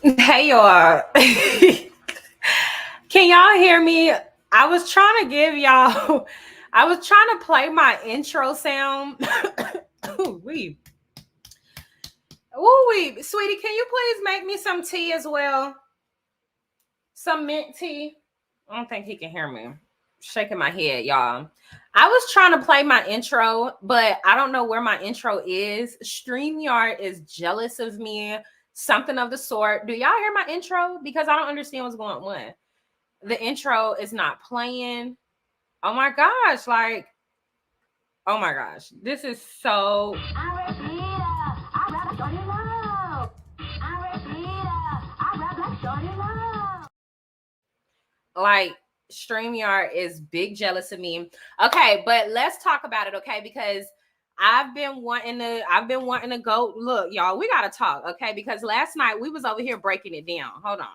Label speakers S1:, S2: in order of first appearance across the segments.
S1: Hey y'all. Can y'all hear me? I was trying to give y'all I was trying to play my intro sound. Ooh, wee. Ooh, wee. Sweetie, can you please make me some tea as well? Some mint tea. I don't think he can hear me. Shaking my head, y'all. I was trying to play my intro, but I don't know where my intro is. StreamYard is jealous of me. Something of the sort. Do y'all hear my intro? Because I don't understand what's going on. The intro is not playing. Oh my gosh, like, oh my gosh. This is so like StreamYard is big jealous of me. Okay, but let's talk about it, okay? Because I've been wanting to go. Look, y'all, we gotta talk, okay? Because last night we was over here breaking it down. Hold on.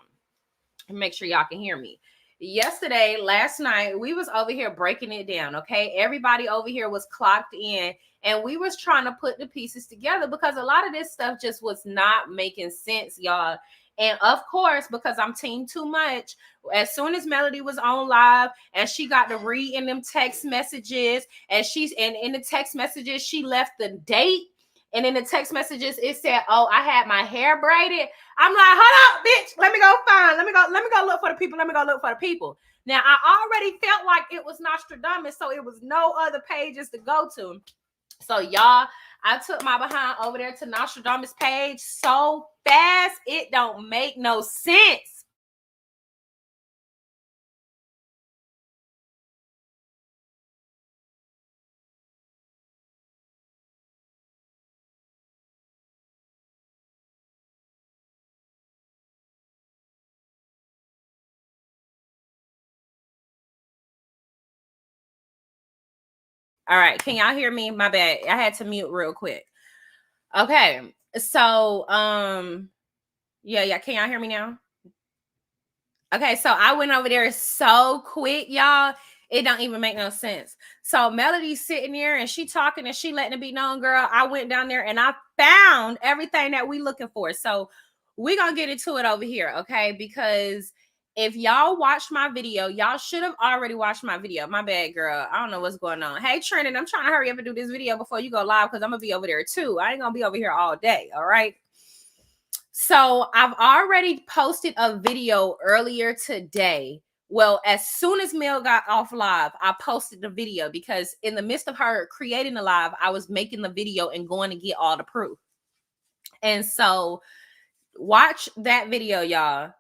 S1: Make sure y'all can hear me. Last night, we was over here breaking it down, okay? Everybody over here was clocked in, and we was trying to put the pieces together because a lot of this stuff just was not making sense, y'all. And of course, because I'm team too much, as soon as Melody was on live and she got to read in them text messages, and in the text messages, she left the date. And in the text messages, it said, "Oh, I had my hair braided." I'm like, "Hold up, bitch. Let me go look for the people. Let me go look for the people." Now, I already felt like it was Nostradamus, so it was no other pages to go to. So, y'all, I took my behind over there to Nostradamus page so fast, it don't make no sense. All right, can y'all hear me? My bad. I had to mute real quick. Okay. So, yeah, can y'all hear me now? Okay, so I went over there so quick, y'all. It don't even make no sense. So Melody's sitting there and she talking and she letting it be known, girl. I went down there and I found everything that we looking for. So we gonna get into it over here, okay? Because if y'all watched my video, y'all should have already watched my video. My bad, girl. I don't know what's going on. Hey, Trenton, I'm trying to hurry up and do this video before you go live because I'm gonna be over there too. I ain't gonna be over here all day, all right? So I've already posted a video earlier today. Well, as soon as Mel got off live, I posted the video because in the midst of her creating the live, I was making the video and going to get all the proof. And so watch that video, y'all.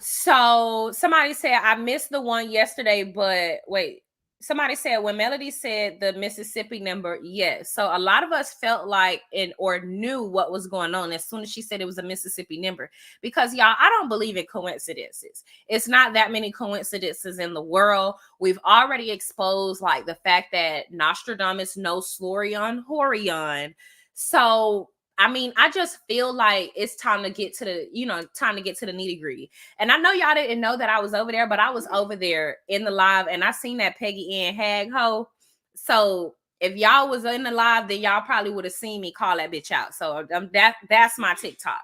S1: So somebody said I missed the one yesterday, but wait. Somebody said when Melody said the Mississippi number, yes. So a lot of us felt like or knew what was going on as soon as she said it was a Mississippi number. Because y'all, I don't believe in coincidences. It's not that many coincidences in the world. We've already exposed like the fact that Nostradamus knows Slorion Horion. So I mean, I just feel like it's time to get to the nitty gritty. And I know y'all didn't know that I was over there, but I was over there in the live and I seen that Peggy Ann Hag ho. So if y'all was in the live, then y'all probably would have seen me call that bitch out. So that's my TikTok.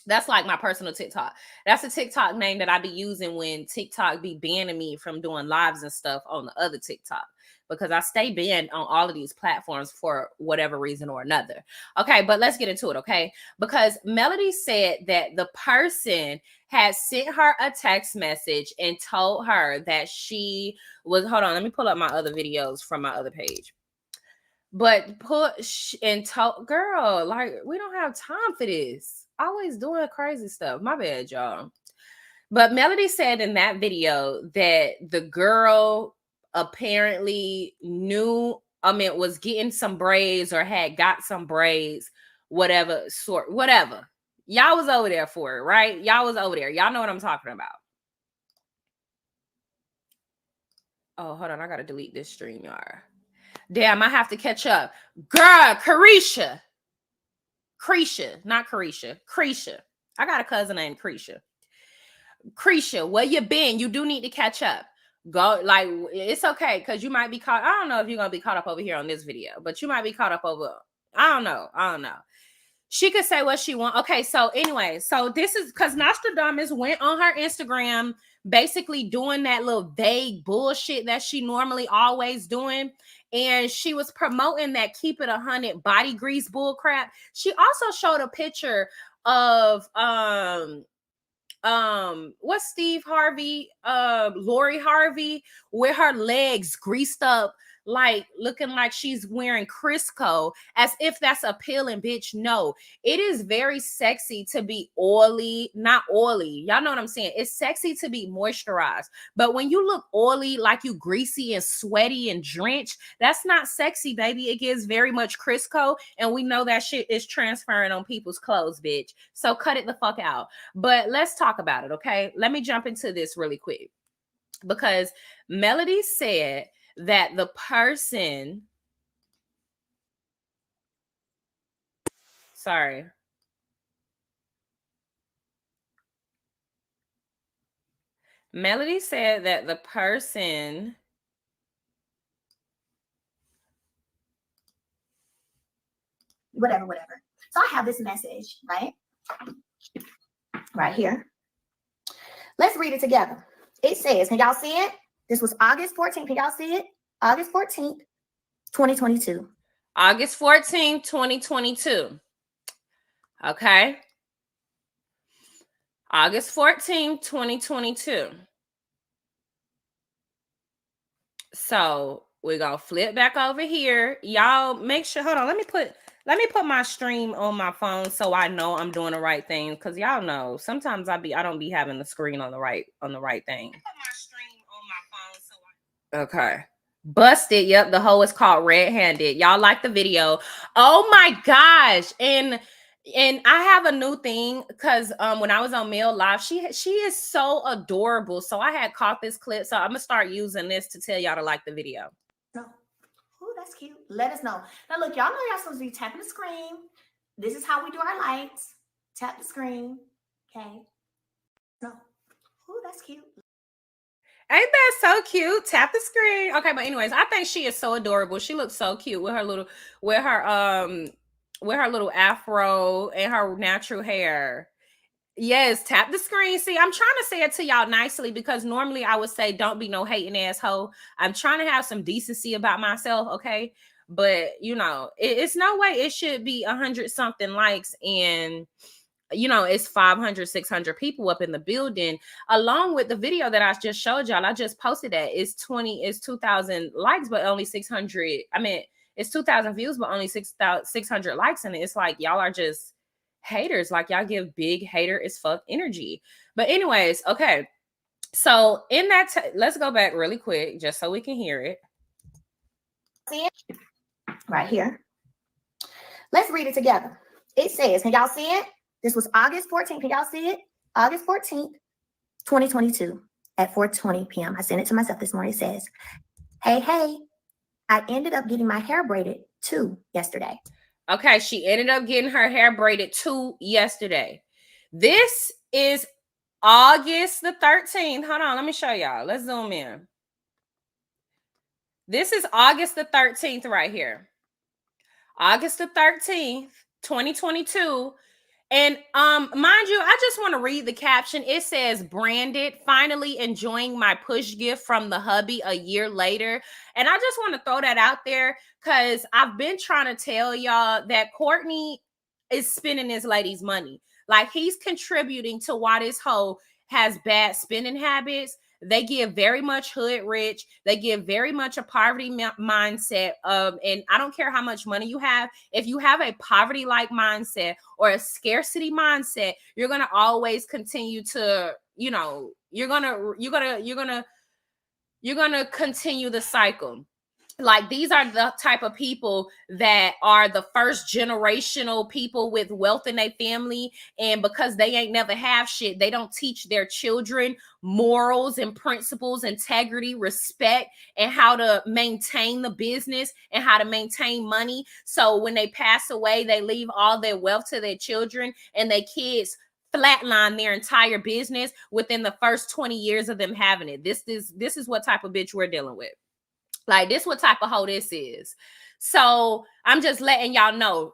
S1: That's like my personal TikTok. That's a TikTok name that I be using when TikTok be banning me from doing lives and stuff on the other TikTok, because I stay banned on all of these platforms for whatever reason or another. Okay, but let's get into it, okay? Because Melody said that the person had sent her a text message and told her that she was, hold on, let me pull up my other videos from my other page. But push and told, girl, like, we don't have time for this. Always doing crazy stuff. My bad, y'all. But Melody said in that video that the girl apparently was getting some braids or had got some braids, whatever. Y'all was over there for it, right? Y'all was over there. Y'all know what I'm talking about. Oh, hold on. I got to delete this stream, y'all. Damn, I have to catch up. Girl, Carisha, not Carisha. Creesha. I got a cousin named Creesha. Creesha, where you been? You do need to catch up. Go, like, it's okay because you might be caught. I don't know if you're gonna be caught up over here on this video, but you might be caught up over. I don't know. She could say what she want. Okay, so anyway, so this is because Nostradamus went on her Instagram basically doing that little vague bullshit that she normally always doing. And she was promoting that keep it 100 body grease bull crap. She also showed a picture of what's Steve Harvey, Lori Harvey, with her legs greased up, like looking like she's wearing Crisco, as if that's appealing. Bitch, no, it is very sexy to be oily, not oily, y'all know what I'm saying. It's sexy to be moisturized, but when you look oily, like you greasy and sweaty and drenched, that's not sexy, baby. It gives very much Crisco, and we know that shit is transferring on people's clothes, bitch. So cut it the fuck out. But let's talk about it, okay? Let me jump into this really quick, because Melody said that the person, sorry, Melody said that the person,
S2: whatever. So I have this message, right here. Let's read it together. It says, can y'all see it? This was August 14th. Can y'all see it? August 14th, 2022.
S1: August 14th, 2022. Okay. August 14th, 2022. So we're gonna flip back over here. Y'all make sure, hold on, let me put my stream on my phone so I know I'm doing the right thing, because y'all know sometimes I don't be having the screen on the right thing. Put my stream on my phone so okay. Busted. Yep, the hoe is called red-handed. Y'all like the video. Oh my gosh. And I have a new thing, because when I was on Mail Live, she is so adorable. So I had caught this clip. So I'm gonna start using this to tell y'all to like the video.
S2: No. Oh, that's cute. Let us know. Now look, y'all know y'all supposed to be tapping the screen. This is how we do our lights. Tap the screen. Okay. No. Oh, that's cute.
S1: Ain't that so cute? Tap the screen. Okay, but anyways, I think she is so adorable. She looks so cute with her little afro and her natural hair. Yes, tap the screen. See, I'm trying to say it to y'all nicely, because normally I would say don't be no hating asshole. I'm trying to have some decency about myself, okay? But you know, it's no way it should be 100 something likes, and you know, it's 500, 600 people up in the building, along with the video that I just showed y'all. I just posted that. It's 2,000 likes, but only 600. I mean, it's 2,000 views, but only 600 likes. And it's like, y'all are just haters. Like, y'all give big hater as fuck energy. But anyways, okay. So in that, let's go back really quick, just so we can hear it.
S2: See it? Right here. Let's read it together. It says, can y'all see it? This was August 14th. Can y'all see it? August 14th, 2022 at 4:20 p.m. I sent it to myself this morning. It says, hey, I ended up getting my hair braided too yesterday.
S1: Okay, she ended up getting her hair braided too yesterday. This is August the 13th. Hold on, let me show y'all. Let's zoom in. This is August the 13th right here. August the 13th, 2022. And mind you, I just want to read the caption. It says, branded, finally enjoying my push gift from the hubby a year later. And I just want to throw that out there, because I've been trying to tell y'all that Courtney is spending this lady's money. Like, he's contributing to why this hoe has bad spending habits. They give very much hood rich. They give very much a poverty mindset. And I don't care how much money you have. If you have a poverty-like mindset or a scarcity mindset, you're gonna always continue to, you know, you're gonna continue the cycle. Like, these are the type of people that are the first generational people with wealth in their family, and because they ain't never have shit, they don't teach their children morals and principles, integrity, respect, and how to maintain the business and how to maintain money. So when they pass away, they leave all their wealth to their children, and their kids flatline their entire business within the first 20 years of them having it. This is what type of bitch we're dealing with. Like, this what type of hoe this is. So I'm just letting y'all know,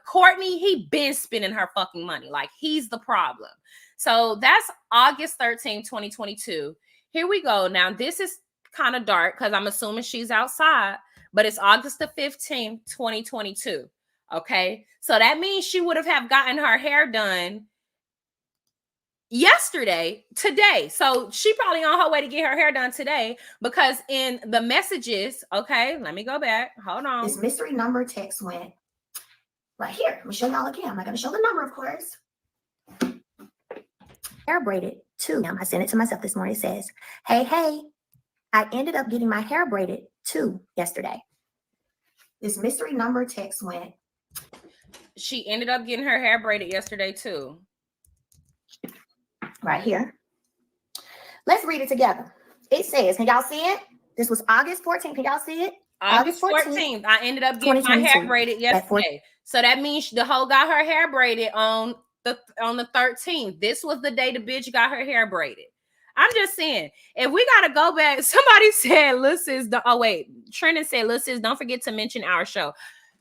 S1: Courtney, he been spending her fucking money. Like, he's the problem. So that's August 13th, 2022. Here we go. Now, this is kind of dark because I'm assuming she's outside, but it's August the 15th, 2022. Okay. So that means she would have gotten her hair done yesterday, today. So she probably on her way to get her hair done today, because in the messages, okay, let me go back. Hold on.
S2: This mystery number text went right here. Let me show y'all again. I'm not going to show the number, of course. Hair braided too. I sent it to myself this morning. It says, hey, I ended up getting my hair braided too yesterday. This mystery number text went.
S1: She ended up getting her hair braided yesterday too.
S2: Right here. Let's read it together. It says, can y'all see it? This was August 14th. Can y'all see it?
S1: August 14th. I ended up getting my hair braided yesterday. So that means the hoe got her hair braided on the 13th. This was the day the bitch got her hair braided. I'm just saying, if we gotta go back, somebody said, Trendon said, listen, don't forget to mention our show.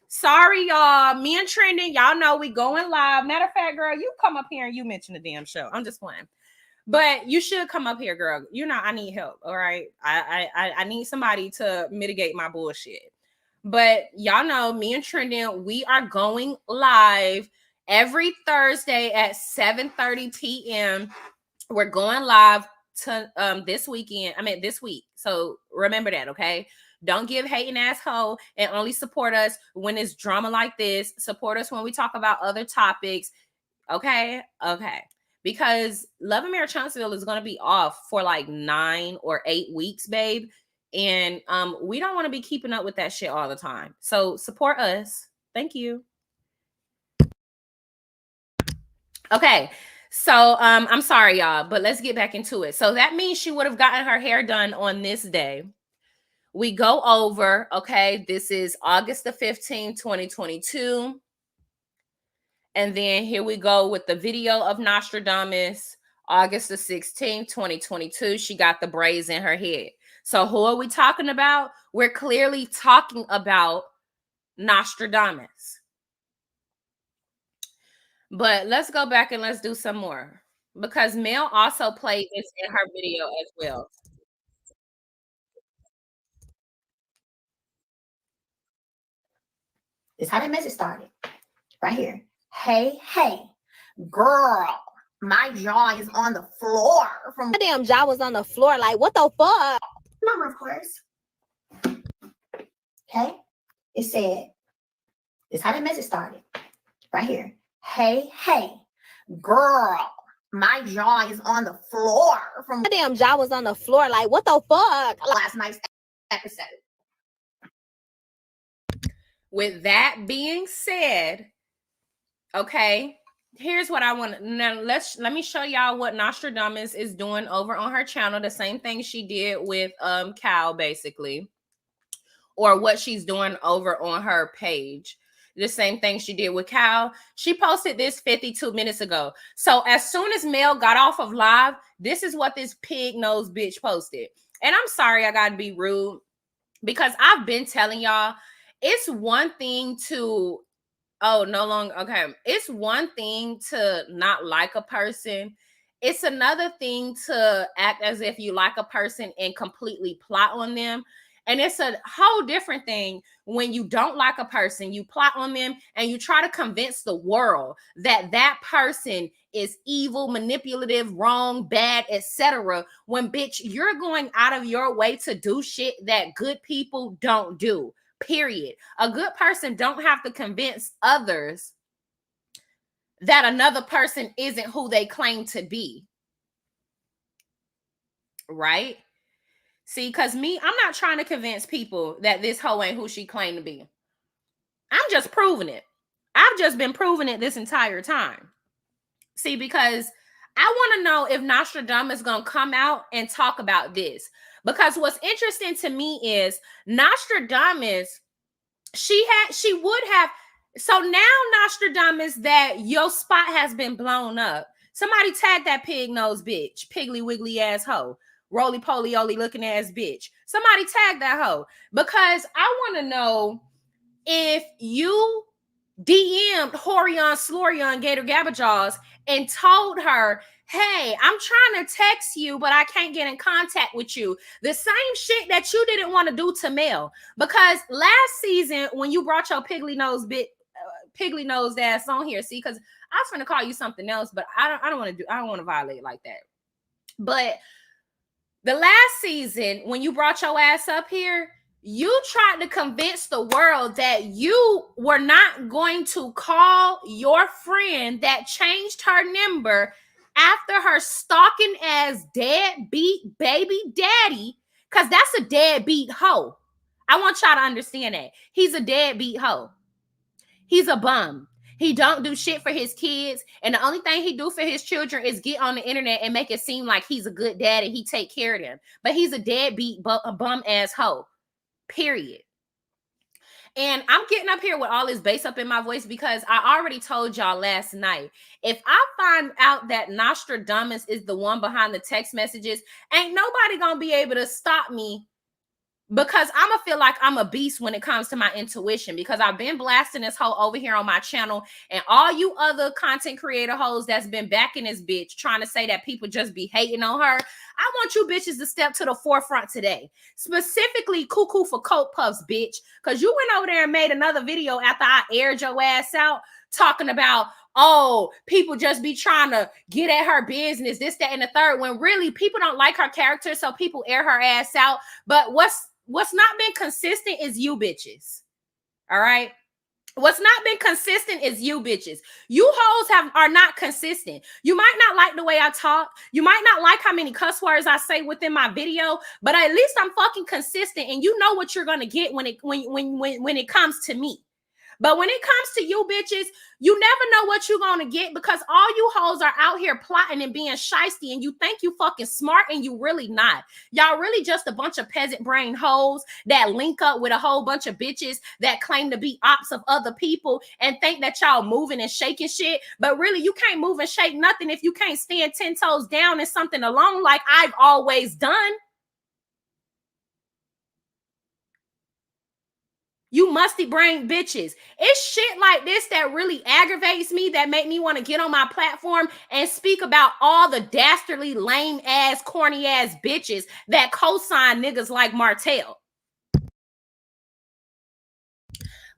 S1: Sorry, y'all. Me and Trendon, y'all know we going live. Matter of fact, girl, you come up here and you mention the damn show. I'm just playing. But you should come up here, girl. You know, I need help. All right. I need somebody to mitigate my bullshit. But y'all know me and Trendon, we are going live every Thursday at 7:30 p.m. We're going live to this week. So remember that, okay? Don't give hating asshole and only support us when it's drama like this. Support us when we talk about other topics. Okay. Because Love and Marriage Huntsville is going to be off for like 9 or 8 weeks, babe. And we don't want to be keeping up with that shit all the time. So support us. Thank you. Okay. So I'm sorry, y'all, but let's get back into it. So that means she would have gotten her hair done on this day. We go over, okay, this is August the 15th, 2022. And then here we go with the video of Nostradamus, August the 16th, 2022. She got the braids in her head. So who are we talking about? We're clearly talking about Nostradamus. But let's go back and let's do some more, because Mel also played this in her video as well.
S2: This is how the message started. Right here. Hey, girl, my jaw is on the floor.
S3: My damn jaw was on the floor. Like, what the fuck?
S2: Number, of course. Okay. It said, this is how the message started. Right here. Hey, girl, my jaw is on the floor.
S3: My damn jaw was on the floor. Like, what the fuck?
S2: Last night's episode.
S1: With that being said, okay, here's what I want. Now let me show y'all what Nostradamus is doing over on her channel. The same thing she did with Cal, basically, or what she's doing over on her page. The same thing she did with Cal. She posted this 52 minutes ago. So as soon as Mel got off of live, this is what this pig nose bitch posted. And I'm sorry, I gotta be rude, because I've been telling y'all, it's one thing to it's one thing to not like a person. It's another thing to act as if you like a person and completely plot on them. And it's a whole different thing when you don't like a person, you plot on them, and you try to convince the world that that person is evil, manipulative, wrong, bad, etc. When, bitch, you're going out of your way to do shit that good people don't do. Period. A good person don't have to convince others that another person isn't who they claim to be. Right? See, because I'm not trying to convince people that this hoe ain't who she claimed to be. I'm just proving it. I've just been proving it this entire time. See, because I want to know if Nostradamus is going to come out and talk about this. Because what's interesting to me is Nostradamus, she would have. So now, Nostradamus, that your spot has been blown up. Somebody tag that pig nose bitch, piggly wiggly ass hoe. roly-poly-oly looking ass bitch. Somebody tag that hoe, because I want to know if you DM'd Horion Slorion Gator Gabajaws and told her, hey, I'm trying to text you, but I can't get in contact with you. The same shit that you didn't want to do to Mel. Because last season, when you brought your piggly nosed ass on here, see, because I was going to call you something else, but I don't want to violate like that. But the last season, when you brought your ass up here, you tried to convince the world that you were not going to call your friend that changed her number after her stalking ass deadbeat baby daddy, because that's a deadbeat hoe. I want y'all to understand that. He's a deadbeat hoe. He's a bum. He don't do shit for his kids. And the only thing he do for his children is get on the internet and make it seem like he's a good dad and he take care of them. But he's a deadbeat, a bum ass hoe. Period. And I'm getting up here with all this bass up in my voice because I already told y'all last night, if I find out that Nostradamus is the one behind the text messages, ain't nobody gonna be able to stop me, because I'm gonna feel like I'm a beast when it comes to my intuition, because I've been blasting this hoe over here on my channel, and all you other content creator hoes that's been backing this bitch trying to say that people just be hating on her. I want you bitches to step to the forefront today, specifically Cuckoo for Coke Puffs, bitch, because you went over there and made another video after I aired your ass out talking about, oh, people just be trying to get at her business, this, that, and the third, when really people don't like her character, so people air her ass out. But what's not been consistent is you bitches. All right? What's not been consistent is you bitches. You hoes are not consistent. You might not like the way I talk. You might not like how many cuss words I say within my video, but at least I'm fucking consistent, and you know what you're gonna get when it comes to me. But when it comes to you bitches, you never know what you're going to get, because all you hoes are out here plotting and being shysty, and you think you fucking smart, and you really not. Y'all really just a bunch of peasant brain hoes that link up with a whole bunch of bitches that claim to be ops of other people and think that y'all moving and shaking shit. But really, you can't move and shake nothing if you can't stand 10 toes down in something alone, like I've always done. You musty brain bitches. It's shit like this that really aggravates me, that make me want to get on my platform and speak about all the dastardly, lame ass, corny ass bitches that co-sign niggas like Martell.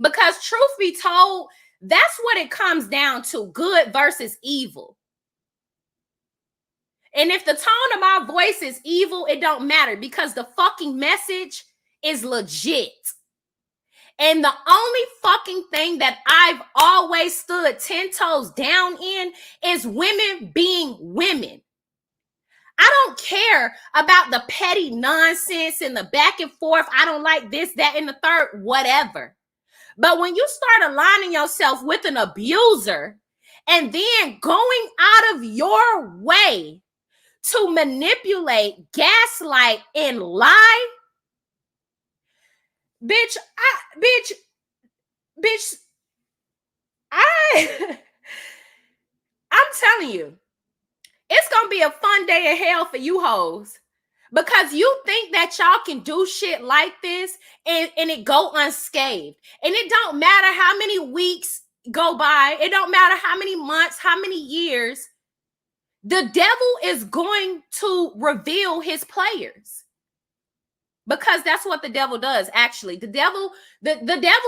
S1: Because truth be told, that's what it comes down to, good versus evil. And if the tone of my voice is evil, it don't matter, because the fucking message is legit. And the only fucking thing that I've always stood 10 toes down in is women being women. I don't care about the petty nonsense and the back and forth. I don't like this, that, and the third, whatever. But when you start aligning yourself with an abuser and then going out of your way to manipulate, gaslight, and lie, bitch, I'm telling you, it's gonna be a fun day in hell for you hoes, because you think that y'all can do shit like this and it go unscathed. And it don't matter how many weeks go by, it don't matter how many months, how many years, the devil is going to reveal his players. Because that's what the devil does. Actually, the devil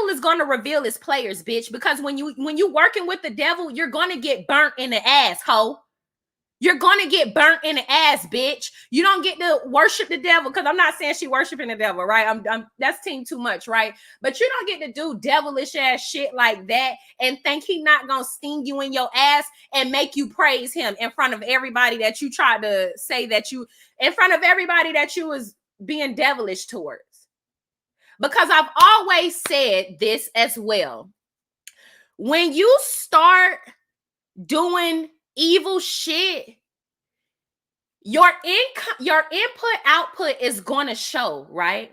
S1: is going to reveal his players, bitch. Because when you working with the devil, you're going to get burnt in the ass, ho. You're going to get burnt in the ass, bitch. You don't get to worship the devil, because I'm not saying she worshiping the devil, right? I'm that's team too much, right? But you don't get to do devilish ass shit like that and think he not going to sting you in your ass and make you praise him in front of everybody that you tried to say that you, in front of everybody that you was being devilish towards. Because I've always said this as well. When you start doing evil shit, your input output is going to show, right?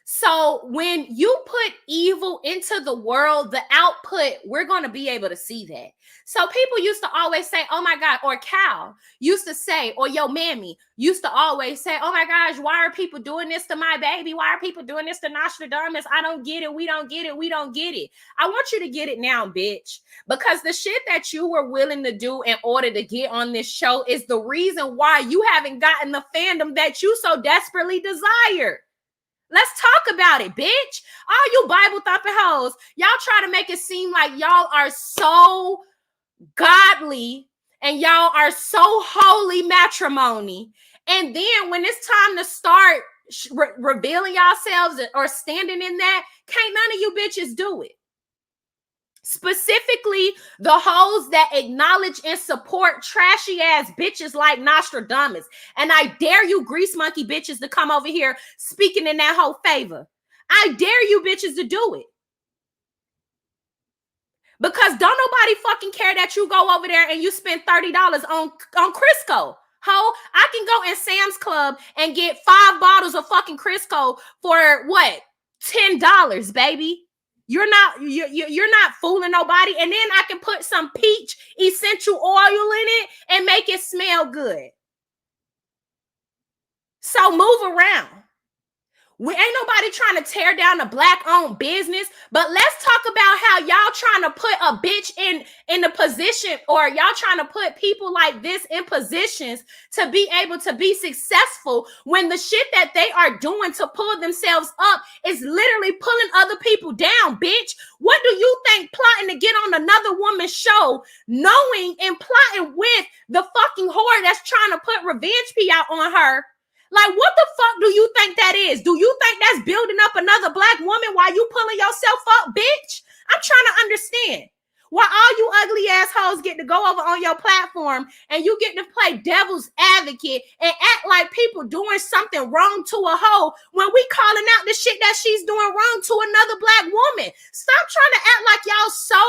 S1: So when you put evil into the world, the output, we're going to be able to see that. So people used to always say, oh my God, or Cal used to say, or yo mammy used to always say, oh my gosh, why are people doing this to my baby? Why are people doing this to Nostradamus? I don't get it. We don't get it. We don't get it. I want you to get it now, bitch, because the shit that you were willing to do in order to get on this show is the reason why you haven't gotten the fandom that you so desperately desire. Let's talk about it, bitch. All you Bible thumping hoes, y'all try to make it seem like y'all are so godly and y'all are so holy matrimony. And then when it's time to start revealing yourselves or standing in that, can't none of you bitches do it. Specifically, the hoes that acknowledge and support trashy ass bitches like Nostradamus. And I dare you grease monkey bitches to come over here speaking in that whole favor. I dare you bitches to do it. Because don't nobody fucking care that you go over there and you spend $30 on Crisco. Ho, I can go in Sam's Club and get 5 bottles of fucking Crisco for what? $10, baby. You're not fooling nobody. And then I can put some peach essential oil in it and make it smell good. So move around. We ain't nobody trying to tear down a black-owned business, but let's talk about how y'all trying to put a bitch in the position, or y'all trying to put people like this in positions to be able to be successful when the shit that they are doing to pull themselves up is literally pulling other people down, bitch. What do you think plotting to get on another woman's show, knowing and plotting with the fucking whore that's trying to put revenge pee out on her? Like, what the fuck do you think that is? Do you think that's building up another black woman while you pulling yourself up, bitch? I'm trying to understand. Why all you ugly assholes get to go over on your platform and you get to play devil's advocate and act like people doing something wrong to a hoe when we calling out the shit that she's doing wrong to another black woman. Stop trying to act like y'all so,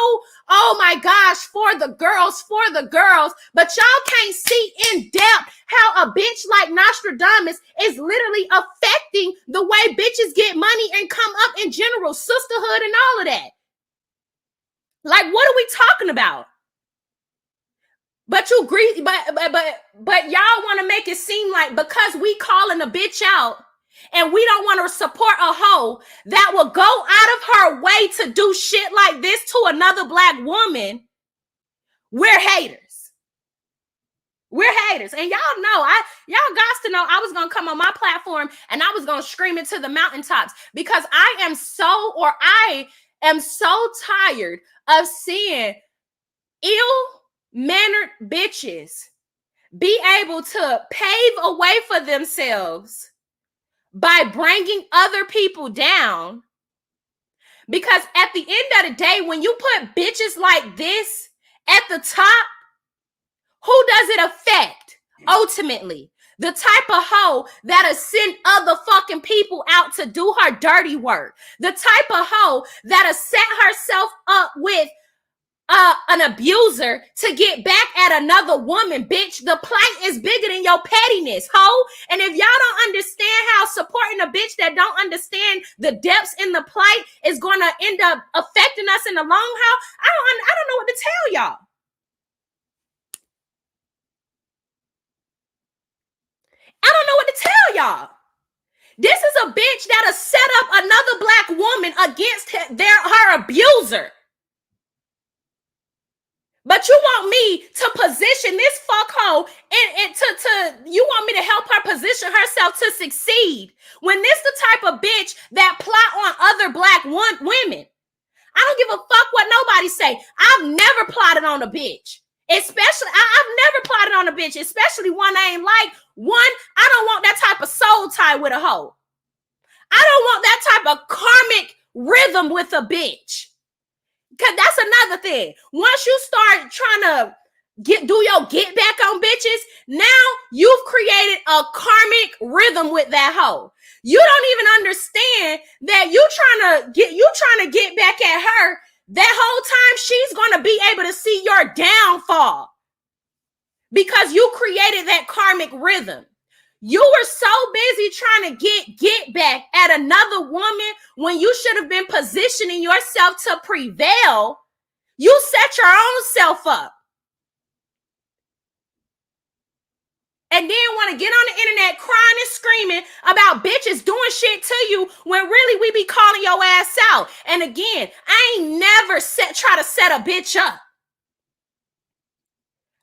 S1: oh my gosh, for the girls, but y'all can't see in depth how a bitch like Nostradamus is literally affecting the way bitches get money and come up in general, sisterhood and all of that. Like, what are we talking about? But you agree, but y'all want to make it seem like because we calling a bitch out and we don't want to support a hoe that will go out of her way to do shit like this to another black woman, we're haters. We're haters. And y'all know, y'all got to know I was going to come on my platform and I was going to scream it to the mountaintops because I am so tired of seeing ill-mannered bitches be able to pave a way for themselves by bringing other people down. Because at the end of the day, when you put bitches like this at the top, who does it affect ultimately? The type of hoe that'll send other fucking people out to do her dirty work. The type of hoe that'll set herself up with an abuser to get back at another woman, bitch. The plight is bigger than your pettiness, hoe. And if y'all don't understand how supporting a bitch that don't understand the depths in the plight is going to end up affecting us in the long haul, I don't know what to tell y'all. I don't know what to tell y'all. This is a bitch that'll set up another black woman against her abuser. But you want me to position this fuckhole and you want me to help her position herself to succeed when this the type of bitch that plot on other black women. I don't give a fuck what nobody say. I've never plotted on a bitch. Especially, I've never plotted on a bitch, especially one I ain't like. One, I don't want that type of soul tie with a hoe. I don't want that type of karmic rhythm with a bitch. Because that's another thing. Once you start trying to do your get back on bitches, now you've created a karmic rhythm with that hoe. You don't even understand that you trying to get back at her. That whole time she's going to be able to see your downfall because you created that karmic rhythm. You were so busy trying to get back at another woman when you should have been positioning yourself to prevail. You set your own self up. And then want to get on the internet crying and screaming about bitches doing shit to you when really we be calling your ass out. And again, I ain't never try to set a bitch up.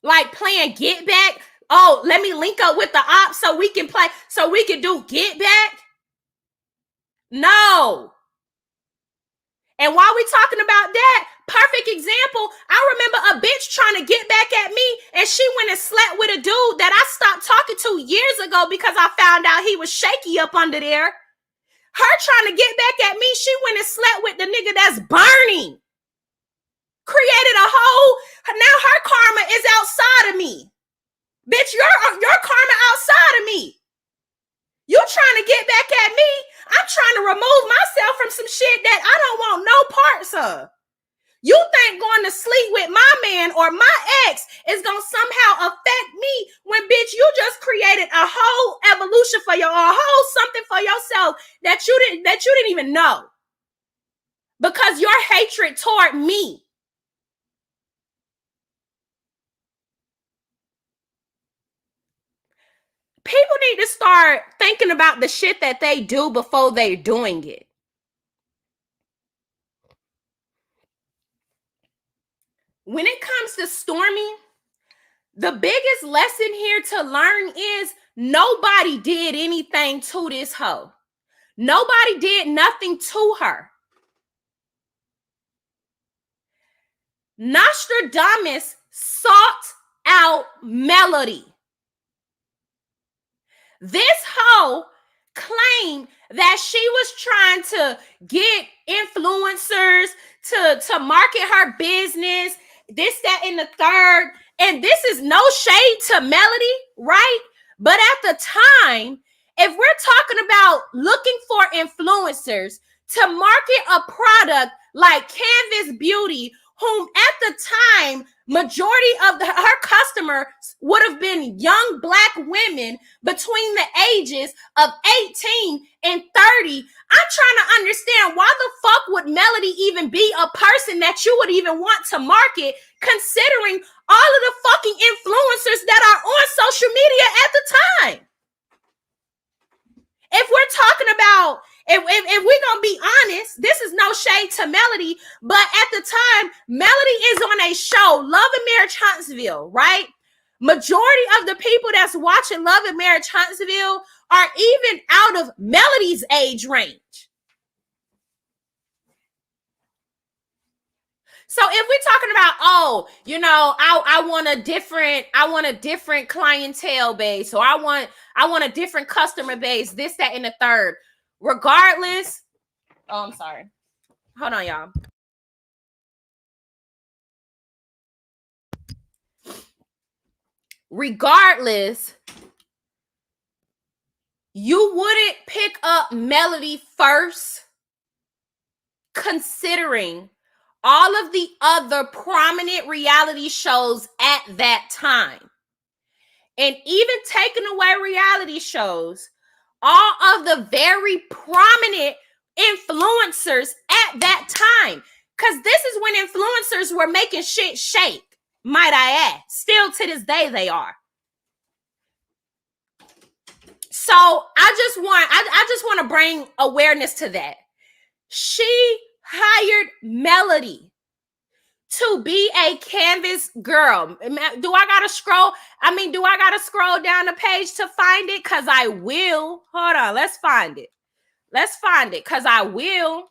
S1: Like playing get back. Oh, let me link up with the ops so we can play, so we can do get back. No. And while we talking about that, perfect example, I remember a bitch trying to get back at me and she went and slept with a dude that I stopped talking to years ago because I found out he was shaky up under there. Her trying to get back at me, she went and slept with the nigga that's burning. Created a whole, now her karma is outside of me. Bitch, your karma outside of me. You trying to get back at me? I'm trying to remove myself from some shit that I don't want no parts of. You think going to sleep with my man or my ex is going to somehow affect me when, bitch, you just created a whole evolution for a whole something for yourself that you didn't even know. Because your hatred toward me. People need to start thinking about the shit that they do before they're doing it. When it comes to Stormi, the biggest lesson here to learn is nobody did anything to this hoe. Nobody did nothing to her. Nostradamus sought out Melody. This hoe claimed that she was trying to get influencers to market her business, this, that, and the third. And this is no shade to Melody, right? But at the time, if we're talking about looking for influencers to market a product like Canvas Beauty, whom at the time, majority of her customers would have been young Black women between the ages of 18 and 30. I'm trying to understand why the fuck would Melody even be a person that you would even want to market, considering all of the fucking influencers that are on social media at the time. If we're talking about, if we're going to be honest, this is no shade to Melody, but at the time, Melody is on a show, Love and Marriage Huntsville, right? Majority of the people that's watching Love and Marriage Huntsville are even out of Melody's age range. So if we're talking about, oh, you know, I want a different clientele base, or I want a different customer base, this, that, and the third. Regardless, oh, I'm sorry. Hold on, y'all. Regardless, you wouldn't pick up Melody first, considering all of the other prominent reality shows at that time. And even taking away reality shows, all of the very prominent influencers at that time. Because this is when influencers were making shit shake, might I add. Still to this day, they are. So I just want to bring awareness to that. She hired Melody to be a Canvas girl. Do I gotta scroll? Do I gotta scroll down the page to find it? Because I will. Hold on, let's find it. Because I will.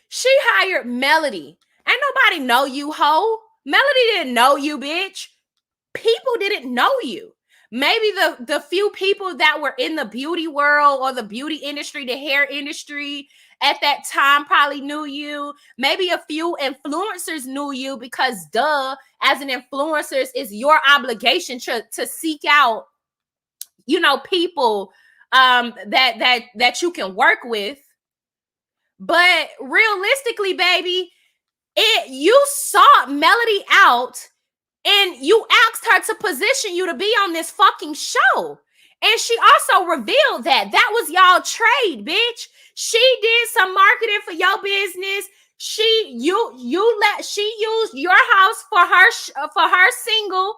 S1: She hired Melody. Ain't nobody know you, hoe. Melody didn't know you, bitch. People didn't know you. Maybe the few people that were in the beauty world or the beauty industry, the hair industry at that time probably knew you. Maybe a few influencers knew you because, duh, as an influencer, it's your obligation to seek out, you know, people that you can work with. But realistically, baby, you sought Melody out And you asked her to position you to be on this fucking show. And she also revealed that was y'all trade, bitch. She did some marketing for your business. She used your house for her single.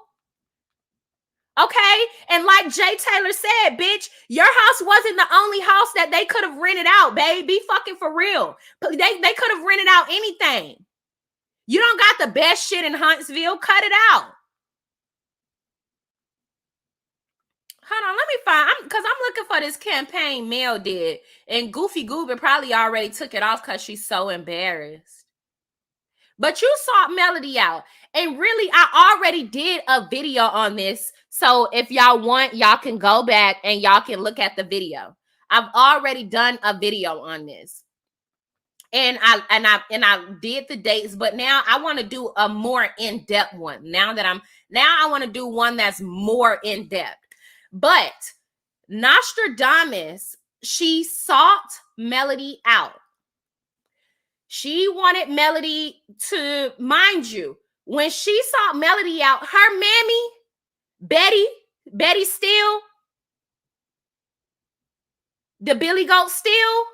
S1: Okay, and like Jay Taylor said, bitch, your house wasn't the only house that they could have rented out, babe. Be fucking for real. They could have rented out anything. You don't got the best shit in Huntsville. Cut it out. Hold on, let me find, because I'm looking for this campaign Mel did, and Goofy Goober probably already took it off because she's so embarrassed. But you sought Melody out, and really, I already did a video on this. So if y'all want, y'all can go back and y'all can look at the video. I've already done a video on this, and I did the dates, but now I want to do a more in-depth one. Now I want to do one that's more in-depth. But Nostradamus, she sought Melody out. She wanted Melody to, mind you, when she sought Melody out, her mammy, Betty Steele, the Billy Goat Steele,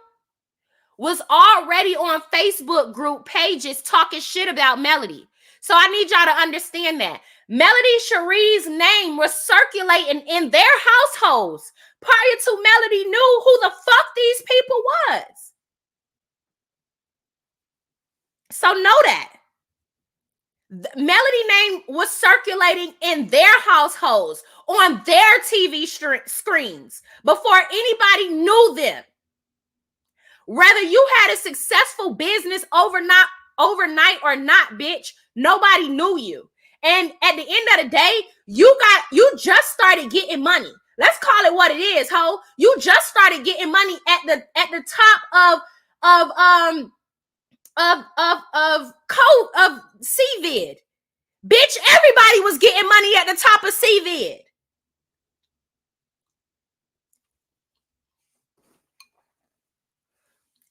S1: was already on Facebook group pages talking shit about Melody. So I need y'all to understand that. Melody Cherie's name was circulating in their households prior to Melody knew who the fuck these people was. So know that. The Melody name was circulating in their households on their TV screens before anybody knew them. Whether you had a successful business overnight or not, bitch, nobody knew you. And at the end of the day, you just started getting money. Let's call it what it is, ho. You just started getting money at the top of CVID. Bitch, everybody was getting money at the top of CVID.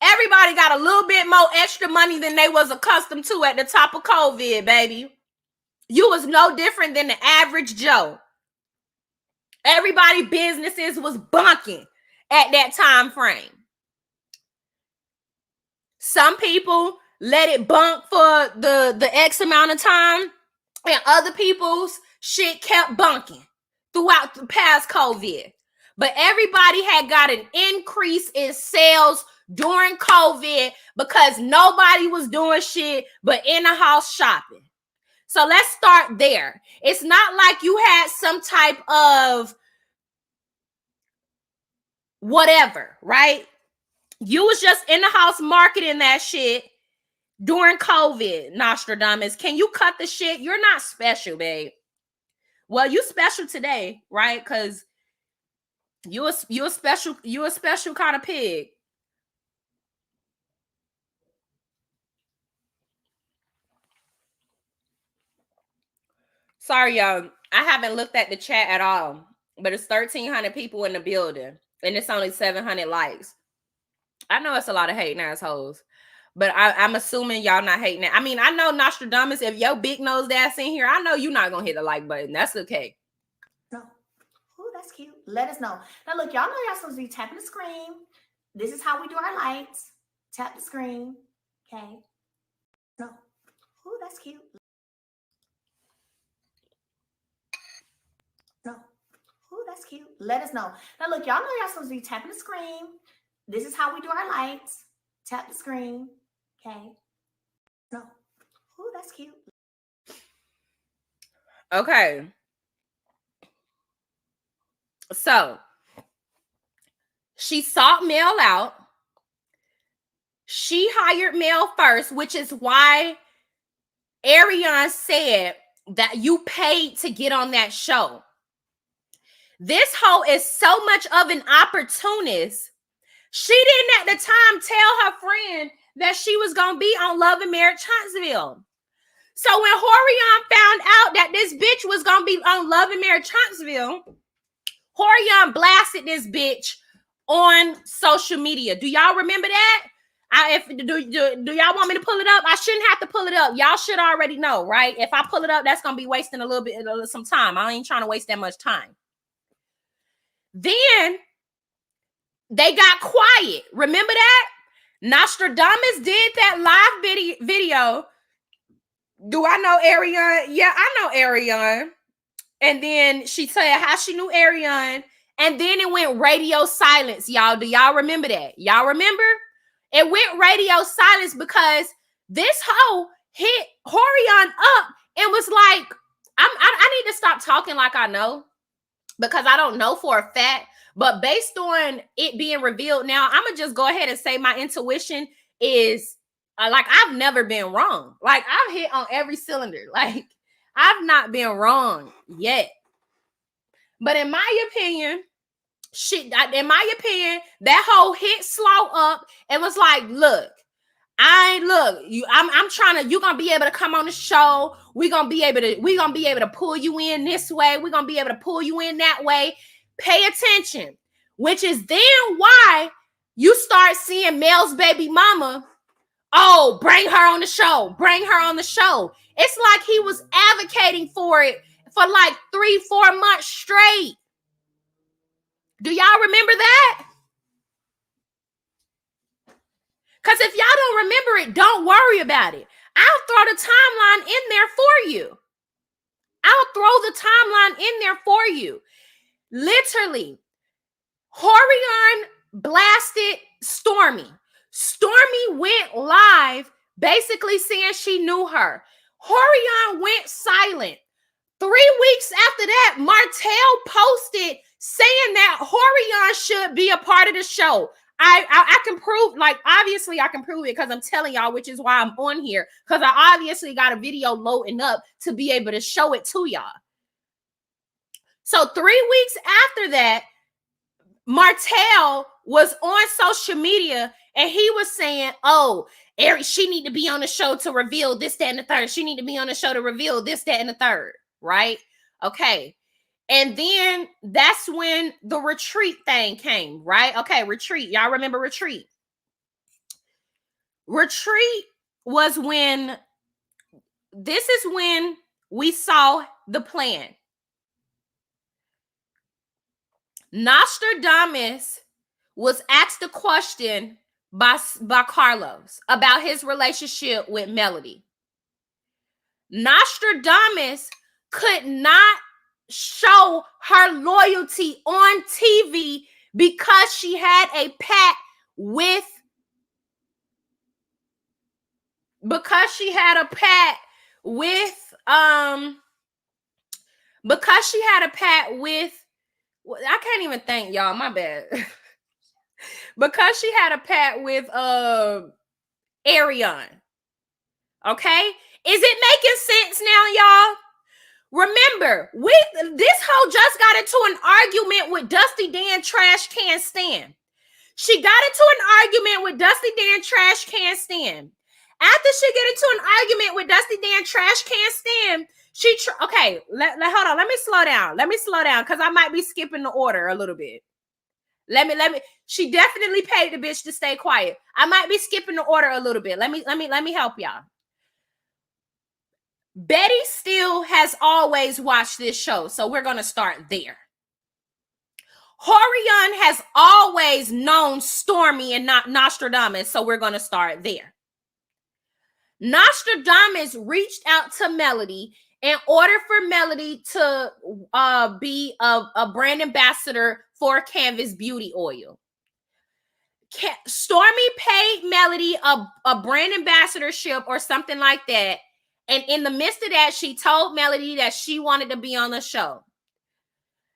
S1: Everybody got a little bit more extra money than they was accustomed to at the top of COVID, baby. You was no different than the average Joe. Everybody businesses was bunking at that time frame. Some people let it bunk for the X amount of time, and other people's shit kept bunking throughout the past COVID. But everybody had got an increase in sales during COVID because nobody was doing shit but in the house shopping. So let's start there. It's not like you had some type of whatever, right? You was just in the house marketing that shit during COVID, Nostradamus. Can you cut the shit? You're not special, babe. Well, you special today, right? Because you a special kind of pig. Sorry, y'all. I haven't looked at the chat at all, but it's 1,300 people in the building, and it's only 700 likes. I know it's a lot of hating assholes, but I'm assuming y'all not hating it. I mean, I know Nostradamus, if your big nose ass in here, I know you're not going to hit the like button. That's okay.
S2: No. Oh, that's cute. Let us know. Now, look, y'all know y'all supposed to be tapping the screen. This is how we do our lights. Tap the screen. Okay. No. Oh, that's cute. No. Oh, that's cute. Let us know. Now, look, y'all know y'all supposed to be tapping the screen. This is how we do our lights. Tap the screen. Okay. No. Oh, that's cute.
S1: Okay. So, she sought Mel out. She hired Mel first, which is why Ariane said that you paid to get on that show. This hoe is so much of an opportunist. She didn't at the time tell her friend that she was going to be on Love and Marriage Huntsville. So when Horion found out that this bitch was going to be on Love and Marriage Huntsville, Horion blasted this bitch on social media. Do y'all remember that? Do y'all want me to pull it up? I shouldn't have to pull it up. Y'all should already know, right? If I pull it up, that's gonna be wasting some time. I ain't trying to waste that much time. Then they got quiet. Remember that? Nostradamus did that live video. Do I know Ariane? Yeah, I know Ariane. And then she said how she knew Ariane. And then it went radio silence, y'all. Do y'all remember that? Y'all remember? It went radio silence because this hoe hit Horion up and was like, I need to stop talking like I know, because I don't know for a fact. But based on it being revealed now, I'm going to just go ahead and say my intuition is like, I've never been wrong. Like, I've hit on every cylinder. Like, I've not been wrong yet. But in my opinion, that whole hit slow up and was like, look, I'm trying to, you're gonna be able to come on the show. We're gonna be able to pull you in this way. We're gonna be able to pull you in that way. Pay attention, which is then why you start seeing Mel's baby mama. Oh, bring her on the show. Bring her on the show. It's like he was advocating for it for like 3-4 months straight. Do y'all remember that? Because if y'all don't remember it, don't worry about it. I'll throw the timeline in there for you. Literally, Horion blasted Stormi. Stormi went live basically saying she knew her. Horion went silent. 3 weeks after that, Martell posted saying that Horion should be a part of the show. I can prove, like, obviously I can prove it because I'm telling y'all, which is why I'm on here, because I obviously got a video loading up to be able to show it to y'all. So 3 weeks after that, Martell was on social media and he was saying, oh, Eric, she need to be on the show to reveal this, that, and the third. She need to be on the show to reveal this, that, and the third, right? Okay. And then that's when the retreat thing came, right? Okay, retreat. Y'all remember retreat? Retreat was when, this is when we saw the plan. Nostradamus was asked a question by Carlos about his relationship with Melody. Nostradamus could not show her loyalty on TV because she had a pact with I can't even think, y'all, my bad. Because she had a pact with Ariane. Okay? Is it making sense now, y'all? Remember, this hoe just got into an argument with Dusty Dan Trash Can Stan. She got into an argument with Dusty Dan Trash Can Stan. After she get into an argument with Dusty Dan Trash Can Stan, okay, hold on. Let me slow down. Because I might be skipping the order a little bit. Let me. She definitely paid the bitch to stay quiet. I might be skipping the order a little bit. Let me help y'all. Betty Steele has always watched this show, so we're going to start there. Horion has always known Stormi and not Nostradamus, so we're going to start there. Nostradamus reached out to Melody in order for Melody to be a brand ambassador for Canvas Beauty Oil. Stormi paid Melody a brand ambassadorship or something like that. And in the midst of that, she told Melody that she wanted to be on the show.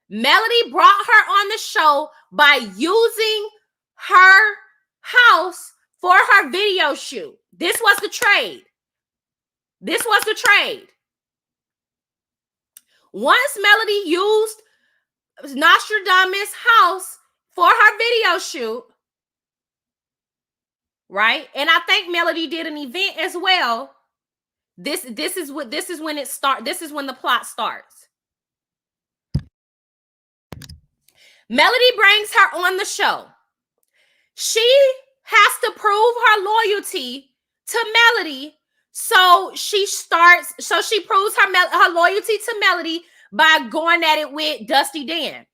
S1: Melody brought her on the show by using her house for her video shoot. This was the trade. Once Melody used Nostradamus' house for her video shoot, right? And I think Melody did an event as well. This is when it starts. This is when the plot starts. Melody brings her on the show. She has to prove her loyalty to Melody. So she proves her loyalty to Melody by going at it with Dusty Dan.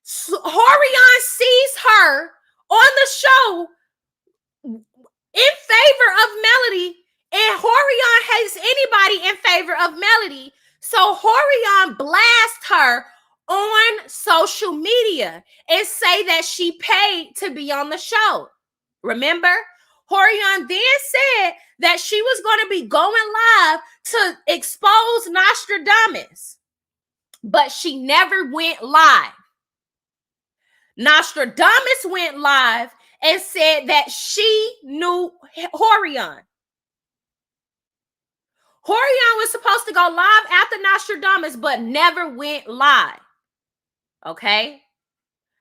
S1: So Horion sees her on the show in favor of Melody, and Horion hates anybody in favor of Melody. So Horion blasts her on social media and say that she paid to be on the show. Remember? Horion then said that she was going to be going live to expose Nostradamus, but she never went live. Nostradamus went live and said that she knew Horion. Horion was supposed to go live after Nostradamus, but never went live. Okay?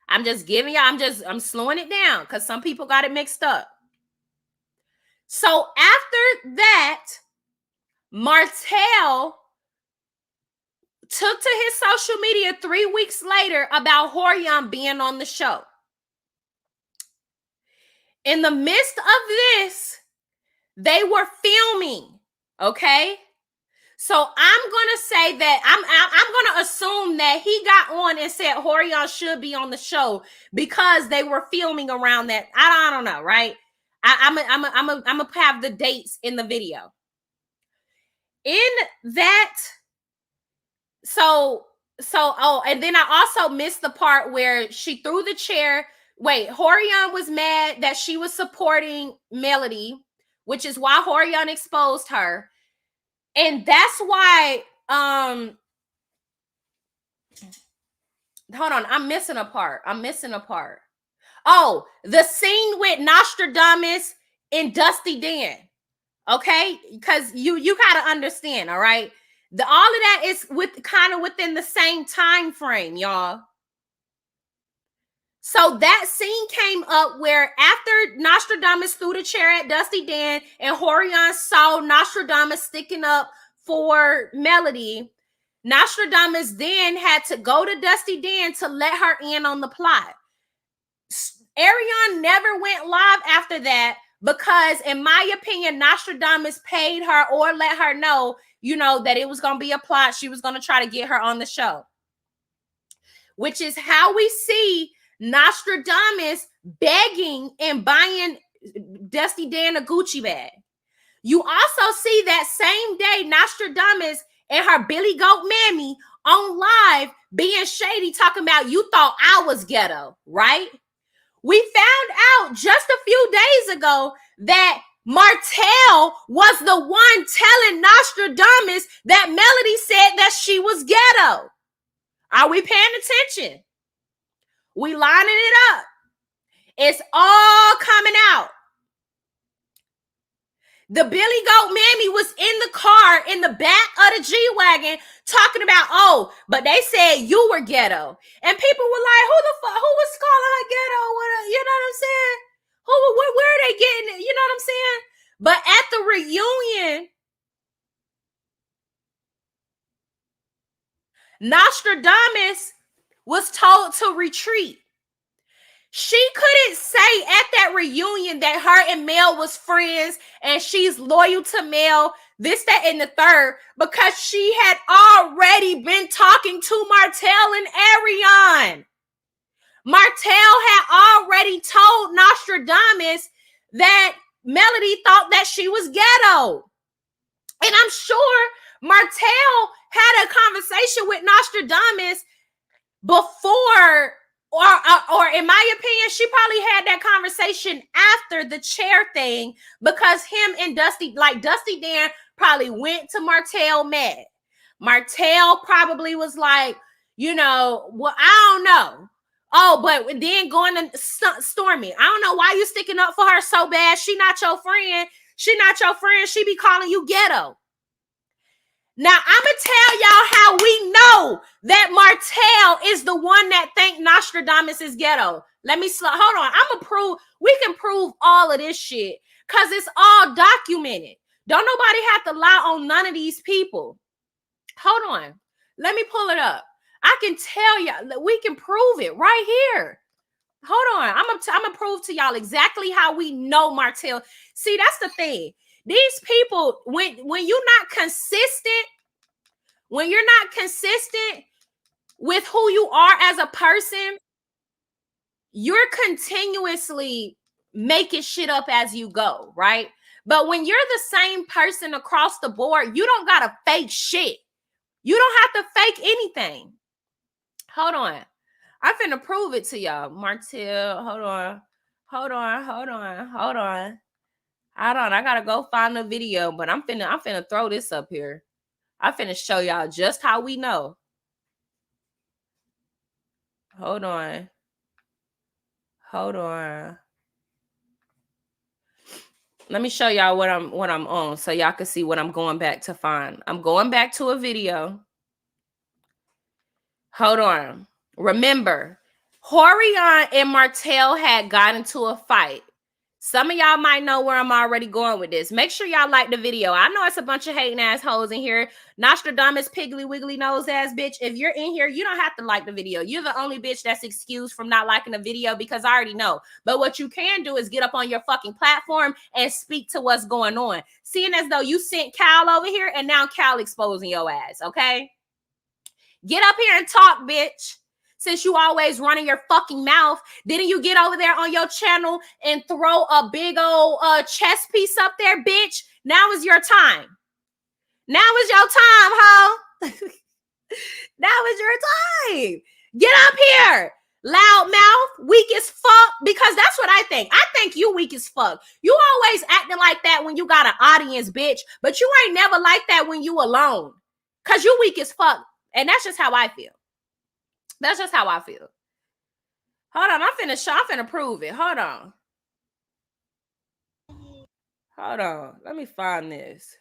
S1: I'm slowing it down because some people got it mixed up. So after that, Martell took to his social media 3 weeks later about Horion being on the show. In the midst of this, they were filming, okay? So I'm going to say that I'm going to assume that he got on and said Horion should be on the show because they were filming around that. I don't know, right? I'm going to have the dates in the video. In that, and then I also missed the part where she threw the chair. Wait, Horion was mad that she was supporting Melody, which is why Horion exposed her. And that's why, hold on, I'm missing a part. Oh, the scene with Nostradamus and Dusty Dan. Okay? Because you gotta understand, all right? All of that is within the same time frame, y'all. So that scene came up where after Nostradamus threw the chair at Dusty Dan and Horion saw Nostradamus sticking up for Melody, Nostradamus then had to go to Dusty Dan to let her in on the plot. Ariane never went live after that because, in my opinion, Nostradamus paid her or let her know, that it was going to be a plot. She was going to try to get her on the show, which is how we see Nostradamus begging and buying Dusty Dan a Gucci bag. You also see that same day Nostradamus and her Billy Goat Mammy on live being shady, talking about you thought I was ghetto, right? We found out just a few days ago that Martell was the one telling Nostradamus that Melody said that she was ghetto. Are we paying attention? We lining it up. It's all coming out. The Billy Goat Mammy was in the car in the back of the G-Wagon talking about, but they said you were ghetto. And people were like, who was calling her ghetto? You know what I'm saying? Where are they getting it? You know what I'm saying? But at the reunion, Nostradamus was told to retreat. She couldn't say at that reunion that her and Mel was friends and she's loyal to Mel, this, that, and the third, because she had already been talking to Martell and Ariane. Martell had already told Nostradamus that Melody thought that she was ghetto. And I'm sure Martell had a conversation with Nostradamus before, or in my opinion, she probably had that conversation after the chair thing, because him and Dusty Dan probably went to Martell mad. Martell probably was like, well, I don't know. Oh, but then going to Stormi, I don't know why you sticking up for her so bad. She not your friend. She be calling you ghetto. Now, I'm going to tell y'all how we know that Martell is the one that think Nostradamus is ghetto. Hold on. We can prove all of this shit because it's all documented. Don't nobody have to lie on none of these people. Hold on. Let me pull it up. I can tell y'all that we can prove it right here. Hold on. I'm gonna prove to y'all exactly how we know Martell. See, that's the thing. These people, when you're not consistent, when you're not consistent with who you are as a person, you're continuously making shit up as you go, right? But when you're the same person across the board, you don't gotta fake shit. You don't have to fake anything. Hold on. I'm finna prove it to y'all. Martell, hold on. I gotta go find the video, but I'm finna throw this up here. I'm finna show y'all just how we know. Hold on. Let me show y'all what I'm on so y'all can see what I'm going back to find. I'm going back to a video. Hold on. Remember, Horion and Martell had got into a fight. Some of y'all might know where I'm already going with this. Make sure y'all like the video. I know it's a bunch of hating assholes in here. Nostradamus, piggly wiggly nose ass bitch. If you're in here, you don't have to like the video. You're the only bitch that's excused from not liking the video because I already know. But what you can do is get up on your fucking platform and speak to what's going on. Seeing as though you sent Cal over here and now Cal exposing your ass, okay? Get up here and talk, bitch. Since you always running your fucking mouth, didn't you get over there on your channel and throw a big old chess piece up there, bitch? Now is your time. Now is your time, ho. Now is your time. Get up here. Loud mouth, weak as fuck, because that's what I think. I think you weak as fuck. You always acting like that when you got an audience, bitch, but you ain't never like that when you alone, because you weak as fuck. And that's just how I feel. That's just how I feel. Hold on. I'm finna prove it. Hold on. Let me find this.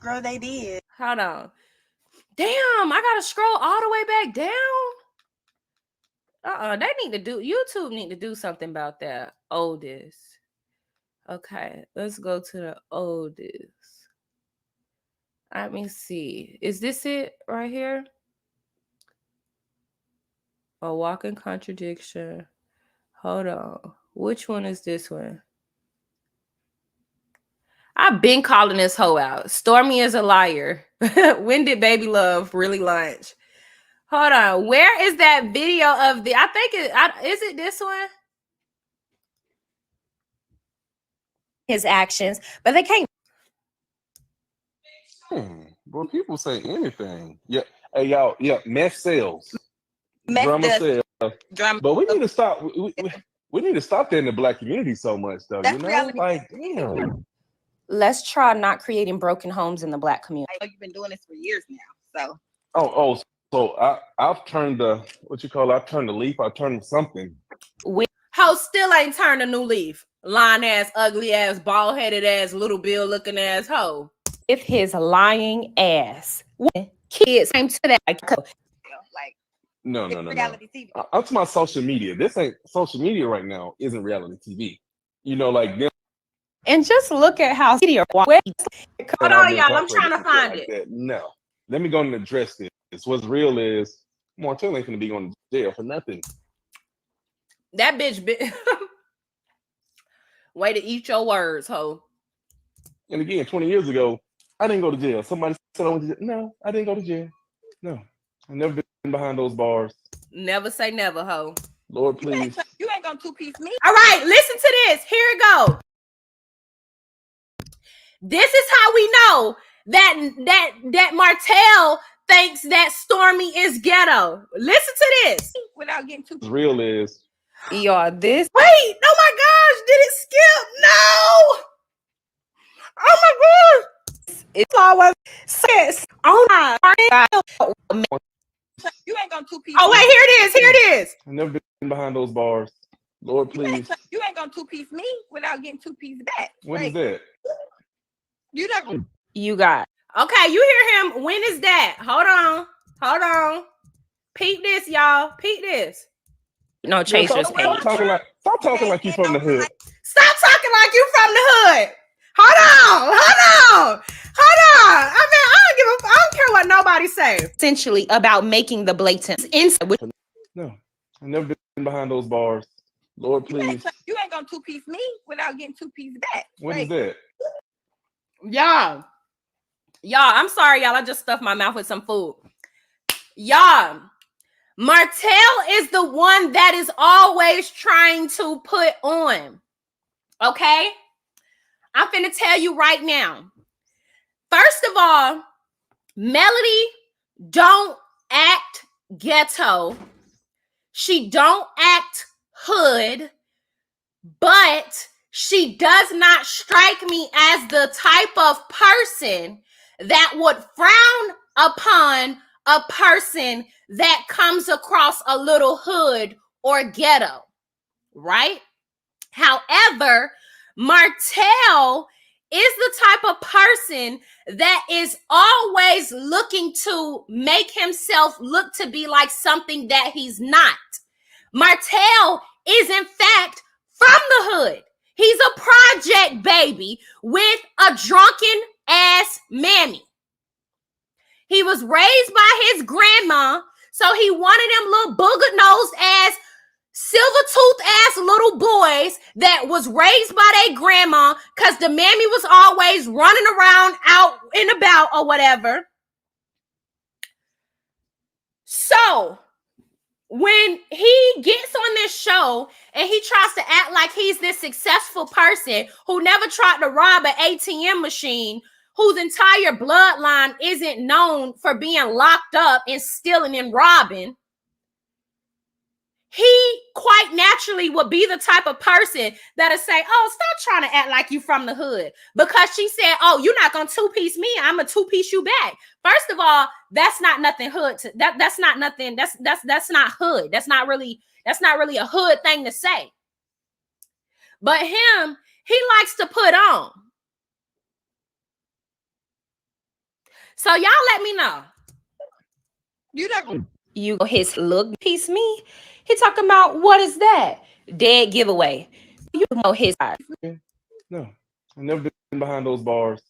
S4: Girl, they did.
S1: Hold on. Damn, I gotta scroll all the way back down. YouTube need to do something about that. Oldest. Okay, let's go to the oldest. Let me see. Is this it right here? A walking contradiction. Hold on. Which one is this one? I've been calling this hoe out. Stormi is a liar. When did baby love really lunch? Hold on. Where is that video of the? I think is it this one? His actions, but they can't.
S5: Well, people say anything. Yeah. Hey, y'all. Yeah, meth sells.
S4: Meth
S5: Drama
S4: does.
S5: sells. But we need to stop. We need to stop that in the black community so much, though.
S4: That's
S5: you know,
S4: reality.
S5: like damn.
S1: Let's try not creating broken homes in the black community.
S4: I know you've been doing this for years now, so.
S5: So I've turned the I've turned the leaf. I turned something.
S1: Ho still ain't turned a new leaf. Lying ass, ugly ass, bald headed ass, little Bill looking ass hoe. If his lying ass. Kids came to that.
S4: Like
S5: No.
S4: reality TV.
S5: I'm to my social media. This ain't social media right now. Isn't reality TV. You know, like them.
S1: And just look at how media. Hold on, y'all. I'm trying to find it.
S5: That. No. Let me go and address this. What's real is Martell ain't gonna be going to jail for nothing.
S1: That bitch. Way to eat your words, ho.
S5: And again, 20 years ago, I didn't go to jail. Somebody said I went to jail. No, I didn't go to jail. No, I've never been behind those bars.
S1: Never say never, ho.
S5: Lord, please.
S4: You ain't gonna two-piece me.
S1: All right, listen to this. Here it go. This is how we know that Martell thinks that Stormi is ghetto. Listen to this.
S4: Without getting too.
S5: What's real is.
S1: Y'all, this. Wait, oh my gosh, did it skip? No. Oh my gosh. It's always says. Oh my God.
S4: You ain't gonna two-piece.
S1: Oh, wait, here it is.
S5: I've never been behind those bars. Lord, please.
S4: You ain't gonna two-piece me without getting two-piece back.
S5: What is that?
S4: You not gonna.
S1: You got. Okay, you hear him. When is that? Hold on. Peep this, y'all. Peep this. No, Chaser's page.
S5: Stop talking like you from the hood.
S1: Stop talking like you from the hood. Hold on. I don't care what nobody says. Essentially about making the blatant inside.
S5: No. I've never been behind those bars. Lord, please.
S4: You ain't gonna two-piece me without getting two-piece back.
S5: What is that?
S1: Y'all, I'm sorry, y'all. I just stuffed my mouth with some food. Y'all, Martell is the one that is always trying to put on. Okay? I'm finna tell you right now. First of all, Melody don't act ghetto. She don't act hood, but she does not strike me as the type of person that would frown upon a person that comes across a little hood or ghetto, right? However, Martell is the type of person that is always looking to make himself look to be like something that he's not. Martell is in fact from the hood. He's a project baby with a drunken ass mammy. He was raised by his grandma, so he wanted them little booger nosed ass, silver tooth ass little boys that was raised by their grandma, because the mammy was always running around out and about or whatever. So when he gets on this show and he tries to act like he's this successful person who never tried to rob an ATM machine, whose entire bloodline isn't known for being locked up and stealing and robbing, he quite naturally would be the type of person that'll say, oh, stop trying to act like you from the hood. Because she said, oh, you're not going to two-piece me. I'm going to two-piece you back. First of all, that's not nothing hood. That's not nothing. That's not hood. That's not really a hood thing to say. But him, he likes to put on. So y'all let me know.
S4: You not gonna
S1: You his look piece me. He talking about, what is that? Dead giveaway. You know his side.
S5: No, I've never been behind those bars.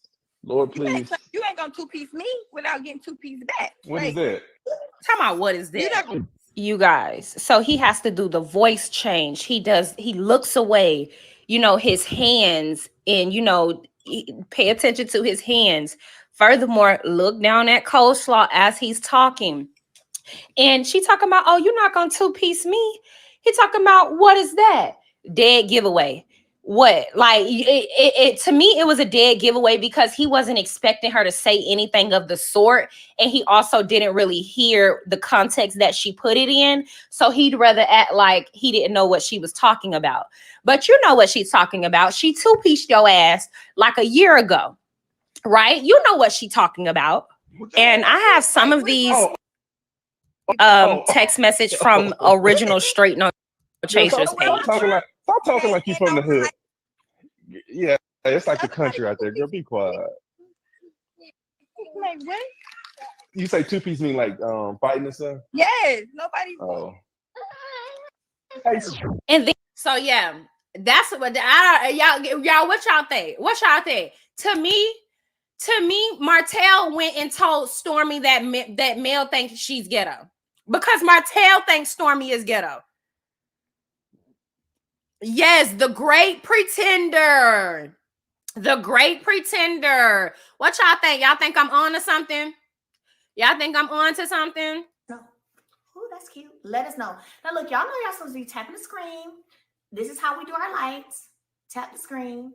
S5: Lord, please.
S4: you ain't gonna two-piece me without getting two-piece back.
S5: What is that?
S1: Talking about, what is
S4: You
S1: that?
S4: not gonna
S1: You guys, so he has to do the voice change. He looks away, his hands, and pay attention to his hands. Furthermore, look down at coleslaw as he's talking. And she talking about, oh, you're not gonna two-piece me. He talking about, what is that? Dead giveaway. What? Like, it to me, it was a dead giveaway because he wasn't expecting her to say anything of the sort. And he also didn't really hear the context that she put it in. So he'd rather act like he didn't know what she was talking about. But you know what she's talking about. She two-pieced your ass like a year ago, right? You know what she's talking about. And I have some of these text message from original Straight No Chasers page.
S5: Stop talking like you from the hood. Yeah, it's like the country out there. Girl, be quiet.
S4: like what?
S5: You say two-piece mean like fighting and stuff?
S4: Yes, nobody.
S5: Oh. Hey,
S1: And then, so yeah, that's what y'all. What y'all think? What y'all think? To me, Martell went and told Stormi that Mel thinks she's ghetto because Martell thinks Stormi is ghetto. Yes, the great pretender. The great pretender. What y'all think? Y'all think I'm on to something? Y'all think I'm on to something?
S2: No. Oh, that's cute. Let us know. Now, look, y'all know y'all supposed to be tapping the screen. This is how we do our lights. Tap the screen.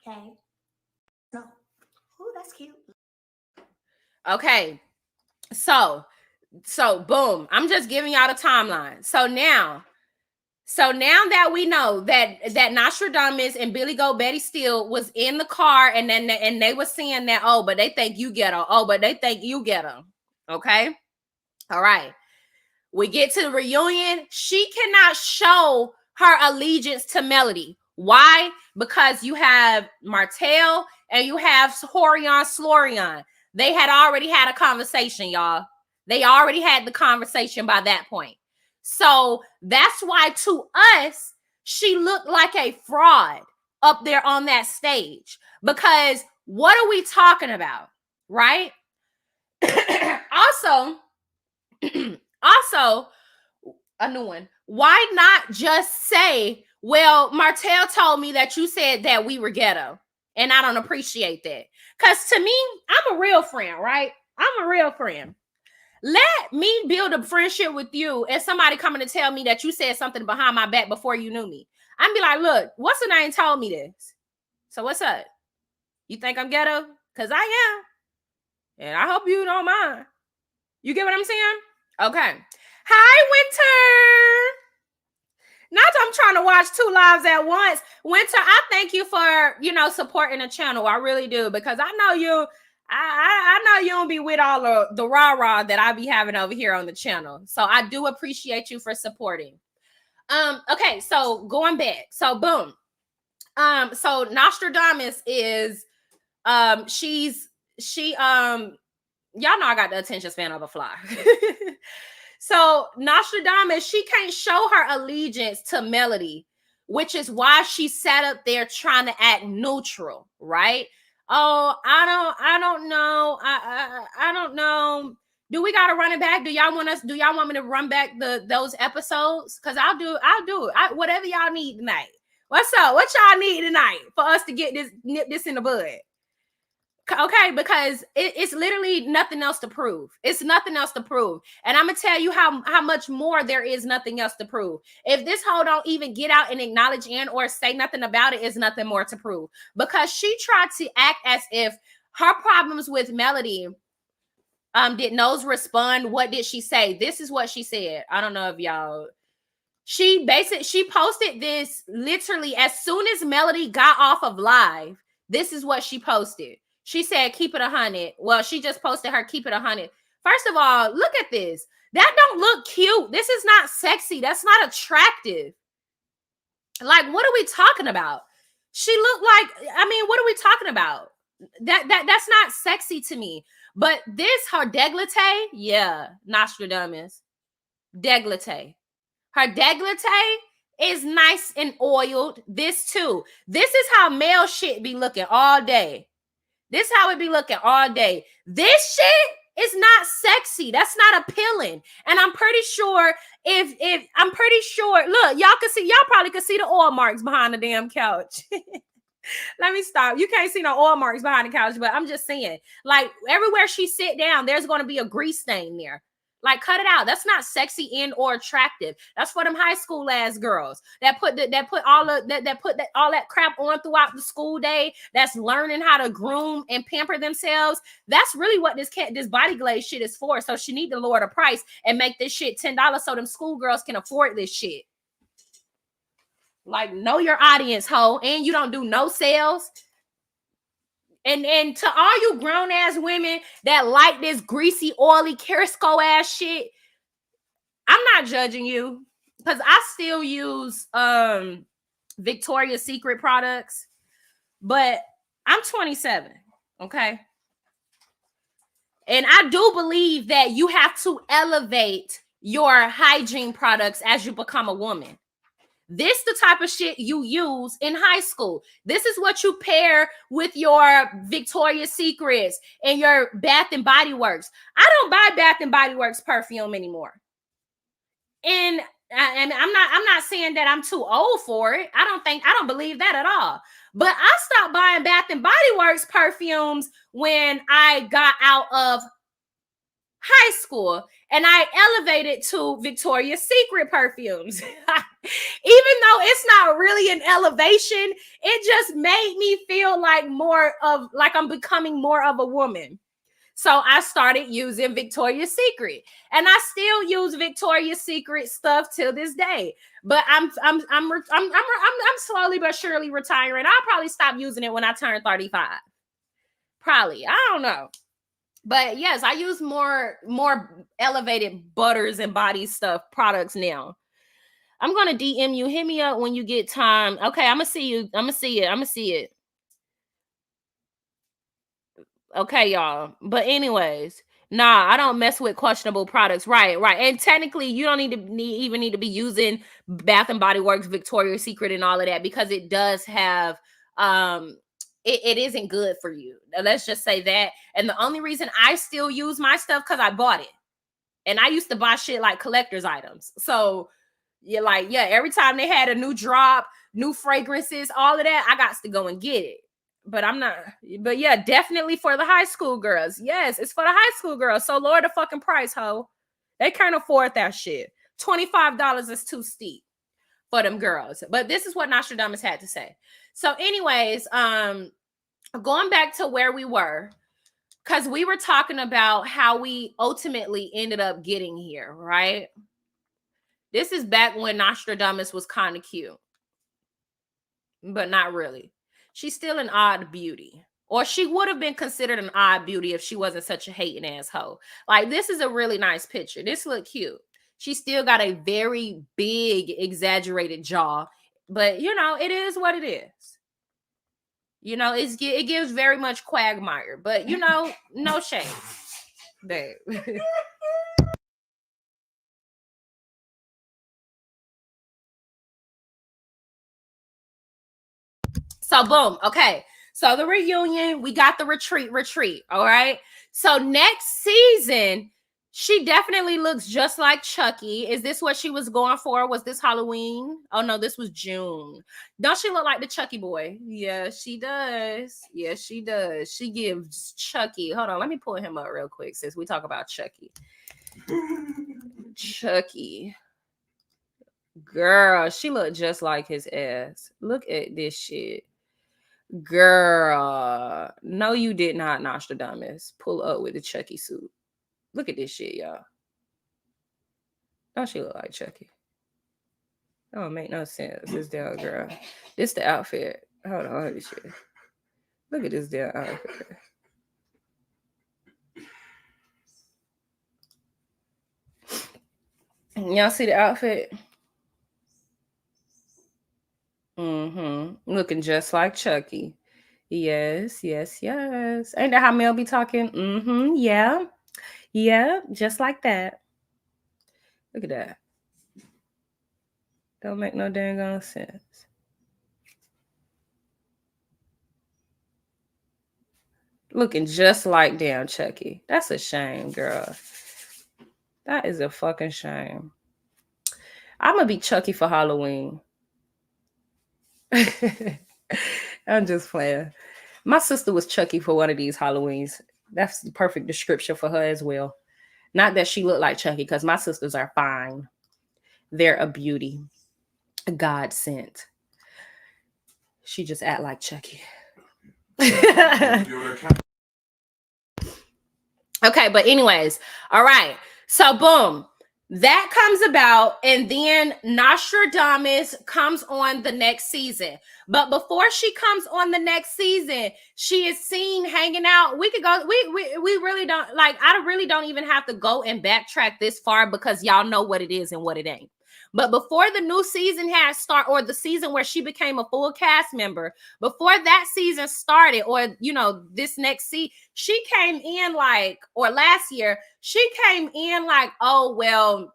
S2: Okay. No. Oh, that's cute.
S1: Okay. So boom. I'm just giving y'all the timeline. So now that we know that Nostradamus and Billy Goat Betty Steele was in the car and they were saying that, oh, but they think you ghetto. Oh, but they think you ghetto. Okay. All right. We get to the reunion. She cannot show her allegiance to Melody. Why? Because you have Martell and you have Horion Slorion. They had already had a conversation, y'all. They already had the conversation by that point. So that's why to us, she looked like a fraud up there on that stage. Because what are we talking about? Right? Also, A new one. Why not just say, well, Martell told me that you said that we were ghetto, and I don't appreciate that. Because to me, I'm a real friend, right? I'm a real friend. Let me build a friendship with you and somebody coming to tell me that you said something behind my back before you knew me. I'd be like, look, what's the name told me this? So what's up? You think I'm ghetto? Because I am. And I hope you don't mind. You get what I'm saying? Okay. Hi, Winter. Not that I'm trying to watch 2 lives at once. Winter, I thank you for, supporting the channel. I really do, because I know you, I know you don't be with all the rah-rah that I be having over here on the channel. So I do appreciate you for supporting. Okay, so going back. So boom. So Nostradamus is y'all know I got the attention span of a fly. So Nostradamus, she can't show her allegiance to Melody, which is why she sat up there trying to act neutral, right? Oh, I don't know. I don't know. Do we gotta run it back? Do y'all want me to run back those episodes? Because I'll do it. Whatever y'all need tonight. What's up? What y'all need tonight for us to nip this in the bud? Okay, because it's literally nothing else to prove. It's nothing else to prove. And I'm gonna tell you how much more there is nothing else to prove. If this hoe don't even get out and acknowledge or say nothing about it, is nothing more to prove. Because she tried to act as if her problems with Melody, did Nose respond? What did she say? This is what she said. I don't know if y'all. She posted this literally as soon as Melody got off of live. This is what she posted. She said, keep it 100. Well, she just posted her keep it 100. First of all, look at this. That don't look cute. This is not sexy. That's not attractive. Like, what are we talking about? She looked like, what are we talking about? That's not sexy to me. But this, her décolleté, yeah, Nostradamus. Décolleté. Her décolleté is nice and oiled. This too. This is how male shit be looking all day. This is how it be looking all day. This shit is not sexy. That's not appealing. And I'm pretty sure look, y'all probably could see the oil marks behind the damn couch. Let me stop. You can't see no oil marks behind the couch, but I'm just saying, like, everywhere she sit down, there's going to be a grease stain there. Like, cut it out. That's not sexy and or attractive. That's for them high school ass girls that put all that crap on throughout the school day. That's learning how to groom and pamper themselves. That's really what this body glaze shit is for. So she need to lower the price and make this shit $10 so them schoolgirls can afford this shit. Like, know your audience, ho, and you don't do no sales. And to all you grown ass women that like this greasy, oily, Carisco ass shit, I'm not judging you, because I still use Victoria's Secret products, but I'm 27, okay? And I do believe that you have to elevate your hygiene products as you become a woman. This the type of shit you use in high school. This is what you pair with your Victoria's Secrets and your Bath and Body Works. I don't buy Bath and Body Works perfume anymore. And I'm not saying that I'm too old for it. I don't believe that at all. But I stopped buying Bath and Body Works perfumes when I got out of high school and I elevated to Victoria's Secret perfumes. Even though it's not really an elevation, it just made me feel like I'm becoming more of a woman. So I started using Victoria's Secret, and I still use Victoria's Secret stuff till this day. But I'm slowly but surely retiring. I'll probably stop using it when I turn 35. Probably, I don't know. But yes, I use more elevated butters and body stuff products now. I'm gonna DM you. Hit me up when you get time. Okay, I'm gonna see you. I'm gonna see it. Okay, y'all. But anyways, nah, I don't mess with questionable products. Right. And technically, you don't even need to be using Bath and Body Works, Victoria's Secret, and all of that, because it does have it isn't good for you. Let's just say that. And the only reason I still use my stuff because I bought it. And I used to buy shit like collector's items. So you're like, yeah, every time they had a new drop, new fragrances, all of that, I got to go and get it. But I'm not, but yeah, definitely for the high school girls. Yes, it's for the high school girls. So lower the fucking price, ho. They can't afford that shit. $25 is too steep for them girls. But this is what Nostradamus had to say. So anyways, going back to where we were, because we were talking about how we ultimately ended up getting here, right? This is back when Nostradamus was kind of cute, but not really. She's still an odd beauty, or she would have been considered an odd beauty if she wasn't such a hating asshole. Like, this is a really nice picture. This look cute. She still got a very big, exaggerated jaw, but you know, it is what it is. You know, it gives very much Quagmire, but you know, no shame, babe. So boom, okay. So the reunion, we got the retreat. All right. So next season, she definitely looks just like Chucky. Is this what she was going for? Was this Halloween? Oh no, this was June. Don't she look like the Chucky boy? Yeah, she does. Yes, she does. She gives Chucky. Hold on, let me pull him up real quick since we talk about Chucky. Chucky. Girl, she looked just like his ass. Look at this shit. Girl, no, you did not, Nostradamus. Pull up with the Chucky suit. Look at this shit, y'all. Don't she look like Chucky? That don't make no sense. This damn girl. This the outfit. Hold on, let me see. Look at this damn outfit. Y'all see the outfit? Looking just like Chucky. Yes. Ain't that how Mel be talking? Yeah, just like that. Look at that. Don't make no dang sense. Looking just like damn Chucky. That's a shame, girl. That is a fucking shame. I'm gonna be Chucky for Halloween. I'm just playing. My sister was Chucky for one of these Halloweens. That's the perfect description for her as well. Not that she looked like Chucky, because my sisters are fine. They're a beauty. A God sent. She just act like Chucky. Okay, but anyways, all right. So boom, that comes about, and then Nostradamus comes on the next season. But before she comes on the next season, she is seen hanging out. We could go. We really don't like. I really don't even have to go and backtrack this far because y'all know what it is and what it ain't. But before the new season had started, or the season where she became a full cast member, before that season started, or you know, this next season, she came in like, or last year, she came in like, oh well,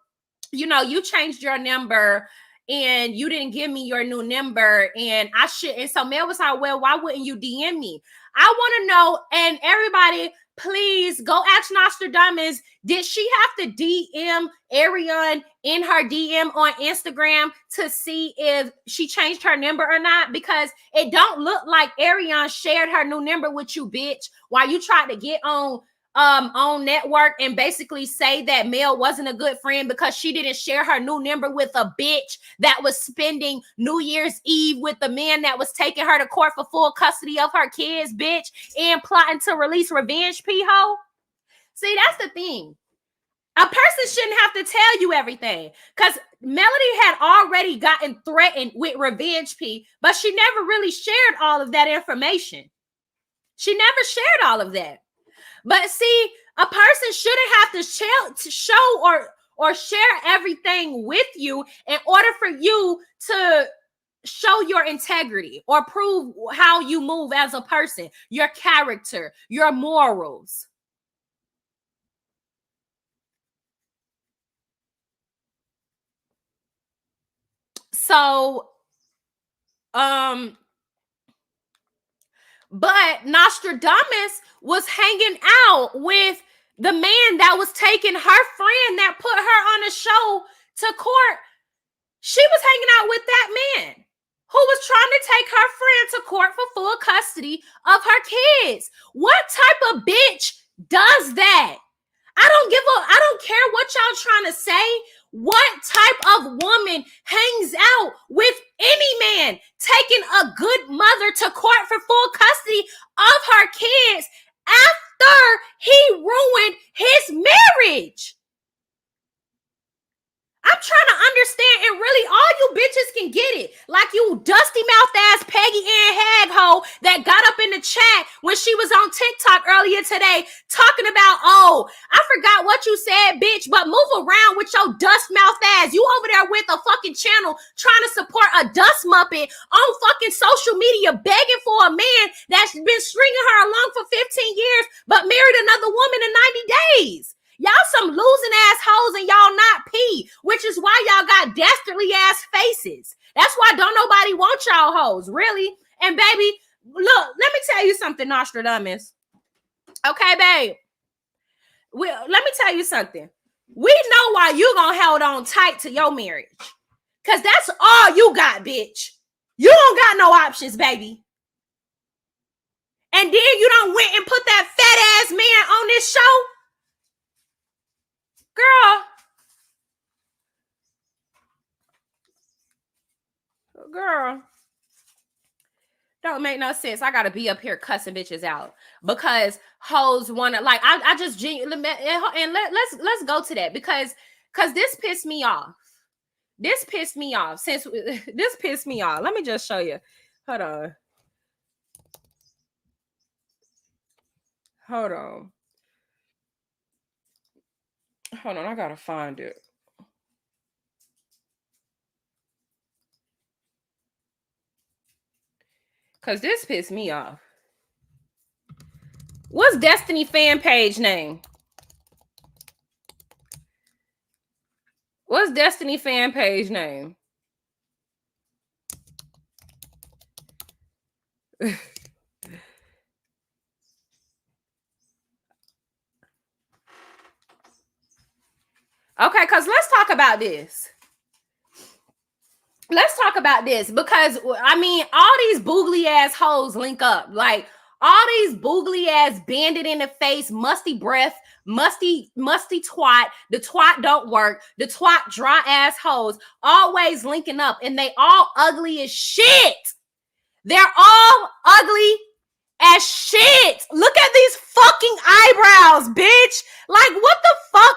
S1: you know, you changed your number and you didn't give me your new number, and I should. And so Mel was like, well, why wouldn't you DM me? I want to know, and everybody, please go ask Nostradamus, did she have to DM Ariane in her DM on Instagram to see if she changed her number or not? Because it don't look like Ariane shared her new number with you, bitch, while you tried to get on network and basically say that Mel wasn't a good friend because she didn't share her new number with a bitch that was spending New Year's Eve with the man that was taking her to court for full custody of her kids, bitch, and plotting to release revenge, p-ho. See, that's the thing. A person shouldn't have to tell you everything, because Melody had already gotten threatened with revenge, p, but she never really shared all of that information. She never shared all of that. But see, a person shouldn't have to show or share everything with you in order for you to show your integrity or prove how you move as a person, your character, your morals. So, but Nostradamus was hanging out with The man that was taking her friend that put her on a show to court, she was hanging out with that man who was trying to take her friend to court for full custody of her kids. What type of bitch does that? I don't care what y'all trying to say. What type of woman hangs out with any man taking a good mother to court for full custody of her kids after he ruined his marriage? I'm trying to understand, and really all you bitches can get it. Like you dusty mouth ass Peggy Ann Hag-ho that got up in the chat when she was on TikTok earlier today talking about, oh, I forgot what you said, bitch, but move around with your dust mouth ass. You over there with a fucking channel trying to support a dust muppet on fucking social media begging for a man that's been stringing her along for 15 years but married another woman in 90 days. Y'all some losing ass hoes and y'all not pee, which is why y'all got dastardly ass faces. That's why don't nobody want y'all hoes, really. And baby, look, let me tell you something, Nostradamus. Okay, babe. Let me tell you something. We know why you gonna hold on tight to your marriage. Cause that's all you got, bitch. You don't got no options, baby. And then you done went and put that fat ass man on this show. Girl, don't make no sense. I gotta be up here cussing bitches out because hoes wanna like. I just genuinely and let's go to that because this pissed me off. This pissed me off. This pissed me off. Let me just show you. Hold on. I gotta find it. Because this pissed me off. What's Destiny fan page name? What's Destiny fan page name? Okay, because let's talk about this. Let's talk about this because, I mean, all these boogly ass hoes link up. Like, all these boogly ass bandit in the face, musty breath, musty twat, the twat don't work, the twat dry ass hoes always linking up and they all ugly as shit. They're all ugly as shit. Look at these fucking eyebrows, bitch. Like, what the fuck?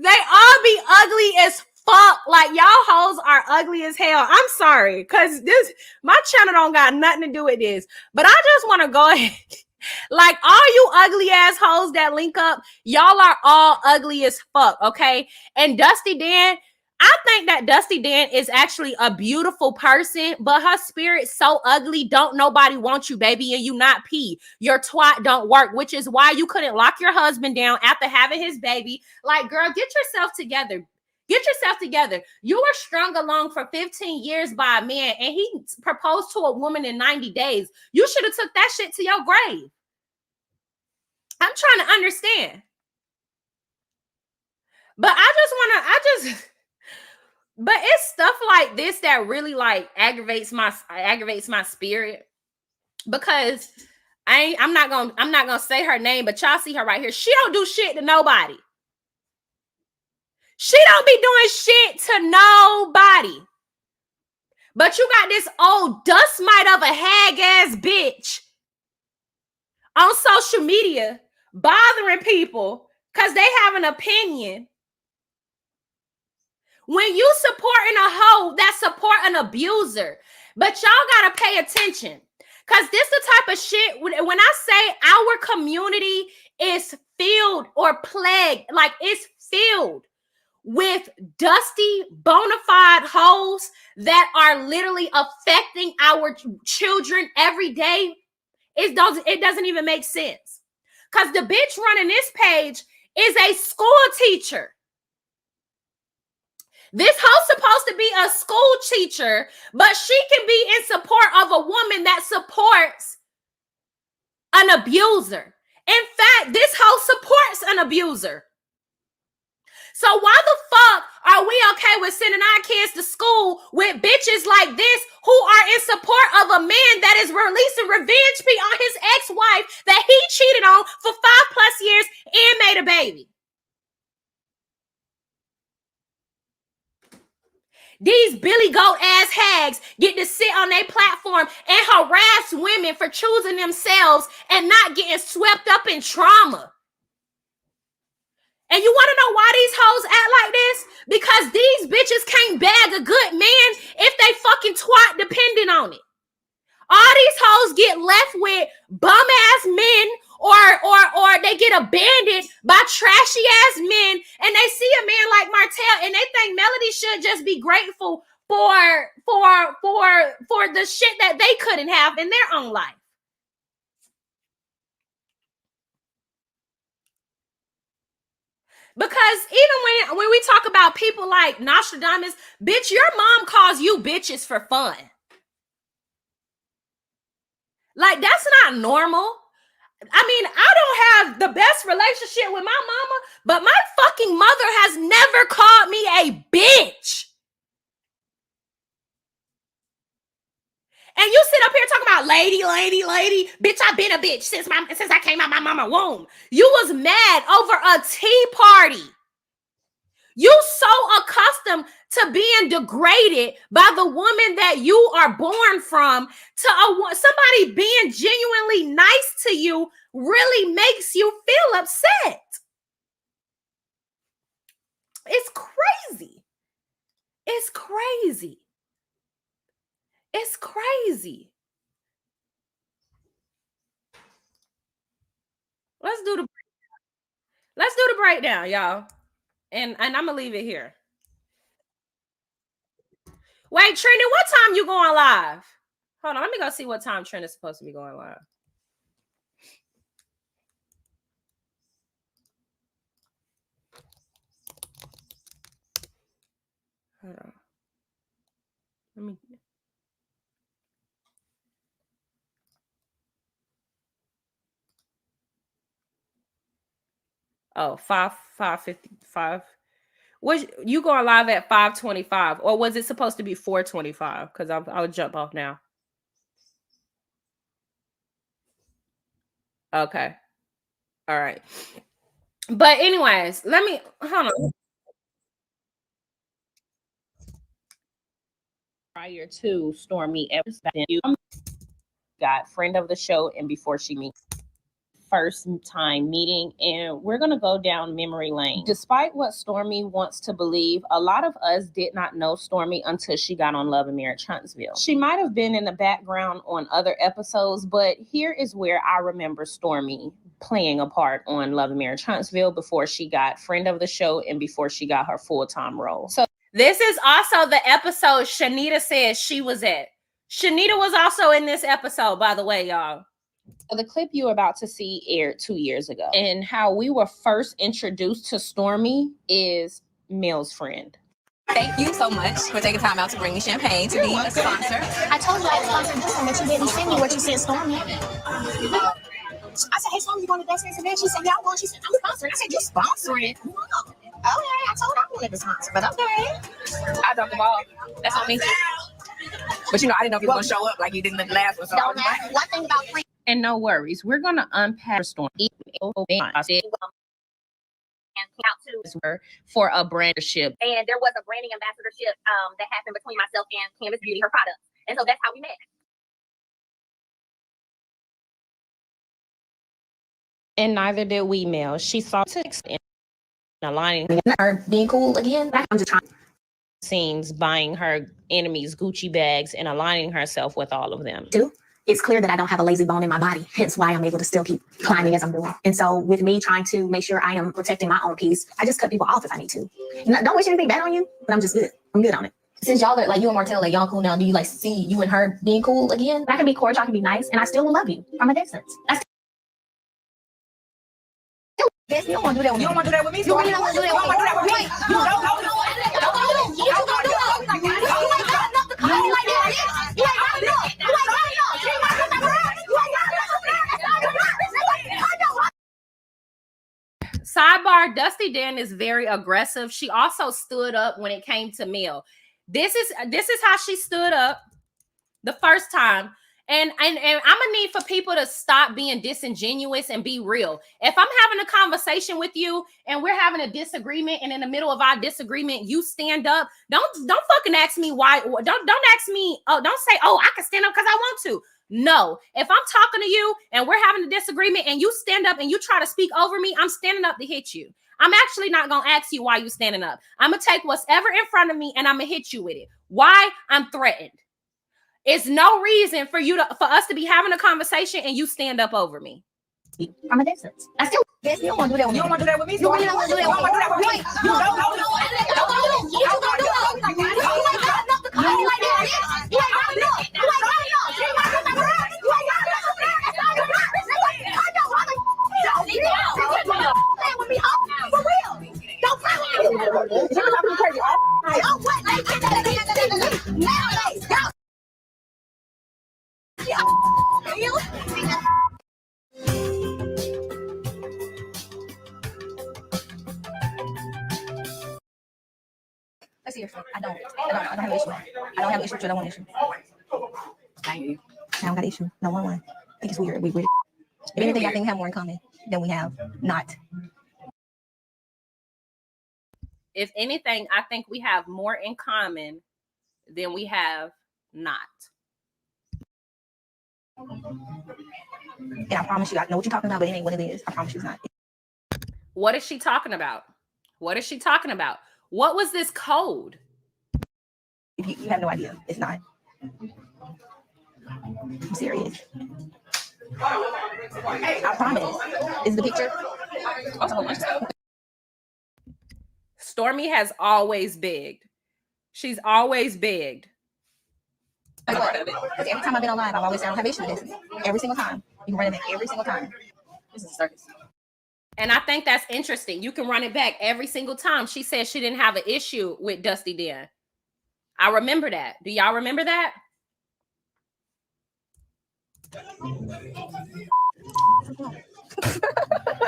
S1: They all be ugly as fuck. Like, y'all hoes are ugly as hell. I'm sorry, because my channel don't got nothing to do with this. But I just want to go ahead. Like, all you ugly ass hoes that link up, y'all are all ugly as fuck, okay? And Dusty Dan, I think that Dusty Dan is actually a beautiful person, but her spirit's so ugly, don't nobody want you, baby, and you not pee. Your twat don't work, which is why you couldn't lock your husband down after having his baby. Like, girl, get yourself together. Get yourself together. You were strung along for 15 years by a man, and he proposed to a woman in 90 days. You should have took that shit to your grave. I'm trying to understand. But but it's stuff like this that really like aggravates my spirit because I'm not gonna say her name, but y'all see her right here. She don't do shit to nobody. She don't be doing shit to nobody. But you got this old dust mite of a hag ass bitch on social media bothering people because they have an opinion. When you supporting a hoe that support an abuser, but y'all gotta pay attention. Cause this the type of shit, when I say our community is filled or plagued, like it's filled with dusty, bona fide hoes that are literally affecting our children every day, it doesn't even make sense. Cause the bitch running this page is a school teacher. This hoe's supposed to be a school teacher, but she can be in support of a woman that supports an abuser. In fact, this hoe supports an abuser. So why the fuck are we okay with sending our kids to school with bitches like this who are in support of a man that is releasing revenge plea on his ex-wife that he cheated on for 5+ years and made a baby? These Billy Goat ass hags get to sit on their platform and harass women for choosing themselves and not getting swept up in trauma. And you want to know why these hoes act like this? Because these bitches can't bag a good man if they fucking twat depending on it. All these hoes get left with bum ass men or they get abandoned by trashy ass men, and they see a man like Martell and they think Melody should just be grateful for the shit that they couldn't have in their own life. Because even when we talk about people like Nostradamus, bitch, your mom calls you bitches for fun. Like, that's not normal. I mean, I don't have the best relationship with my mama, but my fucking mother has never called me a bitch. And you sit up here talking about lady, bitch, I've been a bitch since I came out my mama's womb. You was mad over a tea party. You so accustomed to being degraded by the woman that you are born from to somebody being genuinely nice to you really makes you feel upset. It's crazy. It's crazy. It's crazy. Let's do the breakdown, y'all. And I'm gonna leave it here. Wait, Trina, what time you going live? Hold on, let me go see what time Trina's supposed to be going live. Hold on. Let me. Oh, 5:55. Was you going live at 5:25, or was it supposed to be 4:25? Because I'll jump off now. Okay. All right. But anyways, let me hold on. Prior to Stormi ever got friend of the show, and before she meets. First time meeting, and we're going to go down memory lane. Despite what Stormi wants to believe, a lot of us did not know Stormi until she got on Love and Marriage Huntsville. She might have been in the background on other episodes, but here is where I remember Stormi playing a part on Love and Marriage Huntsville before she got friend of the show and before she got her full-time role. So this is also the episode Shanita says she was at. Shanita was also in this episode, by the way, y'all. The clip you're about to see aired 2 years ago, and how we were first introduced to Stormi is Mel's friend.
S6: Thank you so much for taking time out to bring me champagne to be a sponsor.
S2: I told you I was sponsored this one, but you didn't send me what you sent Stormi. I said, hey, Stormi, you going to Destiny's event? She said, yeah, I'm going. She said, I'm sponsoring. I said, you sponsoring? Okay, I told her I wanted to sponsor, but okay.
S6: I dropped the ball. That's on me. But I didn't know if you were going to show up like you did in the last one. So
S2: don't matter. One thing about free.
S1: And no worries, we're going to unpack Stormi for a brandship.
S2: And there was a branding ambassadorship that happened between myself and Canvas Beauty, her products. And so that's how we met.
S1: And neither did we, Mel. She saw text in aligning
S2: her being cool again. I'm just trying.
S1: Scenes buying her enemies Gucci bags and aligning herself with all of them.
S2: It's clear that I don't have a lazy bone in my body, hence why I'm able to still keep climbing as I'm doing. And so with me trying to make sure I am protecting my own peace, I just cut people off if I need to. Don't wish anything bad on you, but I'm just good. I'm good on it. Since y'all are like you and Martell, like y'all cool now, do you like see you and her being cool again? I can be cordial, I can be nice, and I still will love you from a distance. You don't want to do that with me. You don't want to do that with me. You really don't want to do that with me. You don't.
S1: Sidebar, Dusty Dan is very aggressive. She also stood up when it came to Mel. This is how she stood up the first time. And I'm gonna need for people to stop being disingenuous and be real. If I'm having a conversation with you and we're having a disagreement, and in the middle of our disagreement you stand up, don't fucking ask me why. Don't ask me. Oh, don't say, oh, I can stand up because I want to. No, if I'm talking to you and we're having a disagreement and you stand up and you try to speak over me, I'm standing up to hit you. I'm actually not gonna ask you why you standing up. I'm gonna take what's ever in front of me and I'm gonna hit you with it. Why? I'm threatened. It's no reason for us to be having a conversation and you stand up over me.
S2: I'm a distance. I still, bitch, you don't want to do that with me.
S6: You don't want to do that with me?
S2: You really don't want to do that with me. You don't want to do that with me.
S6: Let's see your phone. I don't have an issue. I don't have an issue. I don't want an issue. I hear you. I don't got an issue. No one. I think it's weird. We weird. If anything, I think we have more in common than we have not.
S1: If anything, I think we have more in common than we have not.
S6: And I promise you, I know what you're talking about, but it ain't what it is. I promise you it's not.
S1: What is she talking about? What is she talking about? What was this code?
S6: You have no idea. It's not. I'm serious. I promise. Is the picture?
S1: Stormi has always begged. She's always begged.
S6: Every time I've been on live, I've always said I don't have issue with this. Every single time. You can run it back every single time. This is a circus.
S1: And I think that's interesting. You can run it back every single time. She said she didn't have an issue with Dusty Dan. I remember that. Do y'all remember that?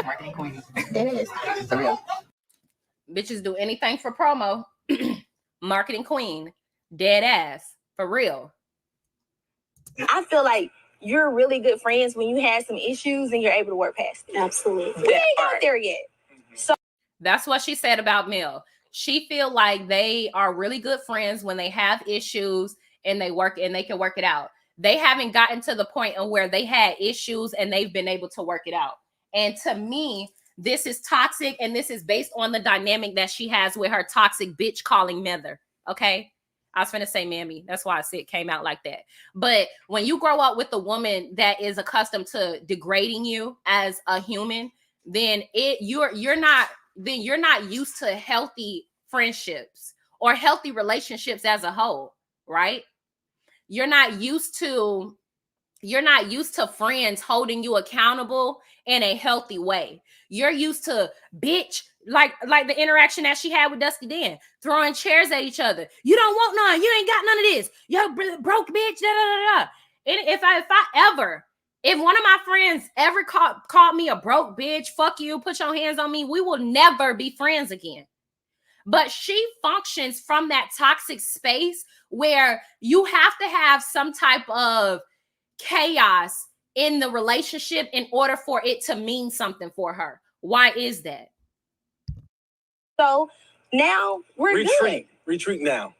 S6: Marketing queen. There it is. For real.
S1: Bitches do anything for promo. Marketing queen. Dead ass. For real.
S3: I feel like you're really good friends when you have some issues and you're able to work past it.
S2: Absolutely.
S3: We ain't got there yet. So
S1: That's what she said about Mel. She feel like they are really good friends when they have issues and they can work it out. They haven't gotten to the point of where they had issues and they've been able to work it out. And to me, this is toxic, and this is based on the dynamic that she has with her toxic bitch calling mother. Okay. I was finna say mammy. That's why I said it came out like that. But when you grow up with a woman that is accustomed to degrading you as a human, then you're not used to healthy friendships or healthy relationships as a whole, right? You're not used to friends holding you accountable in a healthy way. You're used to bitch, like the interaction that she had with Dusty Dan, throwing chairs at each other. You don't want none. You ain't got none of this. Yo, broke bitch. Da, da, da, da. And if one of my friends ever called me a broke bitch, fuck you, put your hands on me, we will never be friends again. But she functions from that toxic space where you have to have some type of chaos in the relationship in order for it to mean something for her. Why is that?
S3: So now we're good.
S7: Retreat now.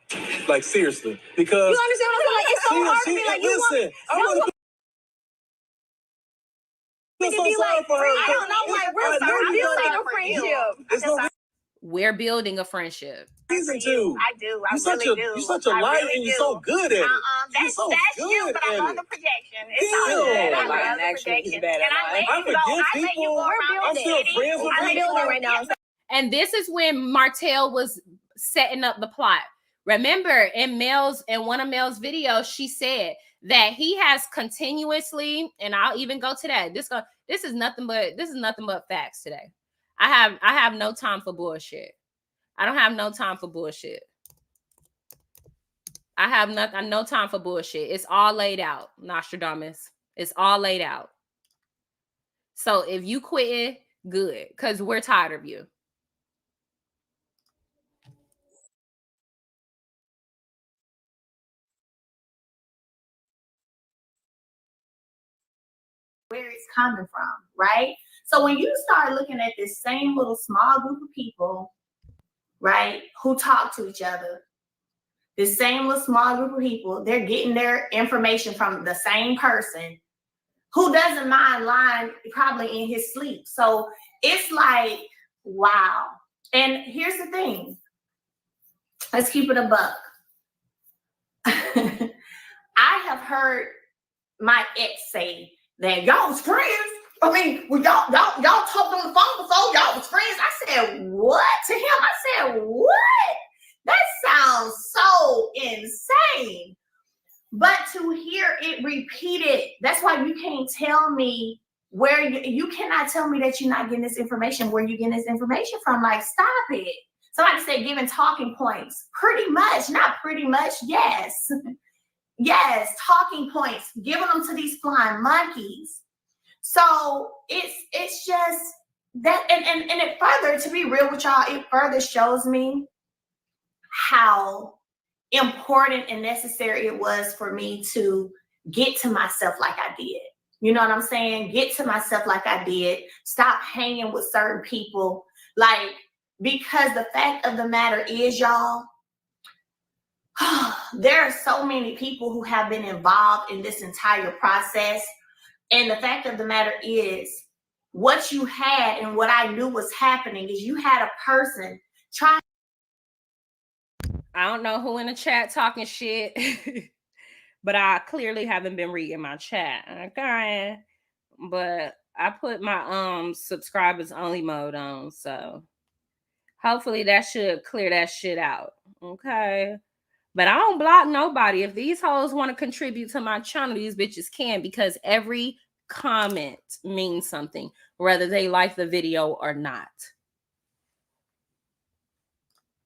S7: Like seriously. Because
S3: You understand what I'm saying? Like, it's so hard to be like, you
S7: listen, I want to feel so
S3: be
S7: sorry
S3: like,
S7: for her.
S3: I don't know, like, we're building a friendship.
S7: It's no
S1: We're building a friendship.
S7: reason to.
S3: I do. I
S7: You're
S3: really do.
S7: You're such a liar, and you're so good at it.
S3: That's
S7: so
S3: you,
S7: good
S3: but I
S7: at
S3: love
S7: it.
S3: the projection. It's
S7: Ew.
S3: all good. I
S6: Lying
S3: love the
S6: actually is
S3: projection.
S6: bad at
S3: And I
S6: lying.
S3: let you go.
S7: I forgive
S3: I let you
S7: people.
S3: go around.
S7: I'm still friends with
S3: I'm
S7: people.
S3: building right now.
S1: And this is when Martell was setting up the plot. Remember, in one of Mel's videos, she said that he has continuously, and I'll even go to that. This is nothing but facts today. I have no time for bullshit. I don't have no time for bullshit. I have no time for bullshit. It's all laid out, Nostradamus. It's all laid out. So if you quitting Good, because we're tired of you.
S2: Where it's coming from, right? So when you start looking at this same little small group of people, right, who talk to each other, this same little small group of people, they're getting their information from the same person who doesn't mind lying probably in his sleep. So it's like, wow. And here's the thing. Let's keep it a buck. I have heard my ex say that y'all was friends. I mean, well, y'all talked on the phone before, y'all was friends. I said, what? To him, I said, what? That sounds so insane. But to hear it repeated, that's why you can't tell me where you cannot tell me that you're not getting this information, where you're getting this information from. Like, stop it. Somebody said giving talking points. Pretty much, not pretty much, yes. Yes, talking points, giving them to these flying monkeys. So it's just that, and it further, to be real with y'all, it further shows me how important and necessary it was for me to get to myself like I did. You know what I'm saying? Get to myself like I did. Stop hanging with certain people. Like, because the fact of the matter is, y'all, there are so many people who have been involved in this entire process. And the fact of the matter is, what you had and what I knew was happening is you had a person trying.
S1: I don't know who in the chat talking shit, but I clearly haven't been reading my chat. Okay. But I put my subscribers only mode on, so hopefully that should clear that shit out. Okay. But I don't block nobody. If these hoes want to contribute to my channel, these bitches can, because every comment means something, whether they like the video or not.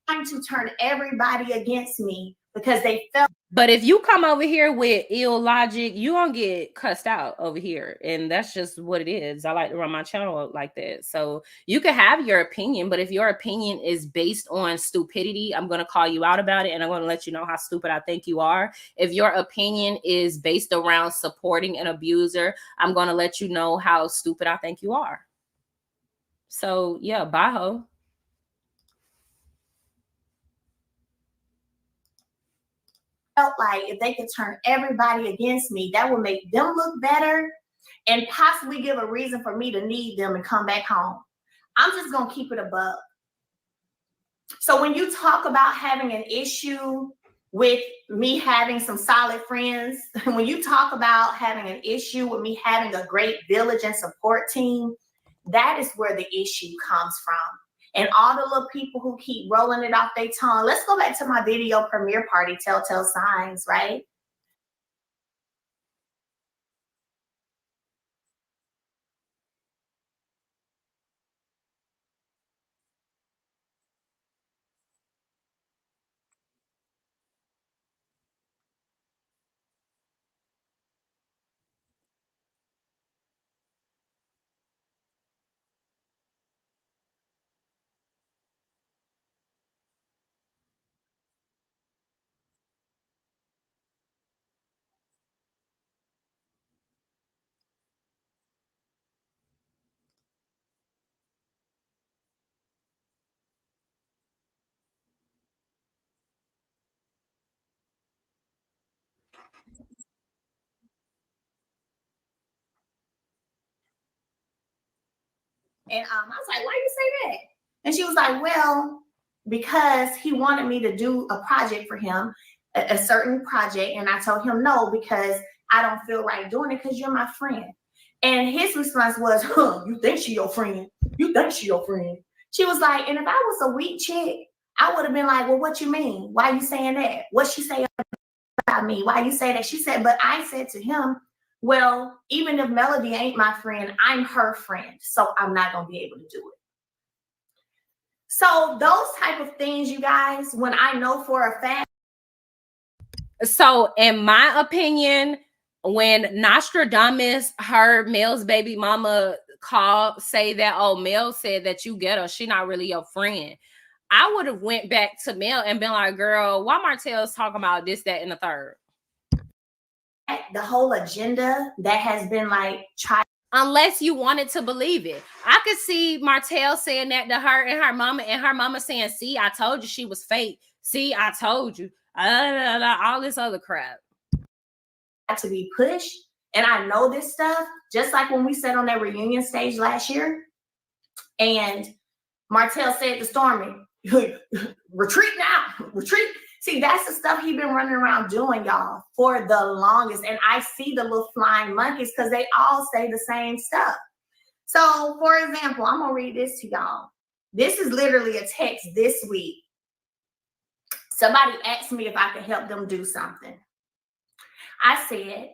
S2: Trying to turn everybody against me because they felt.
S1: But if you come over here with ill logic, you gonna get cussed out over here, and that's just what it is. I like to run my channel like that. So you can have your opinion, but if your opinion is based on stupidity, I'm gonna call you out about it, and I'm gonna let you know how stupid I think you are. If your opinion is based around supporting an abuser, I'm gonna let you know how stupid I think you are. So yeah, bye ho.
S2: Felt like if they could turn everybody against me, that would make them look better and possibly give a reason for me to need them and come back home. I'm just gonna keep it above. So when you talk about having an issue with me having some solid friends, when you talk about having an issue with me having a great village and support team, that is where the issue comes from. And all the little people who keep rolling it off their tongue. Let's go back to my video premiere party, Telltale Signs, right? And I was like, why you say that? And she was like, well, because he wanted me to do a project for him, a certain project. And I told him no, because I don't feel right doing it because you're my friend. And his response was, you think she your friend? You think she your friend? She was like, and if I was a weak chick, I would have been like, well, what you mean? Why you saying that? What she say about me? Why you say that? She said, but I said to him, well, even if Melody ain't my friend, I'm her friend. So I'm not going to be able to do it. So those type of things, you guys, when I know for a fact.
S1: So in my opinion, when Nostradamus heard Mel's baby mama say that, oh, Mel said that you get her, she not really your friend. I would have went back to Mel and been like, girl, why Martell's talking about this, that, and the third?
S2: The whole agenda that has been like tried.
S1: Unless you wanted to believe it. I could see Martell saying that to her and her mama saying, see, I told you she was fake. See, I told you. All this other crap.
S2: To be pushed. And I know this stuff, just like when we sat on that reunion stage last year, and Martell said to Stormi, retreat now, retreat. See, that's the stuff he's been running around doing, y'all, for the longest. And I see the little flying monkeys because they all say the same stuff. So, for example, I'm going to read this to y'all. This is literally a text this week. Somebody asked me if I could help them do something. I said,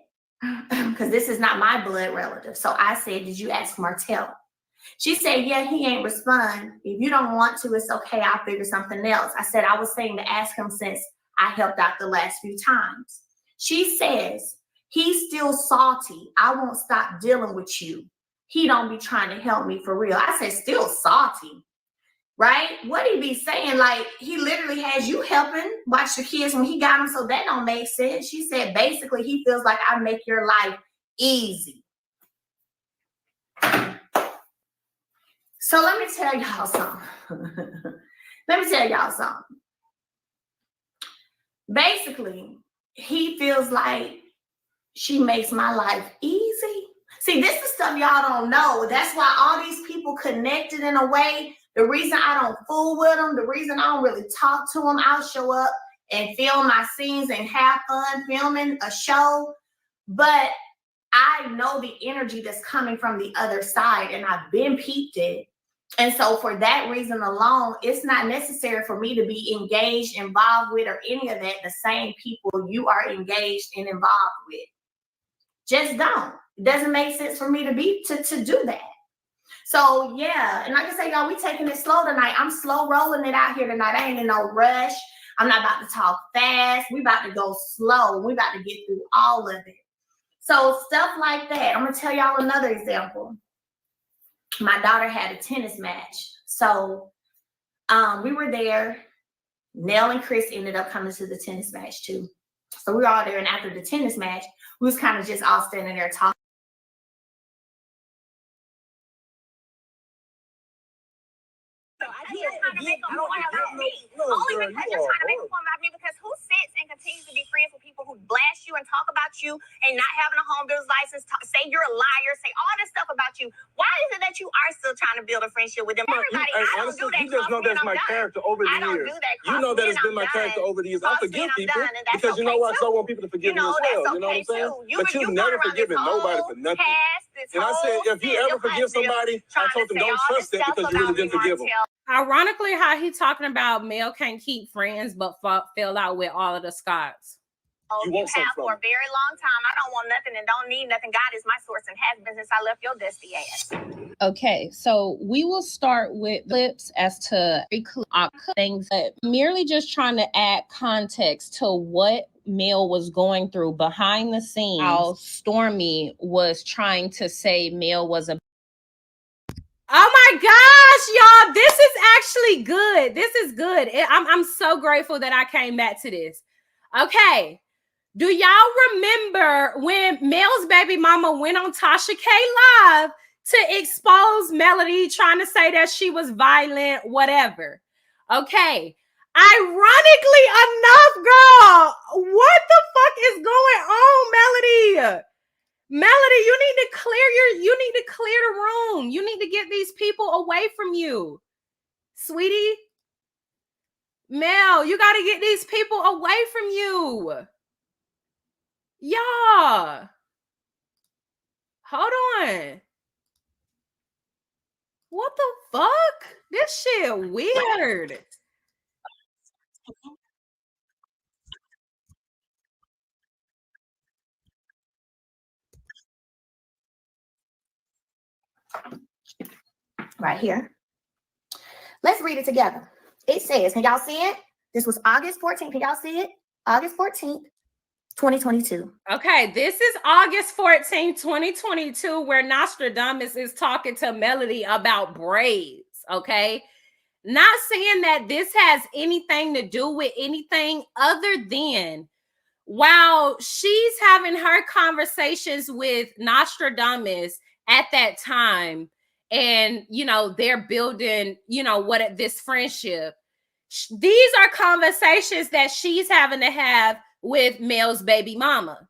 S2: because this is not my blood relative. So I said, did you ask Martell? She said, yeah, he ain't respond. If you don't want to, it's okay. I'll figure something else. I said, I was saying to ask him since I helped out the last few times. She says, he's still salty. I won't stop dealing with you. He don't be trying to help me for real. I said, still salty, right? What he be saying? Like, he literally has you helping watch the kids when he got them, so that don't make sense. She said, basically, he feels like I make your life easy. So let me tell y'all something. Basically, he feels like she makes my life easy. See, this is stuff y'all don't know. That's why all these people connected in a way. The reason I don't fool with them, the reason I don't really talk to them, I'll show up and film my scenes and have fun filming a show. But I know the energy that's coming from the other side, and I've been peeped it. And so for that reason alone, it's not necessary for me to be engaged, involved with, or any of that, the same people you are engaged and involved with. Just don't. It doesn't make sense for me to do that. So yeah, and like I say, y'all, we taking it slow tonight. I'm slow rolling it out here tonight. I ain't in no rush. I'm not about to talk fast. We about to go slow. We about to get through all of it. So stuff like that. I'm gonna tell y'all another example. My daughter had a tennis match. So we were there. Nell and Chris ended up coming to the tennis match too. So we were all there, and after the tennis match, we was kind of just all standing there talking.
S3: You're trying to make a point about me. Only because you're trying to make a point about me, because who sits and continues to be friends with people who blast you and talk about you and not having a home builder's license, say you're a liar, say all this stuff about you. Why is it that you are still trying to build a friendship with them? Everybody, I don't do that.
S5: You just know that's my character over the years.
S3: I don't do that.
S5: You know that it's been my character over the years. I forgive people because you know what? I want people to forgive me as well. You know what I'm saying? But you've never forgiven nobody for nothing. And I said, if you ever forgive somebody, I told them don't trust it because you really didn't forgive them.
S1: Ironically, how he talking about Mel can't keep friends, but fell out with all of the Scotts.
S3: You have for a very long time. I don't want nothing and don't need nothing. God is my source and has been since I left your dusty ass.
S1: Okay, so we will start with clips as to things, but merely just trying to add context to what Mel was going through behind the scenes. How Stormi was trying to say Mel was a. Oh my gosh, y'all, this is actually good. This is good. I'm so grateful that I came back to this. Okay. Do y'all remember when Mel's baby mama went on Tasha K Live to expose Melody, trying to say that she was violent, whatever? Okay. Ironically enough, girl, what the fuck is going on, Melody? Melody, you need to clear the room. You need to get these people away from you. Sweetie, Mel, you got to get these people away from you. Yeah. Hold on. What the fuck? This shit weird.
S2: Right here. Let's read it together. It says, can y'all see it? This was August 14th. Can y'all see it? August 14th, 2022.
S1: Okay, this is August 14, 2022, where Nostradamus is talking to Melody about braids, okay? Not saying that this has anything to do with anything other than while she's having her conversations with Nostradamus at that time, and, you know, they're building, you know, what this friendship. These are conversations that she's having to have with Mel's baby mama,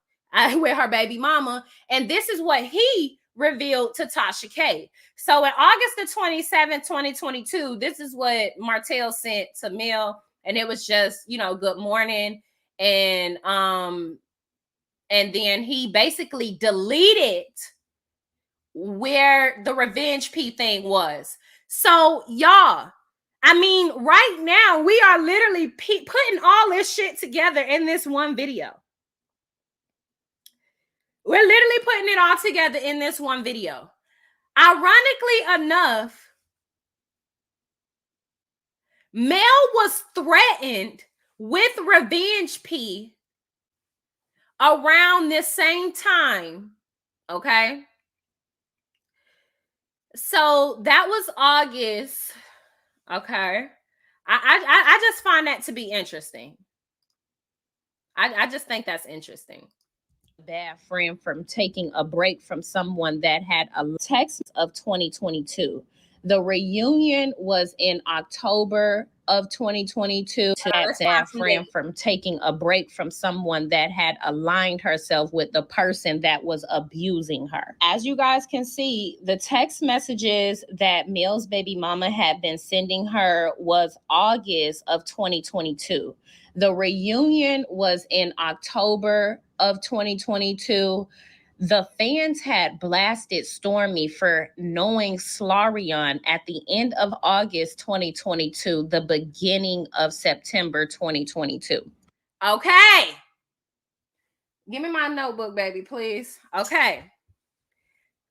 S1: with her baby mama. And this is what he revealed to Tasha K. So in August the 27th, 2022, this is what Martell sent to Mel. And it was just, you know, good morning. And then he basically deleted where the revenge P thing was. So y'all, I mean, right now we are literally putting all this shit together in this one video. We're literally putting it all together in this one video. Ironically enough, Mel was threatened with revenge P around this same time, okay? So that was August, okay? I just find that to be interesting. I just think that's interesting. Bad friend from taking a break from someone that had a text of 2022. The reunion was in October of 2022. That friend from taking a break from someone that had aligned herself with the person that was abusing her. As you guys can see, the text messages that Mel's baby mama had been sending her was August of 2022. The reunion was in October of 2022. The fans had blasted Stormi for knowing Slarion at the end of August 2022, the beginning of September 2022. Okay. Give me my notebook, baby, please. Okay.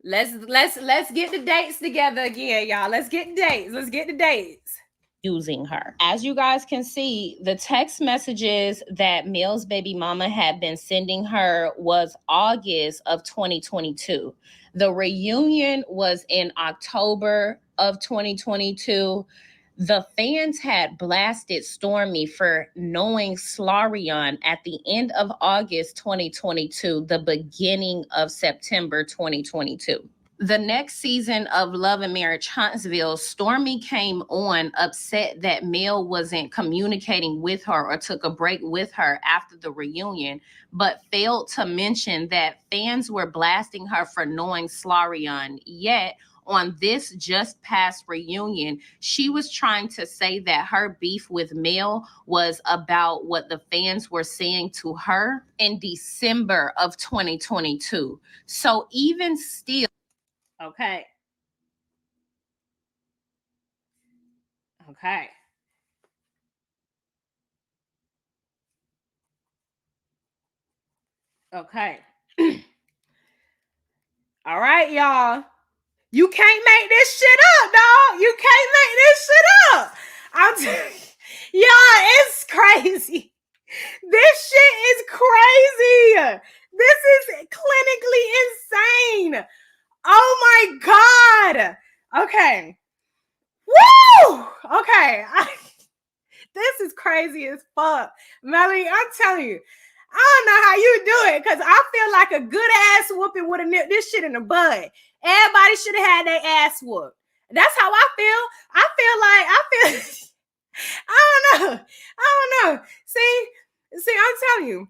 S1: Let's get the dates together again, y'all. Let's get the dates. Let's get the dates. Using her. As you guys can see, the text messages that Mel's baby mama had been sending her was August of 2022. The reunion was in October of 2022. The fans had blasted Stormi for knowing Slarion at the end of August 2022, the beginning of September 2022. The next season of Love and Marriage Huntsville, Stormi came on upset that Mel wasn't communicating with her or took a break with her after the reunion, but failed to mention that fans were blasting her for knowing Slarion. Yet, on this just past reunion, she was trying to say that her beef with Mel was about what the fans were saying to her in December of 2022. So even still, okay. Okay. Okay. All right, y'all. You can't make this shit up, dog. You can't make this shit up. I'm y'all, it's crazy. This shit is crazy. This is clinically insane. Oh my God. Okay. Woo! Okay. This is crazy as fuck. Melody, I'm telling you, I don't know how you do it, because I feel like a good ass whooping would have nipped this shit in the bud. Everybody should have had their ass whooped. That's how I feel. I feel I don't know. See, I'm telling you,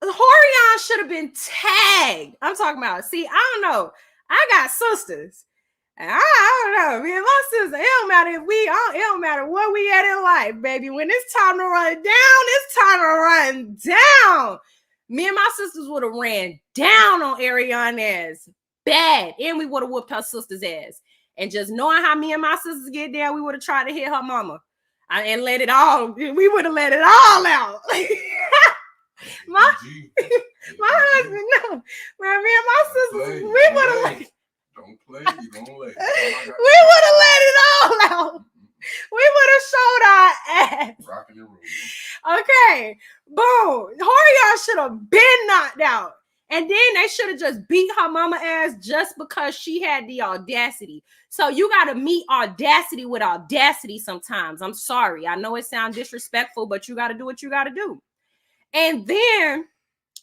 S1: Horion should have been tagged. I'm talking about, see, I don't know. I got sisters. I don't know, man. My sister, it don't matter it don't matter where we at in life, baby. When it's time to run down, it's time to run down. Me and my sisters would have ran down on Ariana's ass bad, and we would have whooped her sister's ass. And just knowing how me and my sisters get down, we would have tried to hit her mama and let it all. We would have let it all out. my husband, no, man. Me and my sisters, we would have like.
S5: Don't play, you don't let.
S1: We would have let it all out. We would have showed our ass.
S5: Rocking and rolling.
S1: Okay, boom. Horion ass should have been knocked out. And then they should have just beat her mama ass just because she had the audacity. So you got to meet audacity with audacity sometimes. I'm sorry. I know it sounds disrespectful, but you got to do what you got to do. And then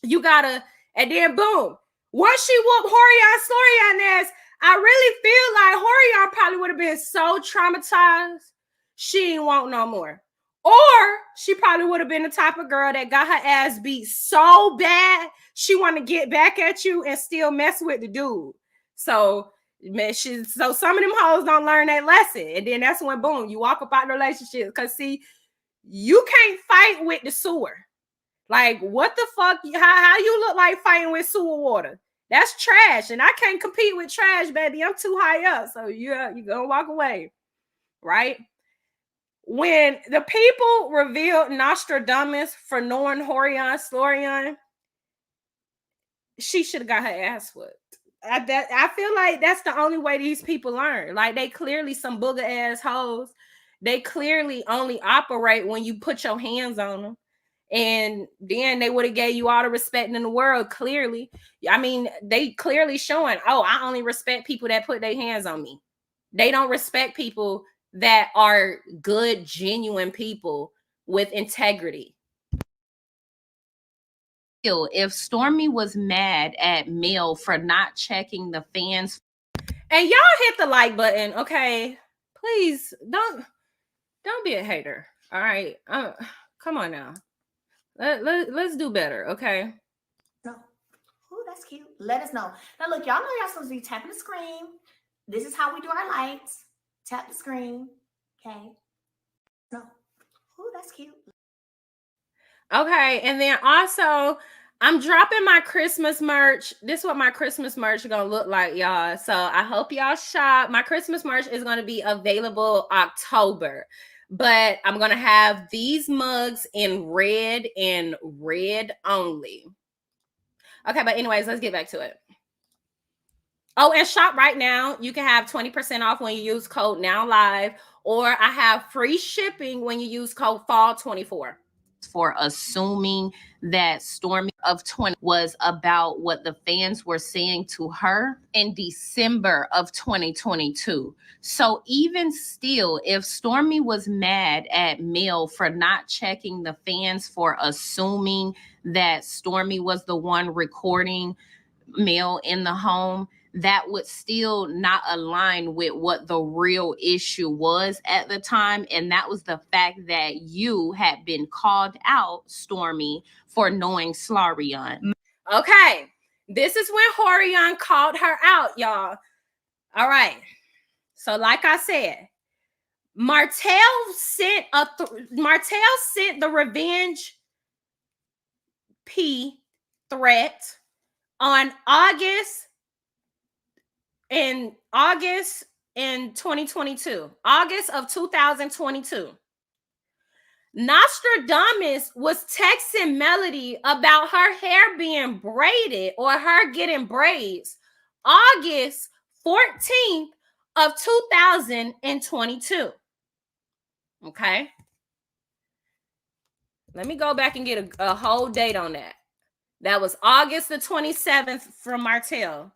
S1: you got to, and then boom. Once she whooped Horion ass, I really feel like Horion probably would have been so traumatized, she ain't want no more. Or she probably would have been the type of girl that got her ass beat so bad, she want to get back at you and still mess with the dude. So, man, so some of them hoes don't learn that lesson. And then that's when, boom, you walk up out the relationship. Because, see, you can't fight with the sewer. Like, what the fuck? How you look like fighting with sewer water? That's trash. And I can't compete with trash, baby. I'm too high up. So, you're going to walk away, right? When the people revealed Nostradamus for knowing Horion Slorion, she should have got her ass whooped. I feel like that's the only way these people learn. Like, they clearly some booger ass hoes. They clearly only operate when you put your hands on them. And then they would have gave you all the respect in the world, clearly. I mean, they clearly showing, oh, I only respect people that put their hands on me. They don't respect people that are good, genuine people with integrity. If Stormi was mad at Mel for not checking the fans, and y'all hit the like button, okay? Please don't be a hater. All right, come on now. Let's do better, okay?
S2: No. Oh, that's cute. Let us know. Now, look, y'all know y'all supposed to be tapping the screen. This is how we do our lights. Tap the screen. Okay. No. Oh, that's cute.
S1: Okay, and then also, I'm dropping my Christmas merch. This is what my Christmas merch is going to look like, y'all. So I hope y'all shop. My Christmas merch is going to be available October. But I'm going to have these mugs in red and red only. Okay, but anyways, let's get back to it. Oh, and shop right now. You can have 20% off when you use code NOWLIVE, or I have free shipping when you use code FALL24. For assuming that Stormi of 20 was about what the fans were saying to her in December of 2022. So even still, if Stormi was mad at Mel for not checking the fans for assuming that Stormi was the one recording Mel in the home, that would still not align with what the real issue was at the time. And that was the fact that you had been called out, Stormi, for knowing Slarion. Okay. This is when Horion called her out, y'all. All right. So like I said, Martell sent the revenge P threat on August in 2022, August of 2022. Nostradamus was texting Melody about her hair being braided or her getting braids August 14th of 2022. Okay. Let me go back and get a whole date on that. That was August the 27th from Martell.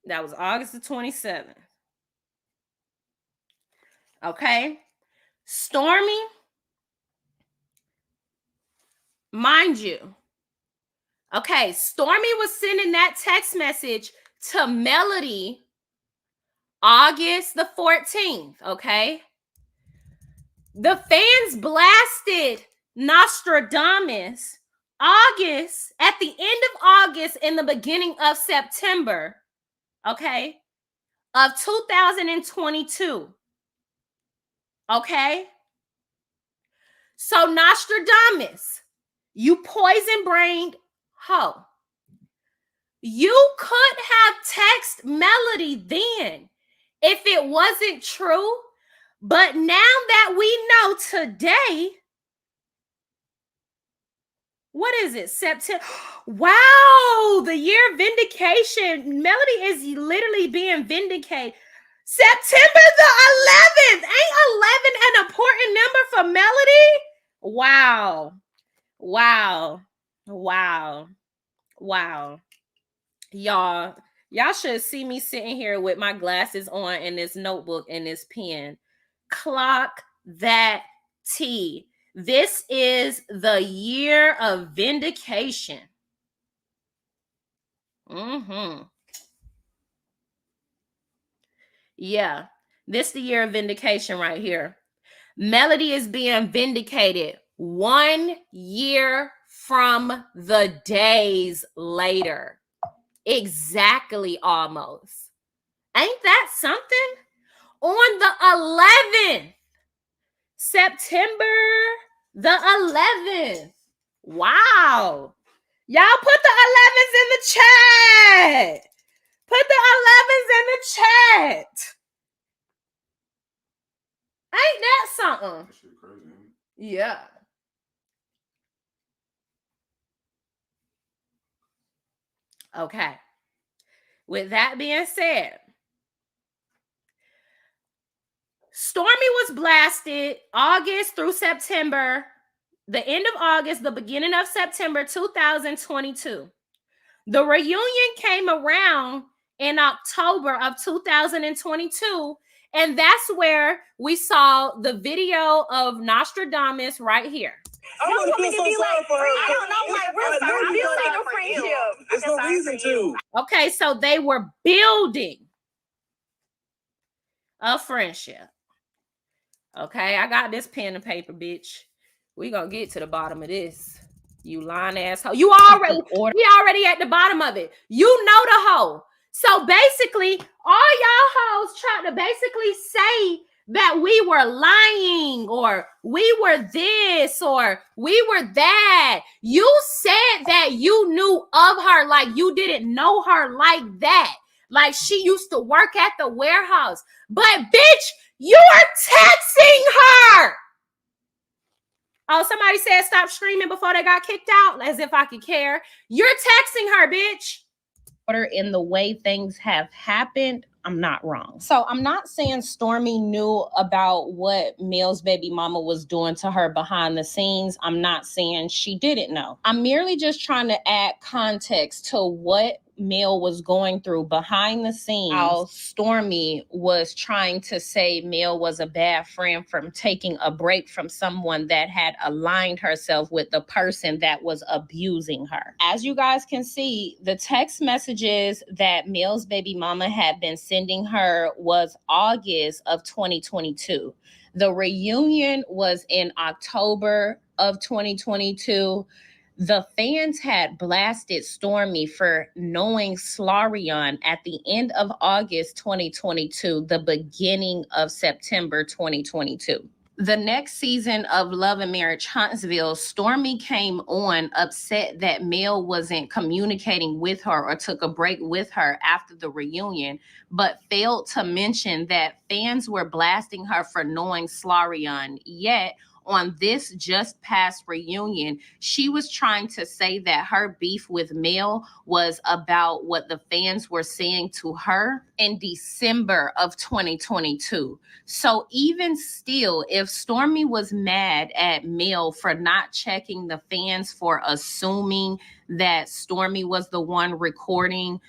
S1: That was August the 27th. Okay. Stormi, mind you. Okay, Stormi was sending that text message to Melody August the 14th. Okay. The fans blasted Nostradamus at the end of August, in the beginning of September, okay, of 2022. Okay. So Nostradamus, you poison-brained hoe. You could have texted Melody then if it wasn't true. But now that we know today, what is it? September. Wow, the year Vindication. Melody is literally being vindicated. September the 11th. Ain't 11 an important number for Melody? Wow. Wow. Wow. Wow. Y'all should see me sitting here with my glasses on and this notebook and this pen. Clock that T. This is the year of vindication. Yeah, this the year of vindication right here. Melody is being vindicated 1 year from the days later. Exactly, almost. Ain't that something? On the 11th, September the 11th. Wow. Y'all put the 11s in the chat. Put the 11s in the chat. Ain't that something?
S5: That shit crazy, ain't it?
S1: Yeah. Okay. With that being said, Stormi was blasted August through September, the end of August, the beginning of September 2022. The reunion came around in October of 2022, and that's where we saw the video of Nostradamus right here.
S7: I want to feel so sorry for her.
S3: I don't know, like, we're building a friendship.
S7: There's no reason to.
S1: Okay, so they were building a friendship. Okay, I got this pen and paper, bitch. We gonna get to the bottom of this. You lying asshole. We already at the bottom of it. You know the hoe. So basically, all y'all hoes trying to basically say that we were lying or we were this or we were that. You said that you knew of her like you didn't know her like that. Like she used to work at the warehouse. But bitch, you are texting her. Oh, somebody said stop screaming before they got kicked out, as if I could care. You're texting her, bitch. In the way things have happened, I'm not wrong. So I'm not saying Stormi knew about what Mel's baby mama was doing to her behind the scenes. I'm not saying she didn't know. I'm merely just trying to add context to what Mel was going through behind the scenes. How Stormi was trying to say Mel was a bad friend from taking a break from someone that had aligned herself with the person that was abusing her. As you guys can see, the text messages that Mel's baby mama had been sending her was August of 2022. The reunion was in October of 2022. The fans had blasted Stormi for knowing Slarion at the end of August 2022, the beginning of September 2022. The next season of Love and Marriage Huntsville, Stormi came on upset that Mel wasn't communicating with her or took a break with her after the reunion, but failed to mention that fans were blasting her for knowing Slarion. Yet, on this just past reunion, she was trying to say that her beef with Mel was about what the fans were saying to her in December of 2022. So even still, if Stormi was mad at Mel for not checking the fans for assuming that Stormi was the one recording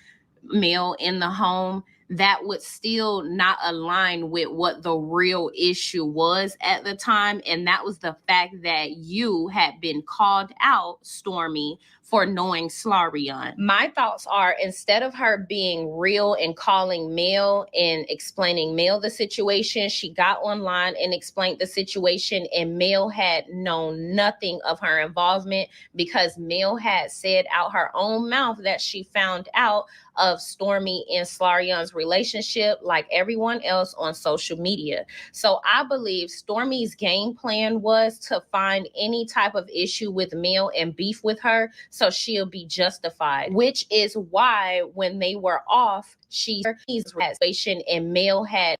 S1: Mel in the home, that would still not align with what the real issue was at the time. And that was the fact that you had been called out, Stormi, for knowing Slarion. My thoughts are, instead of her being real and calling Mel and explaining Mel the situation, she got online and explained the situation, and Mel had known nothing of her involvement because Mel had said out her own mouth that she found out of Stormi and Slarion's relationship like everyone else on social media. So I believe Stormi's game plan was to find any type of issue with Mel and beef with her so she'll be justified, which is why when they were off, she's situation and Mel had.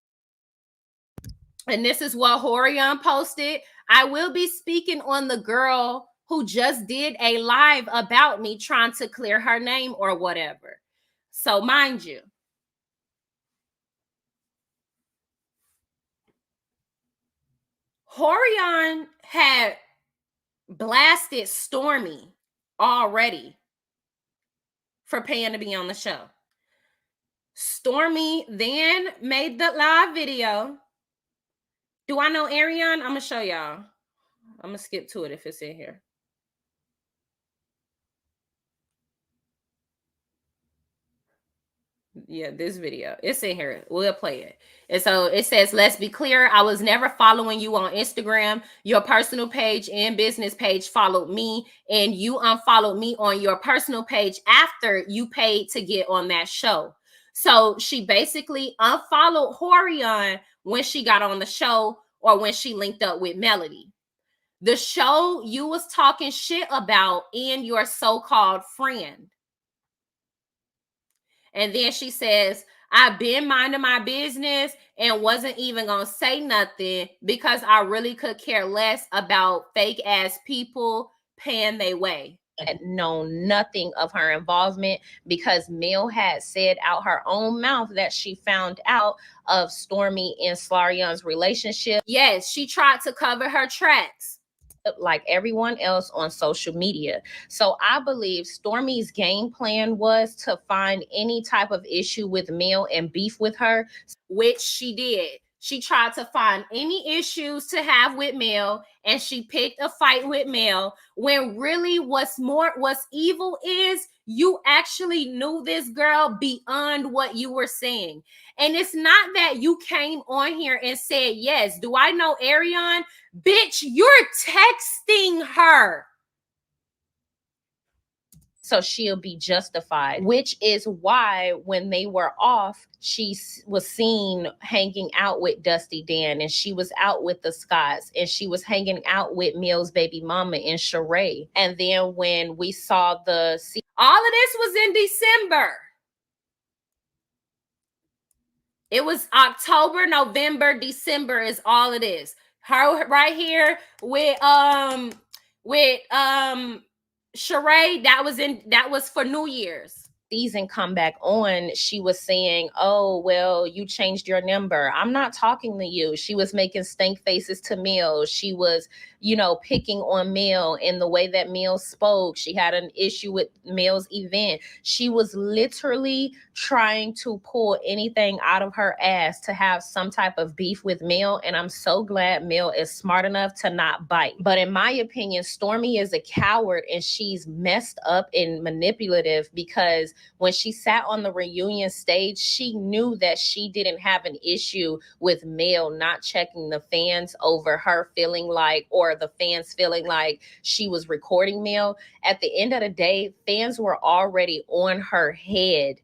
S1: And this is what Horion posted. I will be speaking on the girl who just did a live about me trying to clear her name or whatever. So mind you, Horion had blasted Stormi already for paying to be on the show. Stormi then made the live video. Do I know Ariane? I'm gonna show y'all. I'm gonna skip to it if it's in here. Yeah, this video. It's in here. We'll play it. And so it says, let's be clear. I was never following you on Instagram. Your personal page and business page followed me, and you unfollowed me on your personal page after you paid to get on that show. So she basically unfollowed Horion when she got on the show or when she linked up with Melody. The show you was talking shit about and your so-called friend. And then she says, I've been minding my business and wasn't even going to say nothing because I really could care less about fake ass people paying their way.
S8: Had known nothing of her involvement because Mel had said out her own mouth that she found out of Stormi and Slarion's relationship.
S1: Yes, she tried to cover her tracks
S8: like everyone else on social media. So I believe Stormi's game plan was to find any type of issue with Mel and beef with her,
S1: which she did. She tried to find any issues to have with Mel, and she picked a fight with Mel, when really what's evil is you actually knew this girl beyond what you were saying. And it's not that you came on here and said, yes, do I know Ariane? Bitch, you're texting her.
S8: So she'll be justified, which is why when they were off, she was seen hanging out with Dusty Dan, and she was out with the Scotts, and she was hanging out with Mel's baby mama and Sheree. And then when we saw all of this
S1: was in December. It was October, November, December is all it is. Her right here with Sheree, that was for New Year's.
S8: Season come back on, she was saying, oh, well, you changed your number. I'm not talking to you. She was making stank faces to Mel. She was, picking on Mel in the way that Mel spoke. She had an issue with Mel's event. She was literally trying to pull anything out of her ass to have some type of beef with Mel. And I'm so glad Mel is smart enough to not bite. But in my opinion, Stormi is a coward, and she's messed up and manipulative because when she sat on the reunion stage, she knew that she didn't have an issue with Mel not checking the fans over her feeling like, or the fans feeling like she was recording Mel. At the end of the day, fans were already on her head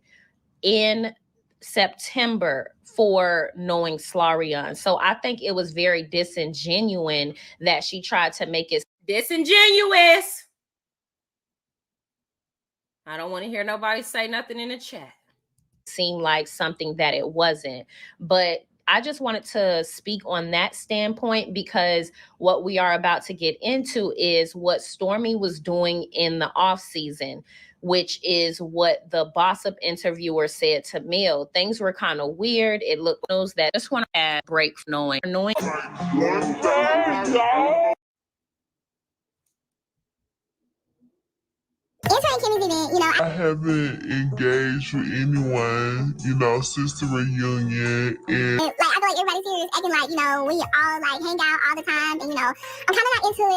S8: in September for knowing Slarion. So I think it was very disingenuous that she tried to make it
S1: disingenuous. I don't want to hear nobody say nothing in the chat.
S8: Seem like something that it wasn't. But I just wanted to speak on that standpoint because what we are about to get into is what Stormi was doing in the off season, which is what the Boss Up interviewer said to Mel. Things were kind of weird. It looked that just want to add break knowing.
S5: I haven't engaged with anyone, since the reunion. And
S3: I feel like everybody's here is acting like, we all like hang out all the time. And, I'm kind of not into it,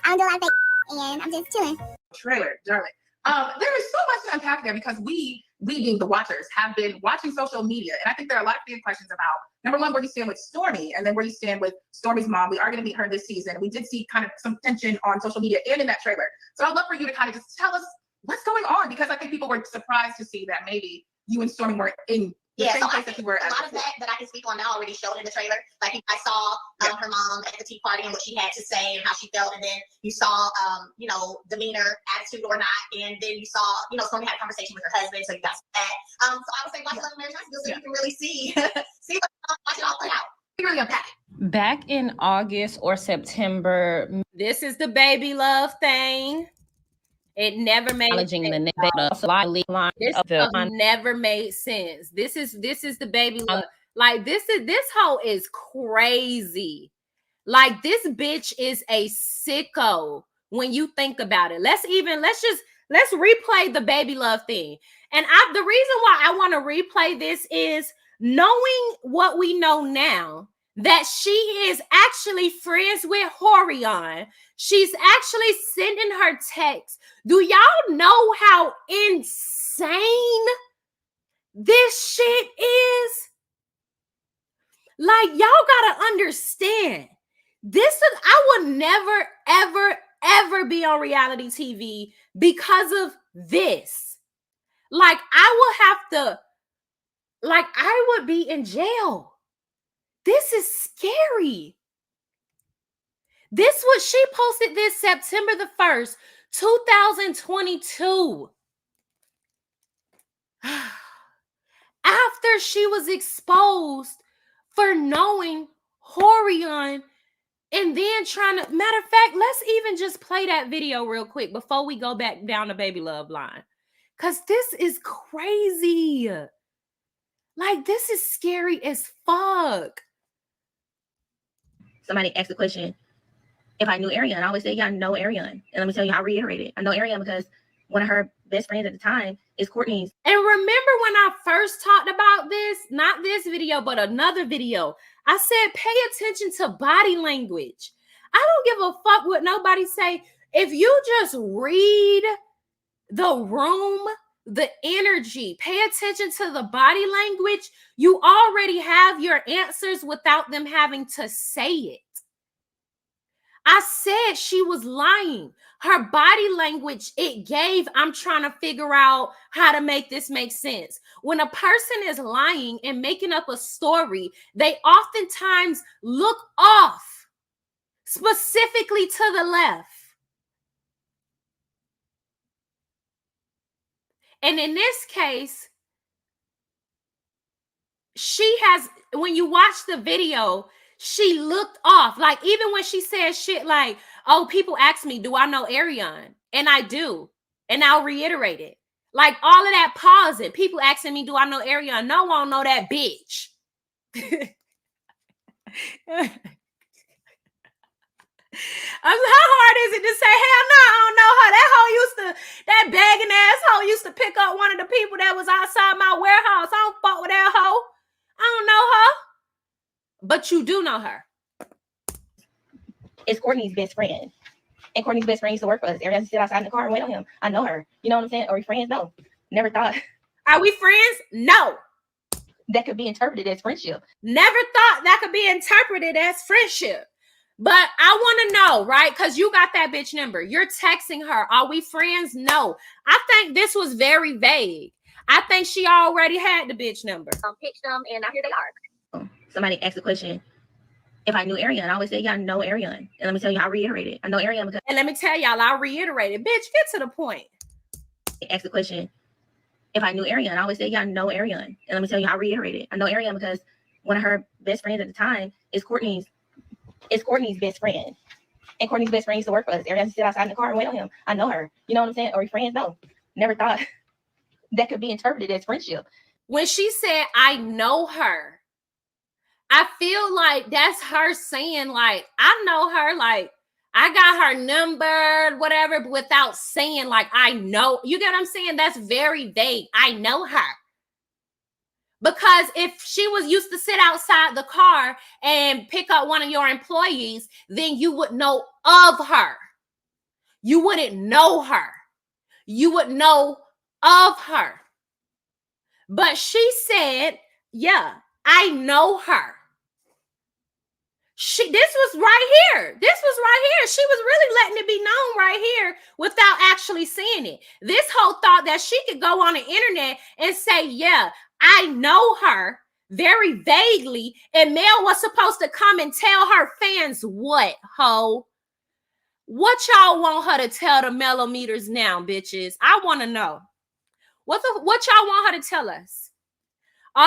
S3: I don't do a lot of fake and I'm just chilling.
S9: Trailer, darling. There is so much to unpack there because we being the watchers, have been watching social media. And I think there are a lot of big questions about, number one, where you stand with Stormi, and then where you stand with Stormi's mom. We are going to meet her this season. We did see kind of some tension on social media and in that trailer. So I'd love for you to kind of just tell us what's going on, because I think people were surprised to see that maybe you and Stormi were in the same place that you were.
S3: A lot of that I can speak on now already showed in the trailer. Like I saw her mom at the tea party and what she had to say and how she felt, and then you saw demeanor, attitude or not, and then you saw Stormi had a conversation with her husband, so you got that. So I would say watch Love and Marriage so you can really see watch it all play out. Really unpack it.
S8: Back in August or September,
S1: this is the baby love thing. It never made sense. This never made sense. This is the baby love. Like this hoe is crazy. Like, this bitch is a sicko when you think about it. Let's replay the baby love thing. And the reason why I want to replay this is knowing what we know now, that she is actually friends with Horion. She's actually sending her texts. Do y'all know how insane this shit is? Like, y'all gotta understand. I would never, ever, ever be on reality TV because of this. Like, I would be in jail. This is scary. She posted this September the 1st, 2022. After she was exposed for knowing Horion and then matter of fact, let's even just play that video real quick before we go back down the baby love line. Because this is crazy. Like, this is scary as fuck.
S6: Somebody asked the question, if I knew Ariane, I always say, yeah, I know Ariane. And let me tell you, I'll reiterate it. I know Ariane because one of her best friends at the time is Courtney's.
S1: And remember when I first talked about this, not this video, but another video, I said, pay attention to body language. I don't give a fuck what nobody say. If you just read the room, the energy, pay attention to the body language, you already have your answers without them having to say it. I said she was lying. Her body language, it gave, I'm trying to figure out how to make this make sense. When a person is lying and making up a story, they oftentimes look off, specifically to the left. And in this case, when you watch the video, she looked off. Like, even when she said shit like, oh, people ask me, do I know Ariane? And I do. And I'll reiterate it. Like, all of that pausing. People asking me, do I know Ariane? No, I don't know that bitch. How hard is it to say, hell no, I don't know her. That begging asshole used to pick up one of the people that was outside my warehouse. I don't fuck with that hoe. I don't know her. But you do know her.
S6: It's Courtney's best friend. And Courtney's best friend used to work for us. Every time she sit outside in the car and wait on him. I know her. You know what I'm saying? Are we friends? No. Never thought.
S1: Are we friends? No.
S6: That could be interpreted as friendship.
S1: Never thought that could be interpreted as friendship. But I want to know, right? Because you got that bitch number. You're texting her. Are we friends? No. I think this was very vague. I think she already had the bitch number.
S6: Pitched them, and now here they are. Somebody asked the question, if I knew Ariane, I always say, yeah, I know Ariane. And let me tell you, I'll reiterate it. I know Ariane because...
S1: And let me tell y'all, I'll reiterate it. Bitch, get to the point.
S6: Asked the question, if I knew Ariane, I always say, yeah, I know Ariane. And let me tell you, I'll reiterate it. I know Ariane because one of her best friends at the time is Courtney's best friend. And Courtney's best friend used to work for us. Every time she sit outside in the car and wait on him. I know her. You know what I'm saying? Are we friends? No. Never thought that could be interpreted as friendship.
S1: When she said, I know her, I feel like that's her saying, like, I know her, like, I got her number, whatever, but without saying, like, I know. You get what I'm saying? That's very vague. I know her. Because if she was used to sit outside the car and pick up one of your employees, then you would know of her. You wouldn't know her. You would know of her. But she said, yeah, I know her. This was right here. This was right here. She was really letting it be known right here without actually saying it. This whole thought that she could go on the internet and say, yeah, I know her very vaguely. And Mel was supposed to come and tell her fans what, ho? What y'all want her to tell the mellometers now, bitches? I want to know. What y'all want her to tell us?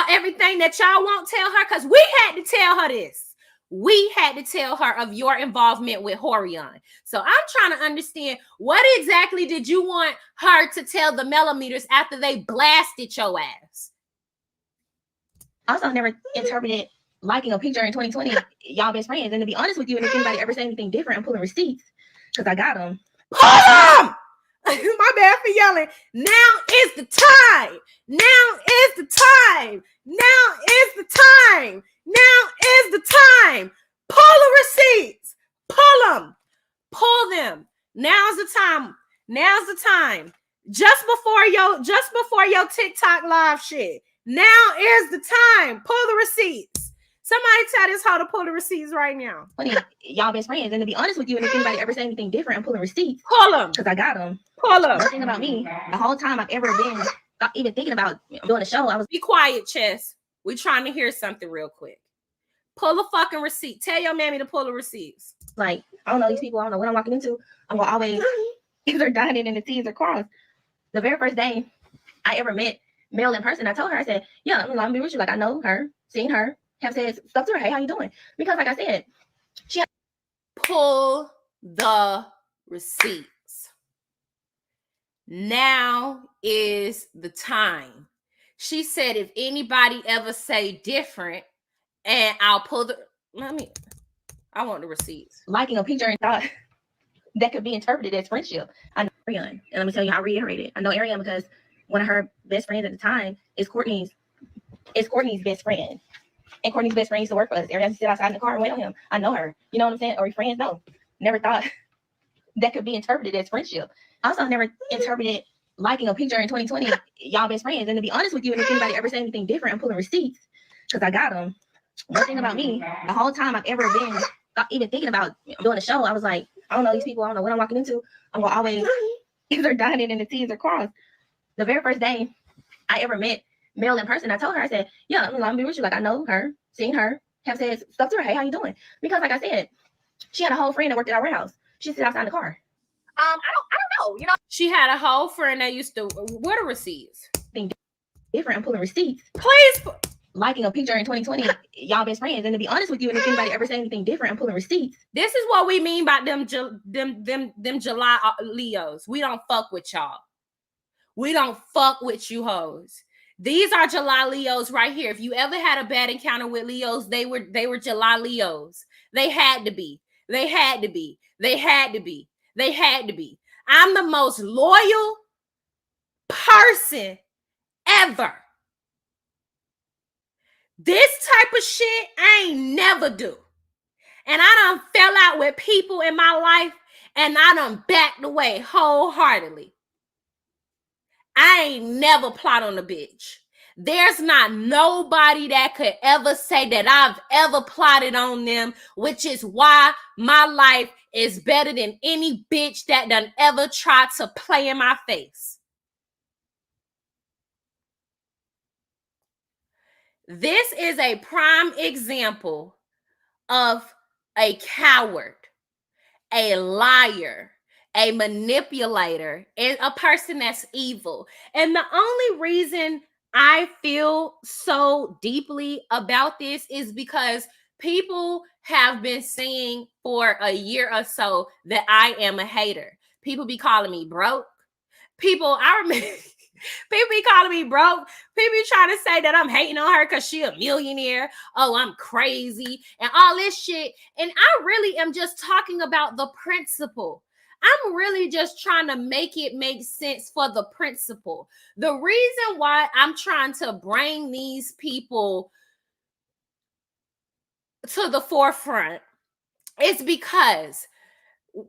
S1: Everything that y'all won't tell her? Because we had to tell her this. We had to tell her of your involvement with Horion. So I'm trying to understand, what exactly did you want her to tell the mellometers after they blasted your ass?
S6: Also never interpreted liking a picture in 2020, y'all best friends. And to be honest with you, and if anybody ever say anything different, I'm pulling receipts because I got them.
S1: Pull them! My bad for yelling. Now is the time. Now is the time. Now is the time. Now is the time. Pull the receipts. Pull them. Pull them. Now's the time. Now's the time. Just before your TikTok live shit. Now is the time. Pull the receipts. Somebody tell this hoe to pull the receipts right now.
S6: Y'all best friends. And to be honest with you, and if anybody ever say anything different, I'm pulling receipts.
S1: Pull them.
S6: Because I got them.
S1: Pull them.
S6: One thing about me, the whole time I've ever been even thinking about doing a show, I was...
S1: Be quiet, Chess. We're trying to hear something real quick. Pull a fucking receipt. Tell your mammy to pull the receipts.
S6: Like, I don't know these people. I don't know what I'm walking into. I'm going to always either dining in the T's or cross. The very first day I ever met Mel in person, I told her, I said, yeah, I'm going to be with you. Like, I know her, seen her, have said stuff to her. Hey, how you doing? Because like I said, she had...
S1: Pull the receipts. Now is the time. She said, if anybody ever say different, and I'll pull the... I want the receipts.
S6: Liking a picture and thought that could be interpreted as friendship. I know Ariane, and let me tell you, I reiterate it. I know Ariane because one of her best friends at the time is Courtney's best friend. And Courtney's best friend used to work for us. Ariane used to sit outside in the car and wait on him. I know her. You know what I'm saying? Or your friends know. Never thought that could be interpreted as friendship. I also never interpreted liking a picture in 2020, y'all best friends. And to be honest with you, and if anybody ever say anything different, I'm pulling receipts because I got them. One thing about me, the whole time I've ever been even thinking about doing a show, I was like, I don't know these people. I don't know what I'm walking into. I'm going to always either dining in the T's or cross. The very first day I ever met Mel in person, I told her, I said, yeah, I'm going to be with you. Like, I know her, seen her, have said stuff to her. Hey, how you doing? Because like I said, she had a whole friend that worked at our warehouse. She sit outside in the car.
S3: I don't know. You know,
S1: she had a whole friend that used to... What are receipts?
S6: Different. I'm pulling receipts.
S1: Please.
S6: Liking a picture in 2020, y'all best friends. And to be honest with you, and if anybody ever say anything different, I'm pulling receipts.
S1: This is what we mean by them July Leos. We don't fuck with y'all. We don't fuck with you hoes. These are July Leos right here. If you ever had a bad encounter with Leos, they were July Leos. They had to be. They had to be. They had to be. They had to be. I'm the most loyal person ever. This type of shit I ain't never do. And I done fell out with people in my life and I done backed away wholeheartedly. I ain't never plot on a bitch. There's not nobody that could ever say that I've ever plotted on them, which is why my life is better than any bitch that done ever tried to play in my face. This is a prime example of a coward, a liar, a manipulator, and a person that's evil. And the only reason I feel so deeply about this is because people have been saying for a year or so that I am a hater. People be calling me broke. I remember... People be calling me broke. People be trying to say that I'm hating on her because she a millionaire. Oh, I'm crazy and all this shit. And I really am just talking about the principle. I'm really just trying to make it make sense for the principle. The reason why I'm trying to bring these people to the forefront is because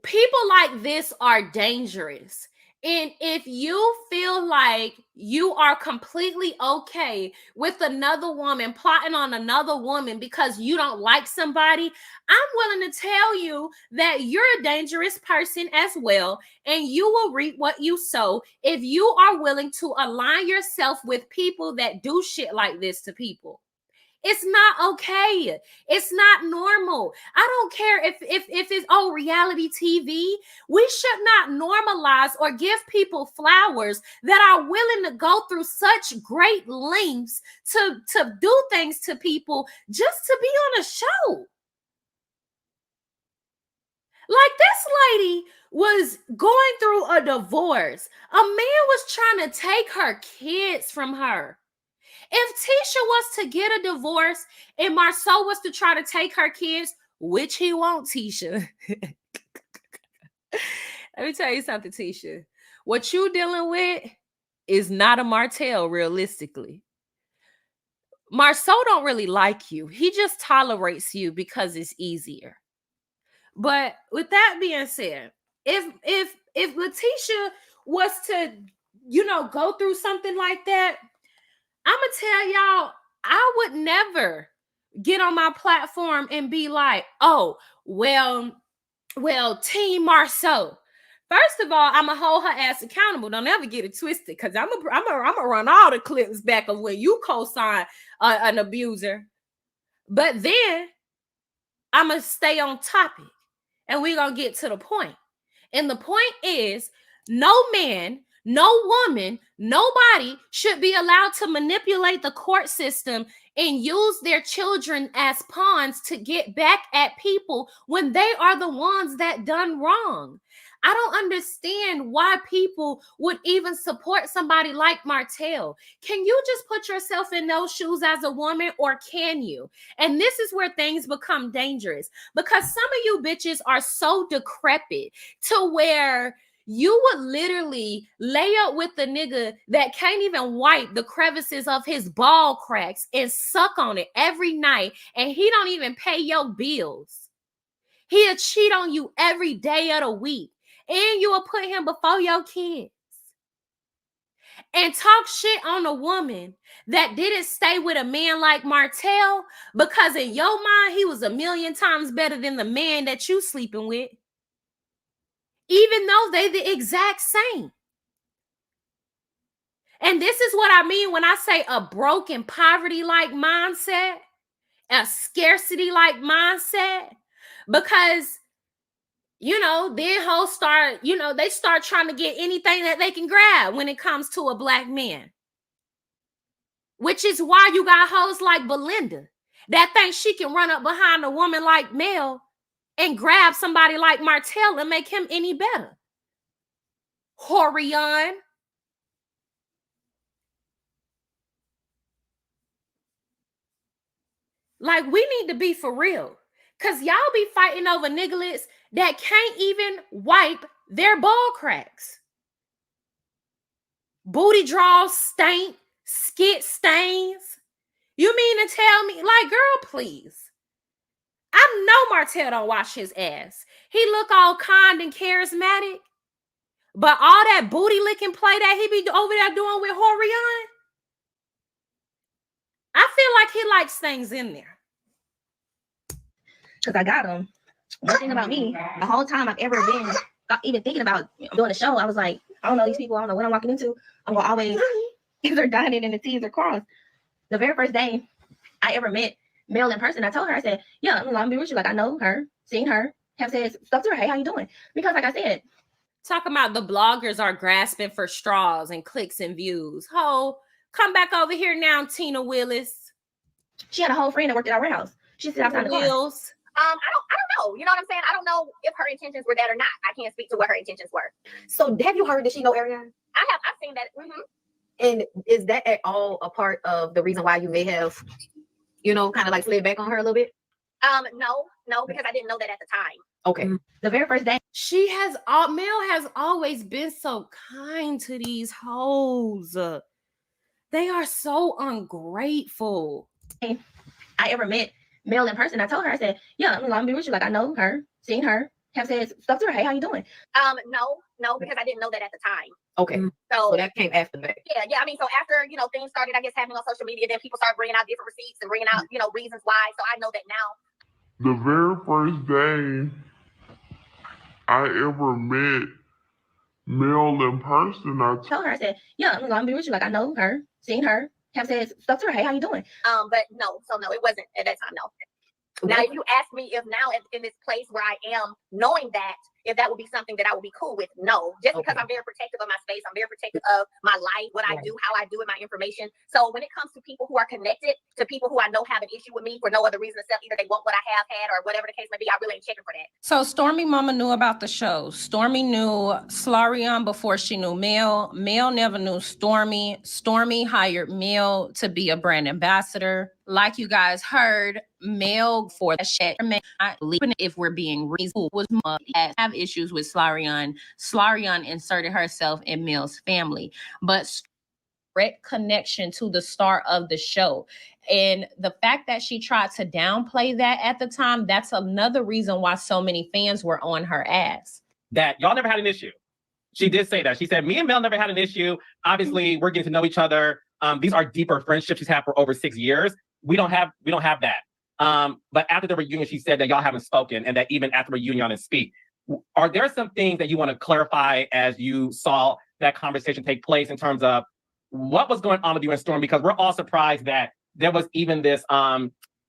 S1: people like this are dangerous. And if you feel like you are completely okay with another woman plotting on another woman because you don't like somebody, I'm willing to tell you that you're a dangerous person as well. And you will reap what you sow if you are willing to align yourself with people that do shit like this to people. It's not okay. It's not normal. I don't care if it's reality TV. We should not normalize or give people flowers that are willing to go through such great lengths to do things to people just to be on a show. Like, this lady was going through a divorce. A man was trying to take her kids from her. If Tisha was to get a divorce and Marceau was to try to take her kids, which he won't, Tisha. Let me tell you something, Tisha. What you dealing with is not a Martell, realistically. Marceau don't really like you. He just tolerates you because it's easier. But with that being said, if Letitia was to, go through something like that, I'm gonna tell y'all, I would never get on my platform and be like, oh, well, Team Marceau. First of all, I'm gonna hold her ass accountable. Don't ever get it twisted, because I'm gonna run all the clips back of when you co-sign an abuser. But then I'm gonna stay on topic, and we're gonna get to the point. And the point is, no man, no woman, nobody should be allowed to manipulate the court system and use their children as pawns to get back at people when they are the ones that done wrong. I don't understand why people would even support somebody like Martell. Can you just put yourself in those shoes as a woman, or can you? And this is where things become dangerous, because some of you bitches are so decrepit to where you would literally lay up with the nigga that can't even wipe the crevices of his ball cracks and suck on it every night, and he don't even pay your bills. He'll cheat on you every day of the week, and you will put him before your kids. And talk shit on a woman that didn't stay with a man like Martell, because in your mind, he was a million times better than the man that you sleeping with, even though they the exact same. And this is what I mean when I say a broken poverty-like mindset, a scarcity-like mindset, because then hoes start, they start trying to get anything that they can grab when it comes to a black man. Which is why you got hoes like Belinda that think she can run up behind a woman like Mel and grab somebody like Martell and make him any better. Horion. Like, we need to be for real. Because y'all be fighting over nigglets that can't even wipe their ball cracks. Booty draws stank, skit stains. You mean to tell me, like, girl, please. I know Martell don't wash his ass. He look all kind and charismatic. But all that booty licking play that he be over there doing with Horion, I feel like he likes things in there.
S6: Because I got him. One thing about me, the whole time I've ever been even thinking about doing a show, I was like, I don't know these people. I don't know what I'm walking into. I'm going to always either dining and the T's are crossed. The very first day I ever met Mel in person, I told her, I said, yeah, I'm going to be with you. Like, I know her, seen her, have said stuff to her. Hey, how you doing? Because like I said,
S1: talking about the bloggers are grasping for straws and clicks and views. Ho, come back over here now, Tina Willis.
S6: She had a whole friend that worked at our warehouse. She said outside the car.
S3: I don't know. You know what I'm saying? I don't know if her intentions were that or not. I can't speak to what her intentions were.
S2: So have you heard that she know Ariane?
S3: I've seen that. Mm-hmm.
S2: And is that at all a part of the reason why you may have, kind of like slid back on her a little bit?
S3: No, because I didn't know that at the time.
S2: Okay.
S6: The very first day.
S1: Mel has always been so kind to these hoes. They are so ungrateful.
S6: I ever met Mel in person, I told her, I said, yeah, I'm going to be with you. Like, I know her, seen her, have said stuff to her. Hey, how you doing?
S3: No, because I didn't know that at the time.
S2: Okay. So that came after that.
S3: Yeah. I mean, so after, things started, I guess, happening on social media, then people started bringing out different receipts and bringing out, reasons why. So I know that now.
S5: The very first day I ever met Mel in person, I
S6: told her, I said, yeah, I'm going to be with you. Like, I know her, seen her, have said stuff to her. Hey, how you doing?
S3: But no, it wasn't at that time, no.
S2: Now, if you ask me if now in this place where I am, knowing that, if that would be something that I would be cool with, no. Just because I'm very protective of my space, I'm very protective of my life, what I do, how I do it, my information. So when it comes to people who are connected, to people who I know have an issue with me for no other reason except either they want what I have had or whatever the case may be, I really ain't checking for that.
S1: So Stormi mama knew about the show. Stormi knew Slarion before she knew Mel. Mel never knew Stormi. Stormi hired Mel to be a brand ambassador. Like you guys heard, Mel for that shit. If we're being reasonable, was have issues with Slarion. Slarion inserted herself in Mel's family, but direct connection to the star of the show. And the fact that she tried to downplay that at the time, that's another reason why so many fans were on her ass.
S10: That y'all never had an issue. She did say that. She said, me and Mel never had an issue. Obviously, we're getting to know each other. These are deeper friendships she's had for over 6 years. We don't have that. But after the reunion, she said that y'all haven't spoken and that even after the reunion, y'all didn't speak. Are there some things that you want to clarify as you saw that conversation take place in terms of what was going on with you and Storm? Because we're all surprised that there was even this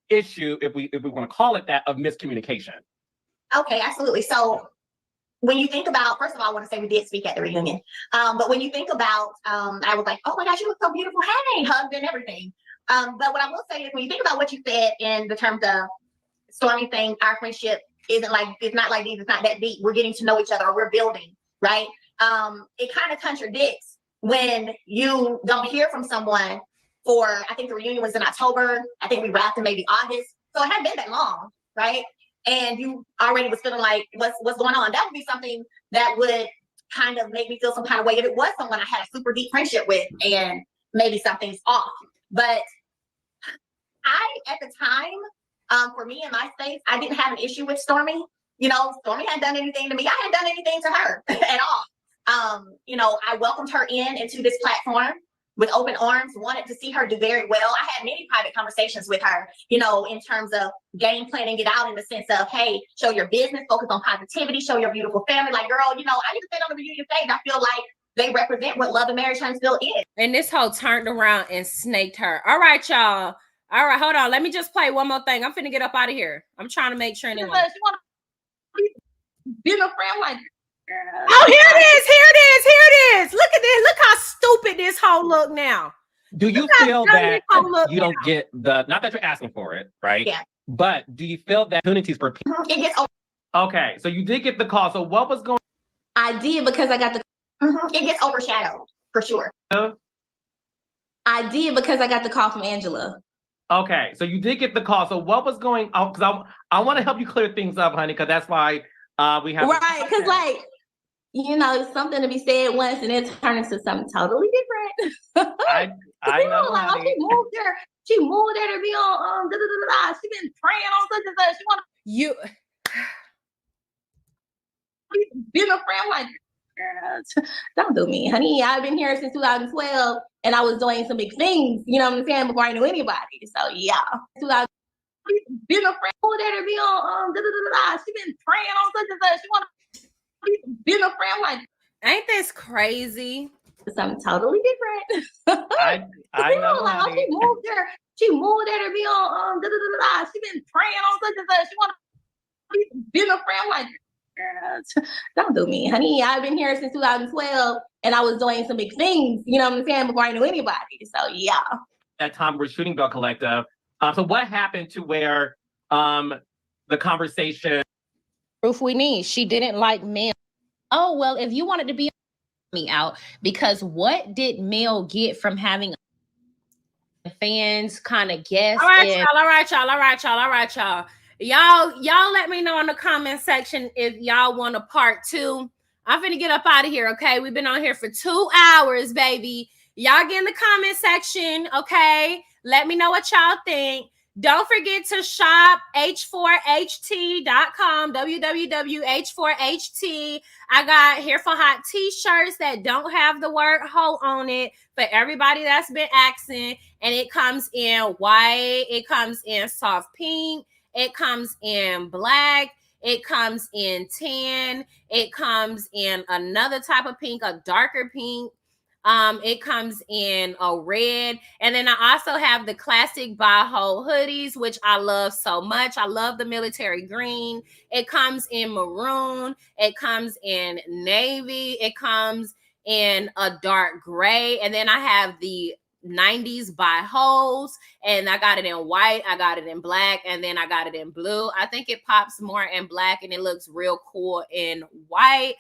S10: issue, if we want to call it that, of miscommunication.
S2: Okay, absolutely. So when you think about, first of all, I want to say we did speak at the reunion. But when you think about, I was like, oh my gosh, you look so beautiful. Hey, hugged and everything. But what I will say is when you think about what you said in the terms of Stormi saying our friendship it's not like these, it's not that deep. We're getting to know each other or we're building, right? It kind of contradicts when you don't hear from someone for, I think the reunion was in October. I think we wrapped in maybe August. So it hadn't been that long, right? And you already was feeling like, what's going on? That would be something that would kind of make me feel some kind of way if it was someone I had a super deep friendship with and maybe something's off. But at the time, for me in my space, I didn't have an issue with Stormi. You know, Stormi hadn't done anything to me. I hadn't done anything to her at all. You know, I welcomed her into this platform with open arms, wanted to see her do very well. I had many private conversations with her, you know, in terms of game planning it out in the sense of, hey, show your business, focus on positivity, show your beautiful family. Like, girl, you know, I just said on the reunion stage, I feel like they represent what love and marriage Huntsville is. And this hoe turned around and snaked her. All right, y'all. All right, hold on. Let me just play one more thing. I'm finna get up out of here. I'm trying to make sure anyone.
S9: Because you want to be a friend like.
S1: Oh, here it is. Look at this. Look how stupid this hoe look now.
S10: Do you feel that you don't get the, not that you're asking for it, right?
S2: Yeah.
S10: But do you feel that opportunities for people?
S2: It gets
S10: Okay, so you did get the call. So what was going
S6: I did because I got the.
S2: It gets overshadowed for sure.
S6: I did because I got the call from Angela.
S10: Okay, so you did get the call. So what was going on? Because I want to help you clear things up, honey, because that's why we have.
S6: Right, because like, you know, something to be said once and then turn into something totally different.
S10: I know.
S6: Like, oh, she moved there to be on She been praying on such and such. She want
S1: you
S6: been a friend like. Don't do me, honey. I've been here since 2012 and I was doing some big things, you know what I'm saying, before I knew anybody. So yeah. 2000 been a friend there to be on She been praying on such and such. She want to been a friend like.
S1: Ain't this crazy?
S6: Something totally different.
S10: I know.
S6: Like, oh, she moved there to be on She been praying on such and such. She want to been a friend like. Don't do me, honey. I've been here since 2012 and I was doing some big things, you know what I'm saying, before I knew anybody. So yeah.
S10: That time we're shooting Bell Collective. So what happened to where the conversation?
S1: Proof we need. She didn't like Mel. Oh, well, if you wanted to be me out, because what did Mel get from having fans kind of guess? All right, y'all. Y'all let me know in the comment section if y'all want a part 2. I'm finna get up out of here, okay? We've been on here for 2 hours, baby. Y'all get in the comment section, okay? Let me know what y'all think. Don't forget to shop h4ht.com, www.h4ht. I got Here for Hot t-shirts that don't have the word hoe on it for everybody that's been asking. And it comes in white, it comes in soft pink, it comes in black, it comes in tan, it comes in another type of pink, a darker pink. It comes in a red. And then I also have the classic Baho hoodies, which I love so much. I love the military green. It comes in maroon. It comes in navy. It comes in a dark gray. And then I have the 90s Bahos, and I got it in white, I got it in black, and then I got it in blue. I think it pops more in black and it looks real cool in white.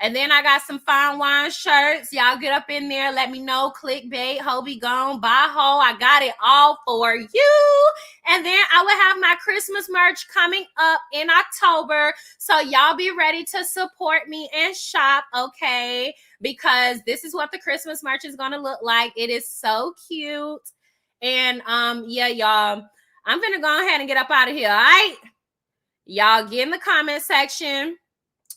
S1: And then I got some fine wine shirts. Y'all get up in there. Let me know. Clickbait, Hobie Gone, Baho. I got it all for you. And then I will have my Christmas merch coming up in October. So y'all be ready to support me and shop, okay? Because this is what the Christmas merch is going to look like. It is so cute. And yeah, y'all, I'm going to go ahead and get up out of here, all right? Y'all get in the comment section.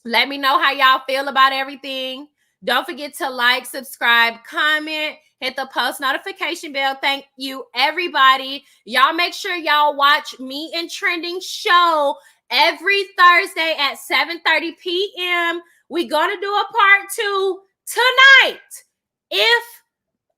S1: Let me know how y'all feel about everything. Don't forget to like, subscribe, comment, hit the post notification bell. Thank you, everybody. Y'all make sure y'all watch Me and Trending show every Thursday at 7:30 p.m. We're gonna do a part 2 tonight. If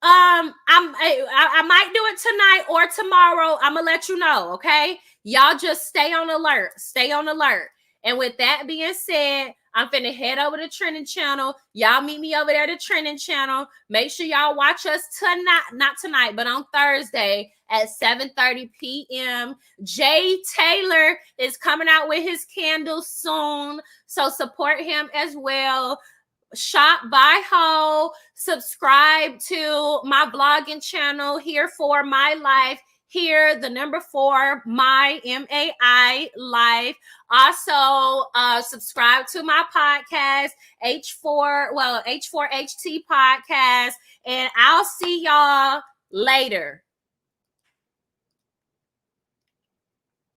S1: I might do it tonight or tomorrow. I'm gonna let you know, okay? Y'all just stay on alert. Stay on alert. And with that being said, I'm finna head over to Trending Channel. Y'all meet me over there to Trending Channel. Make sure y'all watch us tonight, not tonight, but on Thursday at 7:30 p.m. Jay Taylor is coming out with his candles soon, so support him as well. Shop by Ho. Subscribe to my blogging channel, Here For My Life. Here, the number 4, my MAI life. Also, subscribe to my podcast, H4HT podcast. And I'll see y'all later.